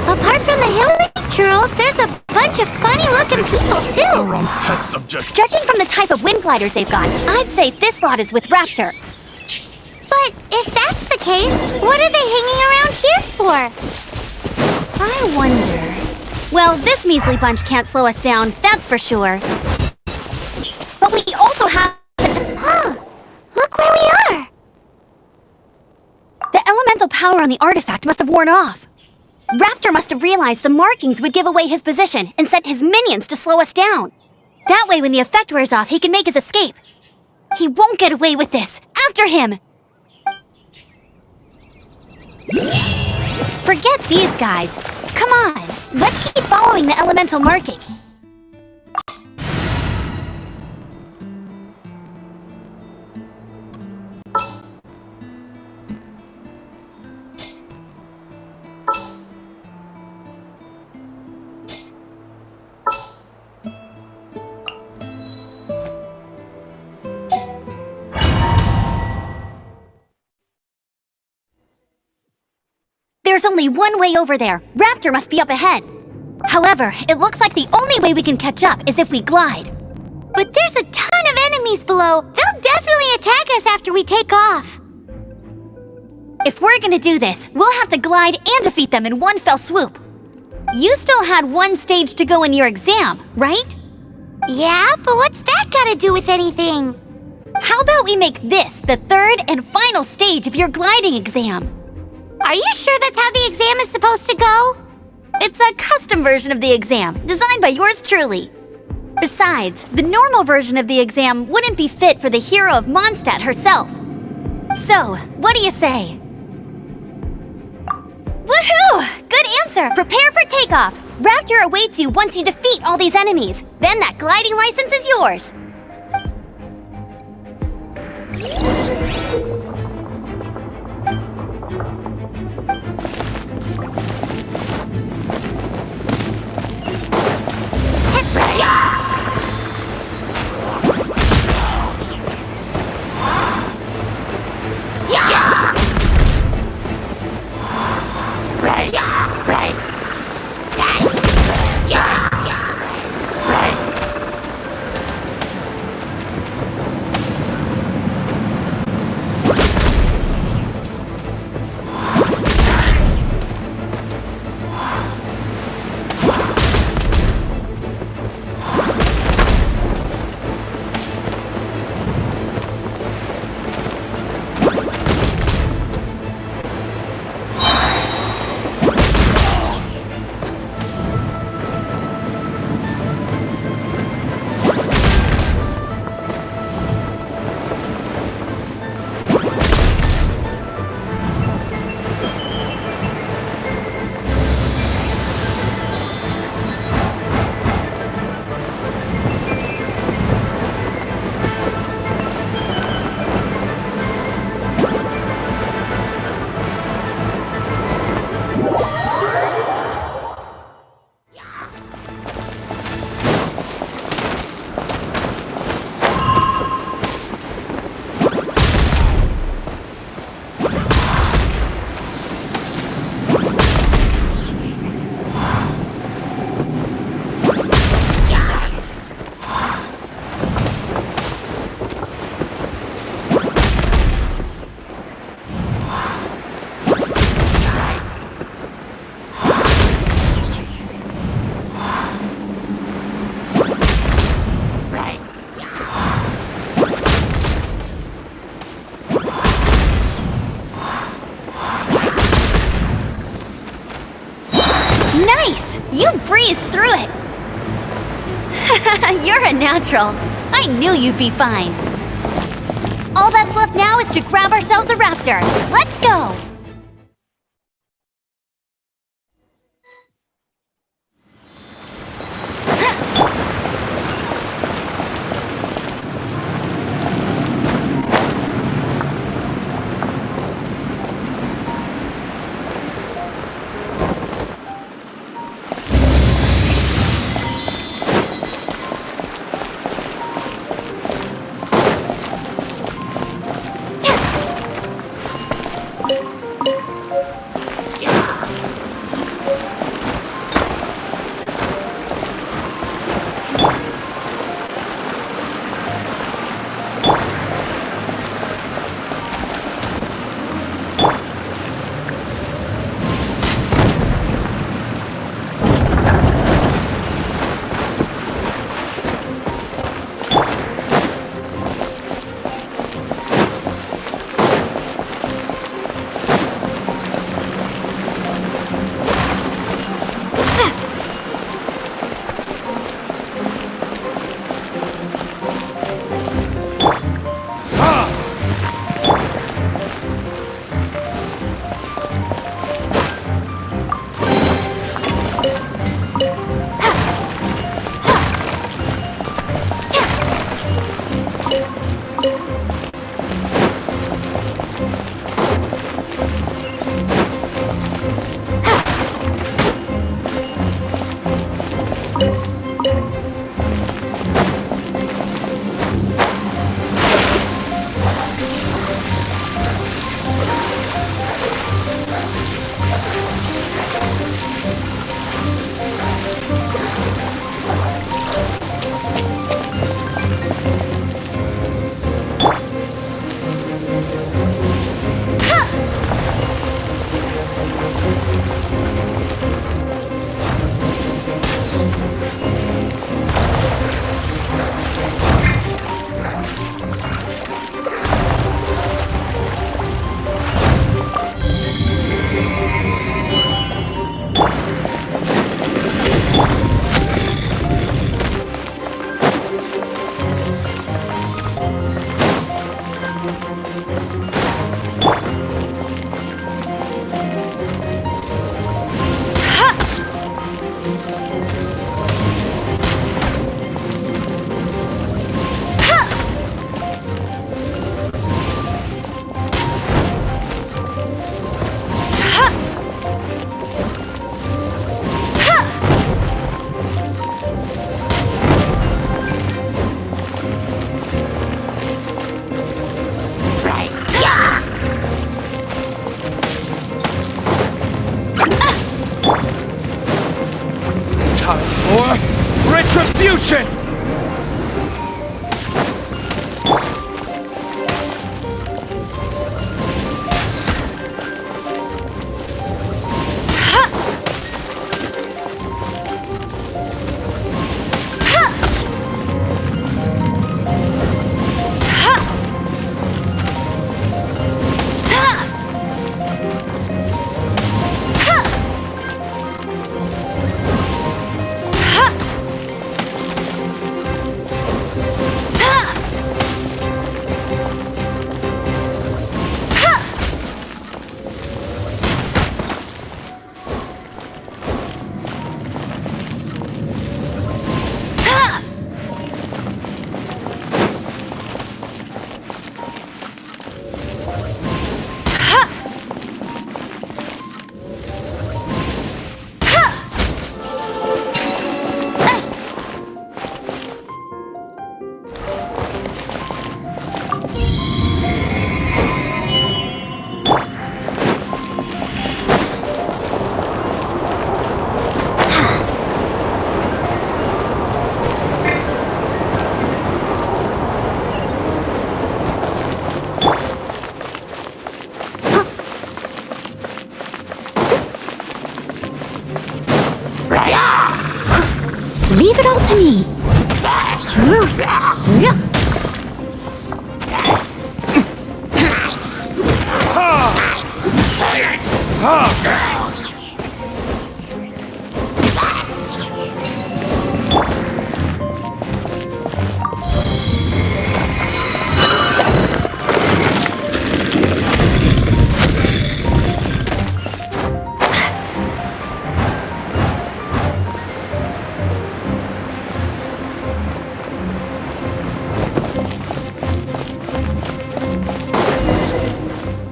Apart from the hilly churls, there's a bunch of funny-looking people, too. Wrong test subject. Judging from the type of wind gliders they've got, I'd say this lot is with Raptor. But if that's the case, what are they hanging around here for? I wonder... Well, this measly bunch can't slow us down, that's for sure. But we also have power on the artifact must have worn off. Raptor must have realized the markings would give away his position and sent his minions to slow us down. That way, when the effect wears off, he can make his escape. He won't get away with this. After him! Forget these guys. Come on, let's keep following the elemental marking. There's only one way over there. Raptor must be up ahead. However, it looks like the only way we can catch up is if we glide. But there's a ton of enemies below. They'll definitely attack us after we take off. If we're gonna do this, we'll have to glide and defeat them in one fell swoop. You still had one stage to go in your exam, right? Yeah, but what's that gotta do with anything? How about we make this the third and final stage of your gliding exam? Are you sure that's how the exam is supposed to go? It's a custom version of the exam, designed by yours truly. Besides, the normal version of the exam wouldn't be fit for the hero of Mondstadt herself. So, what do you say? Woohoo! Good answer! Prepare for takeoff! Raptor awaits you once you defeat all these enemies. Then that gliding license is yours. Nice! You breezed through it! You're a natural. I knew you'd be fine. All that's left now is to grab ourselves a raptor. Let's go! Genshin! Leave it all to me.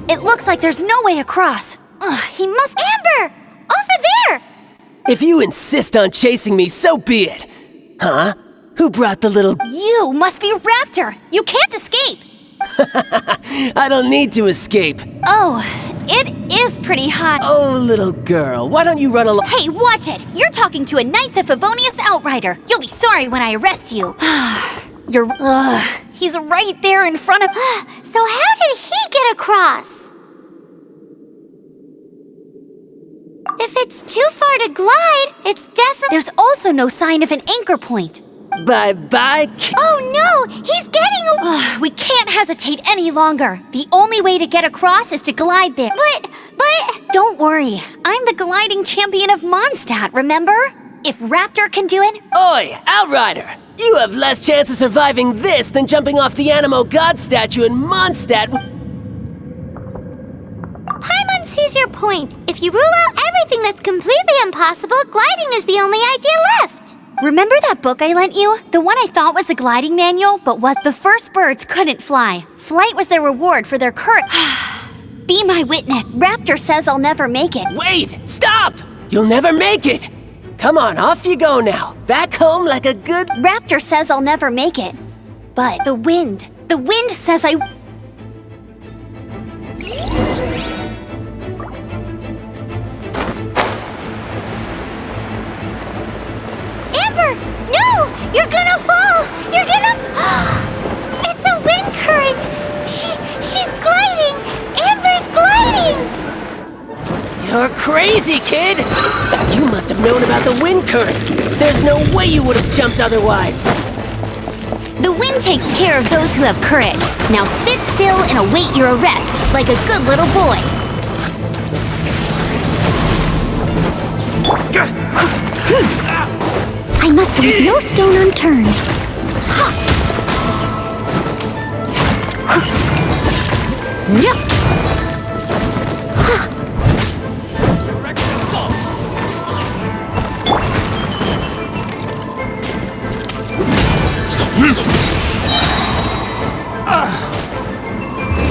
It looks like there's no way across. He must— Amber! Over there! If you insist on chasing me, so be it. Huh? Who brought the little— You must be Raptor! You can't escape! I don't need to escape. Oh, it is pretty hot. Oh, little girl, why don't you run along— Hey, watch it! You're talking to a Knights of Favonius outrider. You'll be sorry when I arrest you. He's right there in front of— So how did he get across? If it's too far to glide, it's definitely— There's also no sign of an anchor point. Bye-bye. Oh no! He's getting away! We can't hesitate any longer. The only way to get across is to glide there. But... Don't worry. I'm the gliding champion of Mondstadt, remember? If Raptor can do it— Oi, Outrider! You have less chance of surviving this than jumping off the Animo God statue in Mondstadt. Paimon sees your point. If you rule out everything that's completely impossible, gliding is the only idea left. Remember that book I lent you? The one I thought was the gliding manual, but was— The first birds couldn't fly. Flight was their reward for their courage. Be my witness. Raptor says I'll never make it. Wait! Stop! You'll never make it! Come on, off you go now. Back home like a good— Raptor says I'll never make it. But the wind says I— Amber! No! You're gonna fall! You're gonna... It's a wind current! She's gliding! Amber's gliding! You're crazy, kid! You must have known about the wind current. There's no way you would have jumped otherwise. The wind takes care of those who have courage. Now sit still and await your arrest, like a good little boy. I must leave no stone unturned.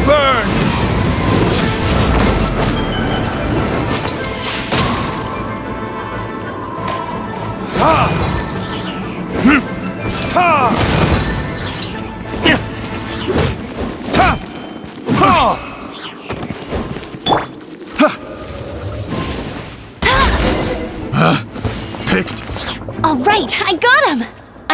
Burn! Ha! Ha! Ta! Ha! Picked. All right, I got him!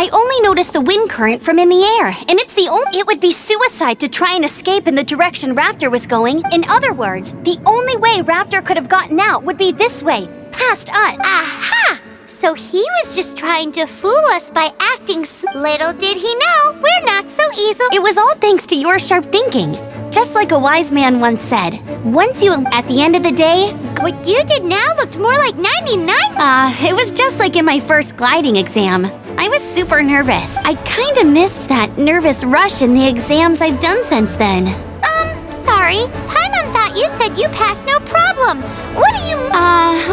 I only noticed the wind current from in the air, and it's the only— It would be suicide to try and escape in the direction Raptor was going. In other words, the only way Raptor could have gotten out would be this way, past us. Aha! So he was just trying to fool us by acting Little did he know, we're not so easily— It was all thanks to your sharp thinking. Just like a wise man once said, once you— At the end of the day, what you did now looked more like 99. It was just like in my first gliding exam. I was super nervous. I kinda missed that nervous rush in the exams I've done since then. Sorry. Paimon thought you said you passed no problem. What do you—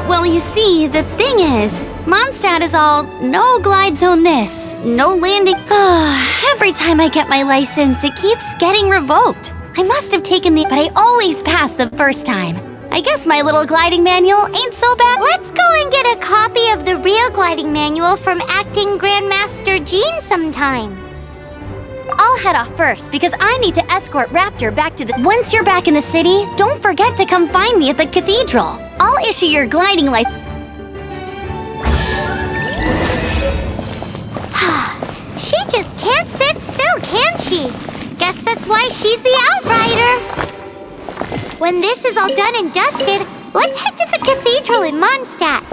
Well, you see, the thing is, Mondstadt is all, no glide zone this, no landing. Every time I get my license, it keeps getting revoked. I must have taken but I always pass the first time. I guess my little gliding manual ain't so bad. Let's go and get a copy of the real gliding manual from Acting Grandmaster Jean sometime. I'll head off first because I need to escort Raptor back to the— Once you're back in the city, don't forget to come find me at the cathedral. I'll issue your gliding license. She just can't sit still, can she? Guess that's why she's the outrider. When this is all done and dusted, let's head to the cathedral in Mondstadt.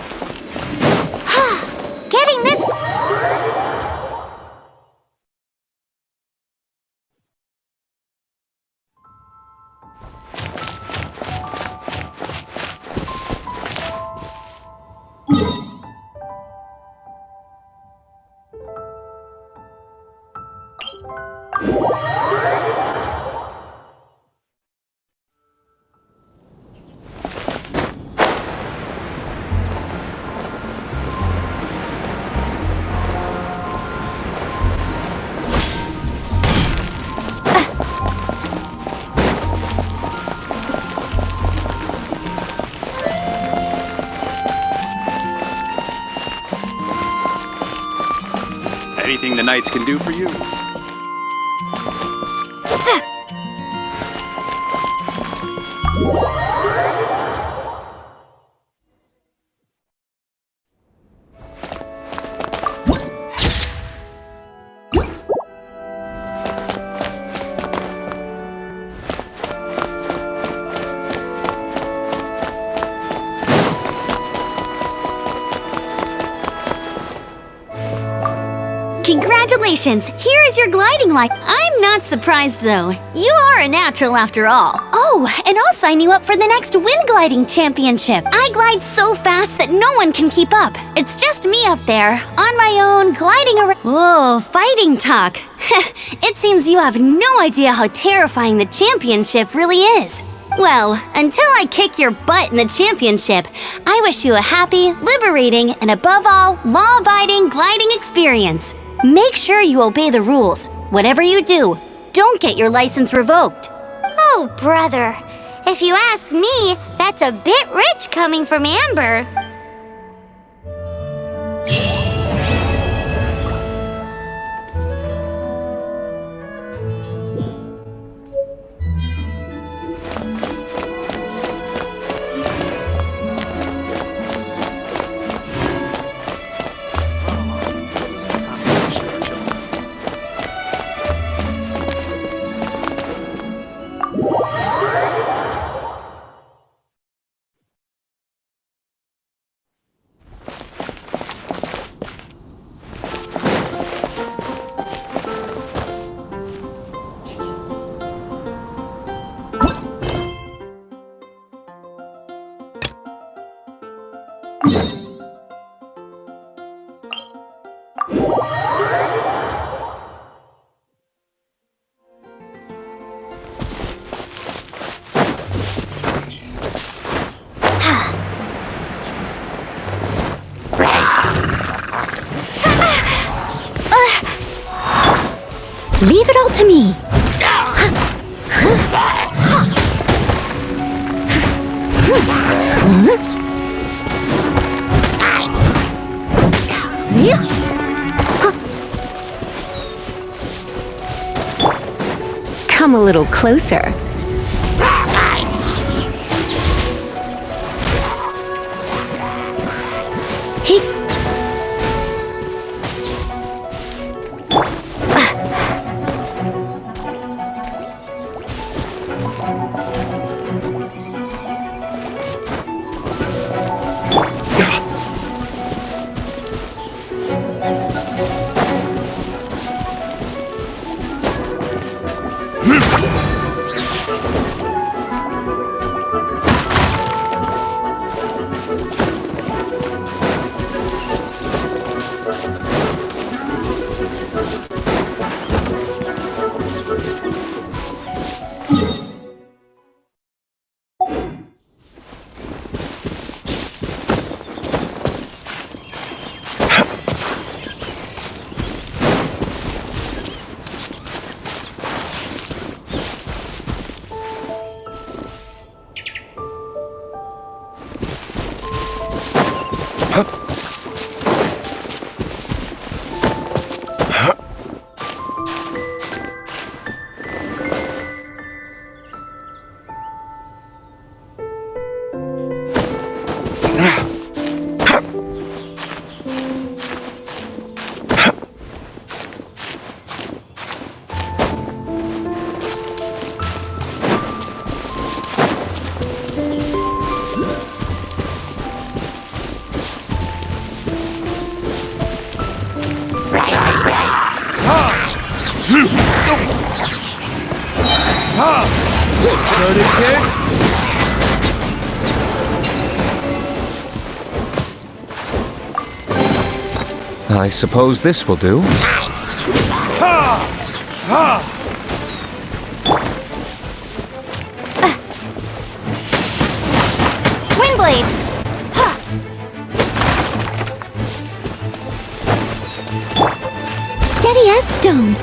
Getting this— Anything the knights can do for you? Congratulations! Here is your gliding light. I'm not surprised though. You are a natural after all. Oh, and I'll sign you up for the next wind gliding championship. I glide so fast that no one can keep up. It's just me up there, on my own, gliding around. Whoa, fighting talk. It seems you have no idea how terrifying the championship really is. Well, until I kick your butt in the championship, I wish you a happy, liberating, and above all, law-abiding gliding experience. Make sure you obey the rules. Whatever you do, don't get your license revoked. Oh, brother. If you ask me, that's a bit rich coming from Amber. Leave it all to me. Come a little closer. Verdict is... I suppose this will do. Windblade! Steady as stone.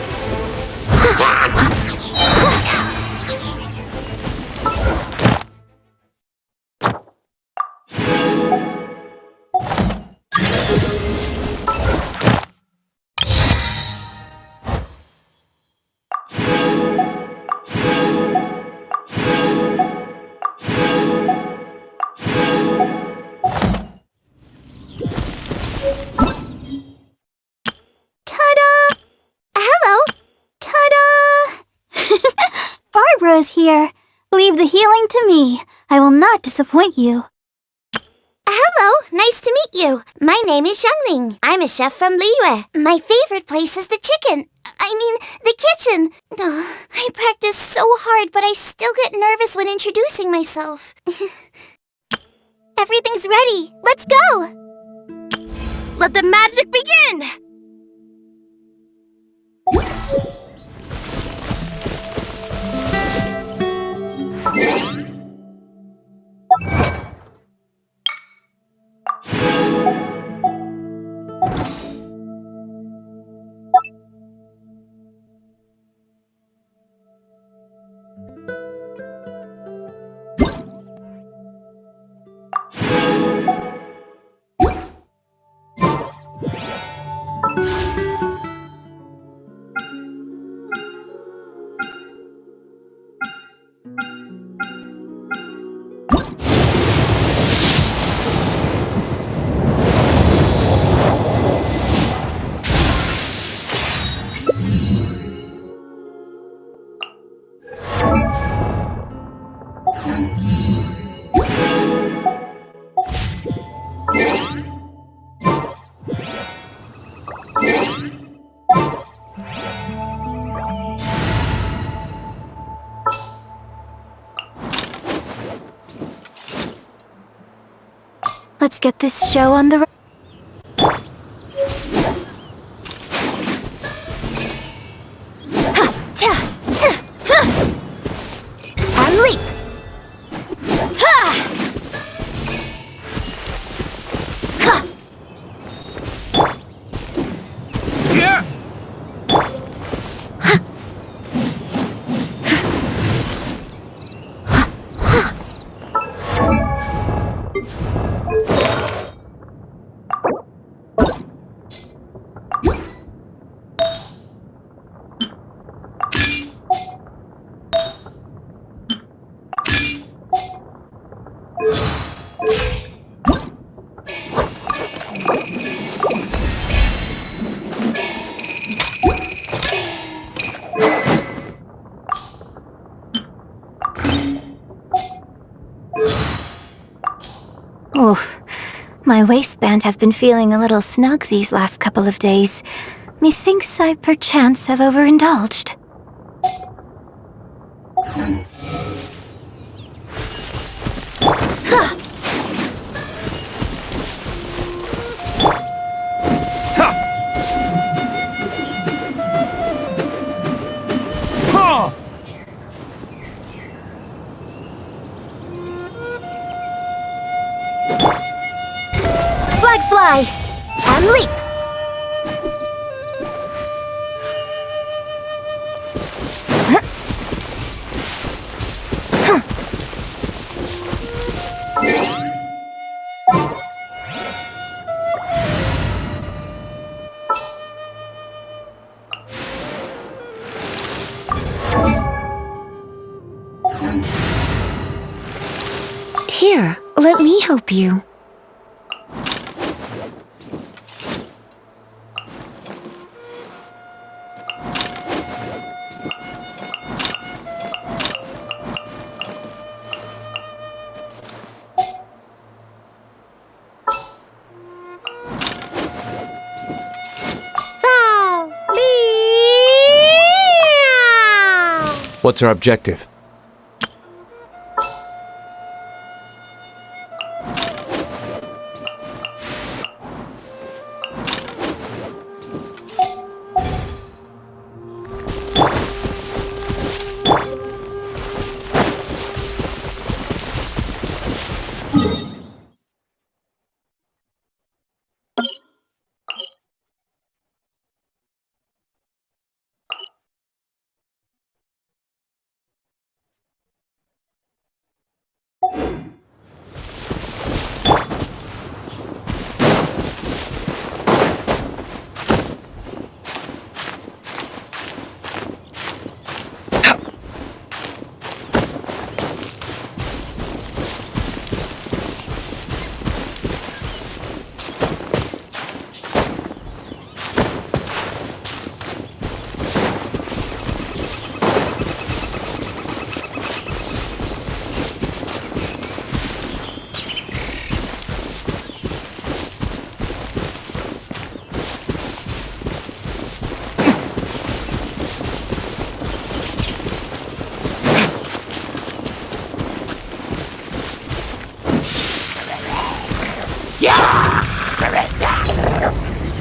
Ta-da! Hello! Ta-da! Barbara's here. Leave the healing to me. I will not disappoint you. Hello, nice to meet you. My name is Xiangling. I'm a chef from Liyue. My favorite place is the the kitchen. I practice so hard, but I still get nervous when introducing myself. Everything's ready. Let's go! Let the magic begin! Let's get this show on the road. And leap! Yeah! Oof. My waistband has been feeling a little snug these last couple of days. Methinks I perchance have overindulged. Flags fly! And leap! Here, let me help you. What's our objective?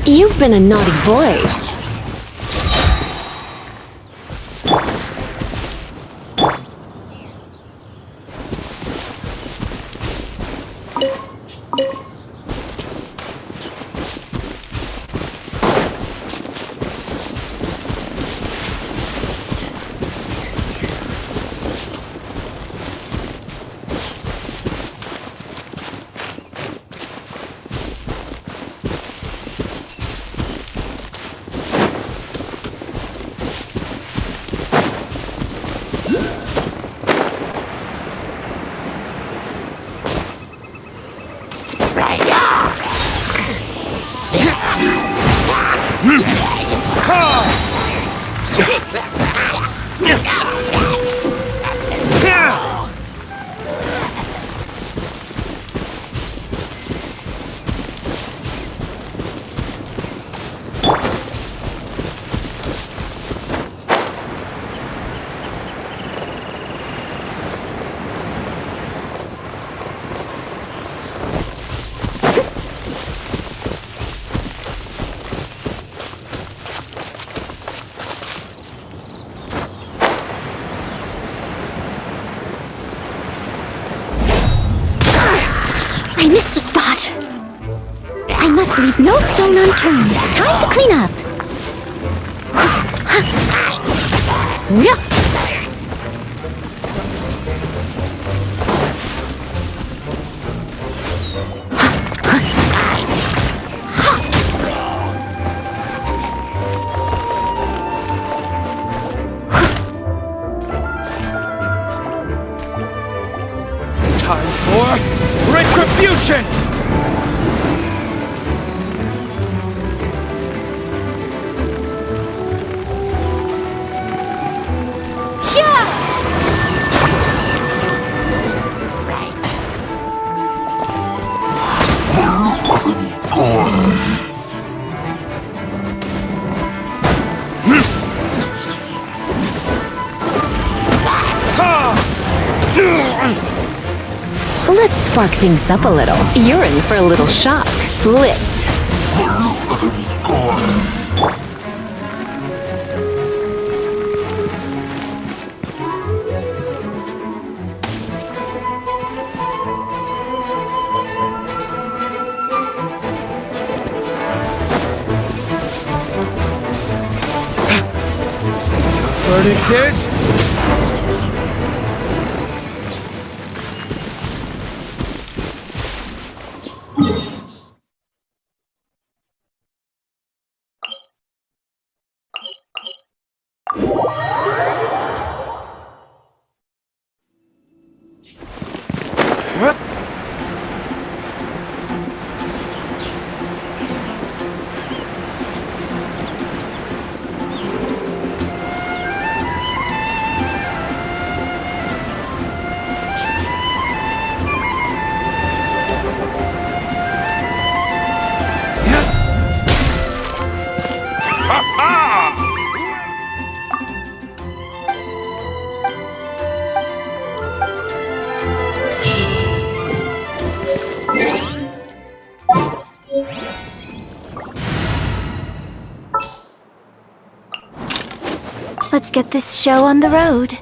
You've been a naughty boy. I missed a spot. I must leave no stone unturned. Time to clean up. Time for retribution! Let's spark things up a little. You're in for a little shock. Blitz. Verdict is... Let's get this show on the road.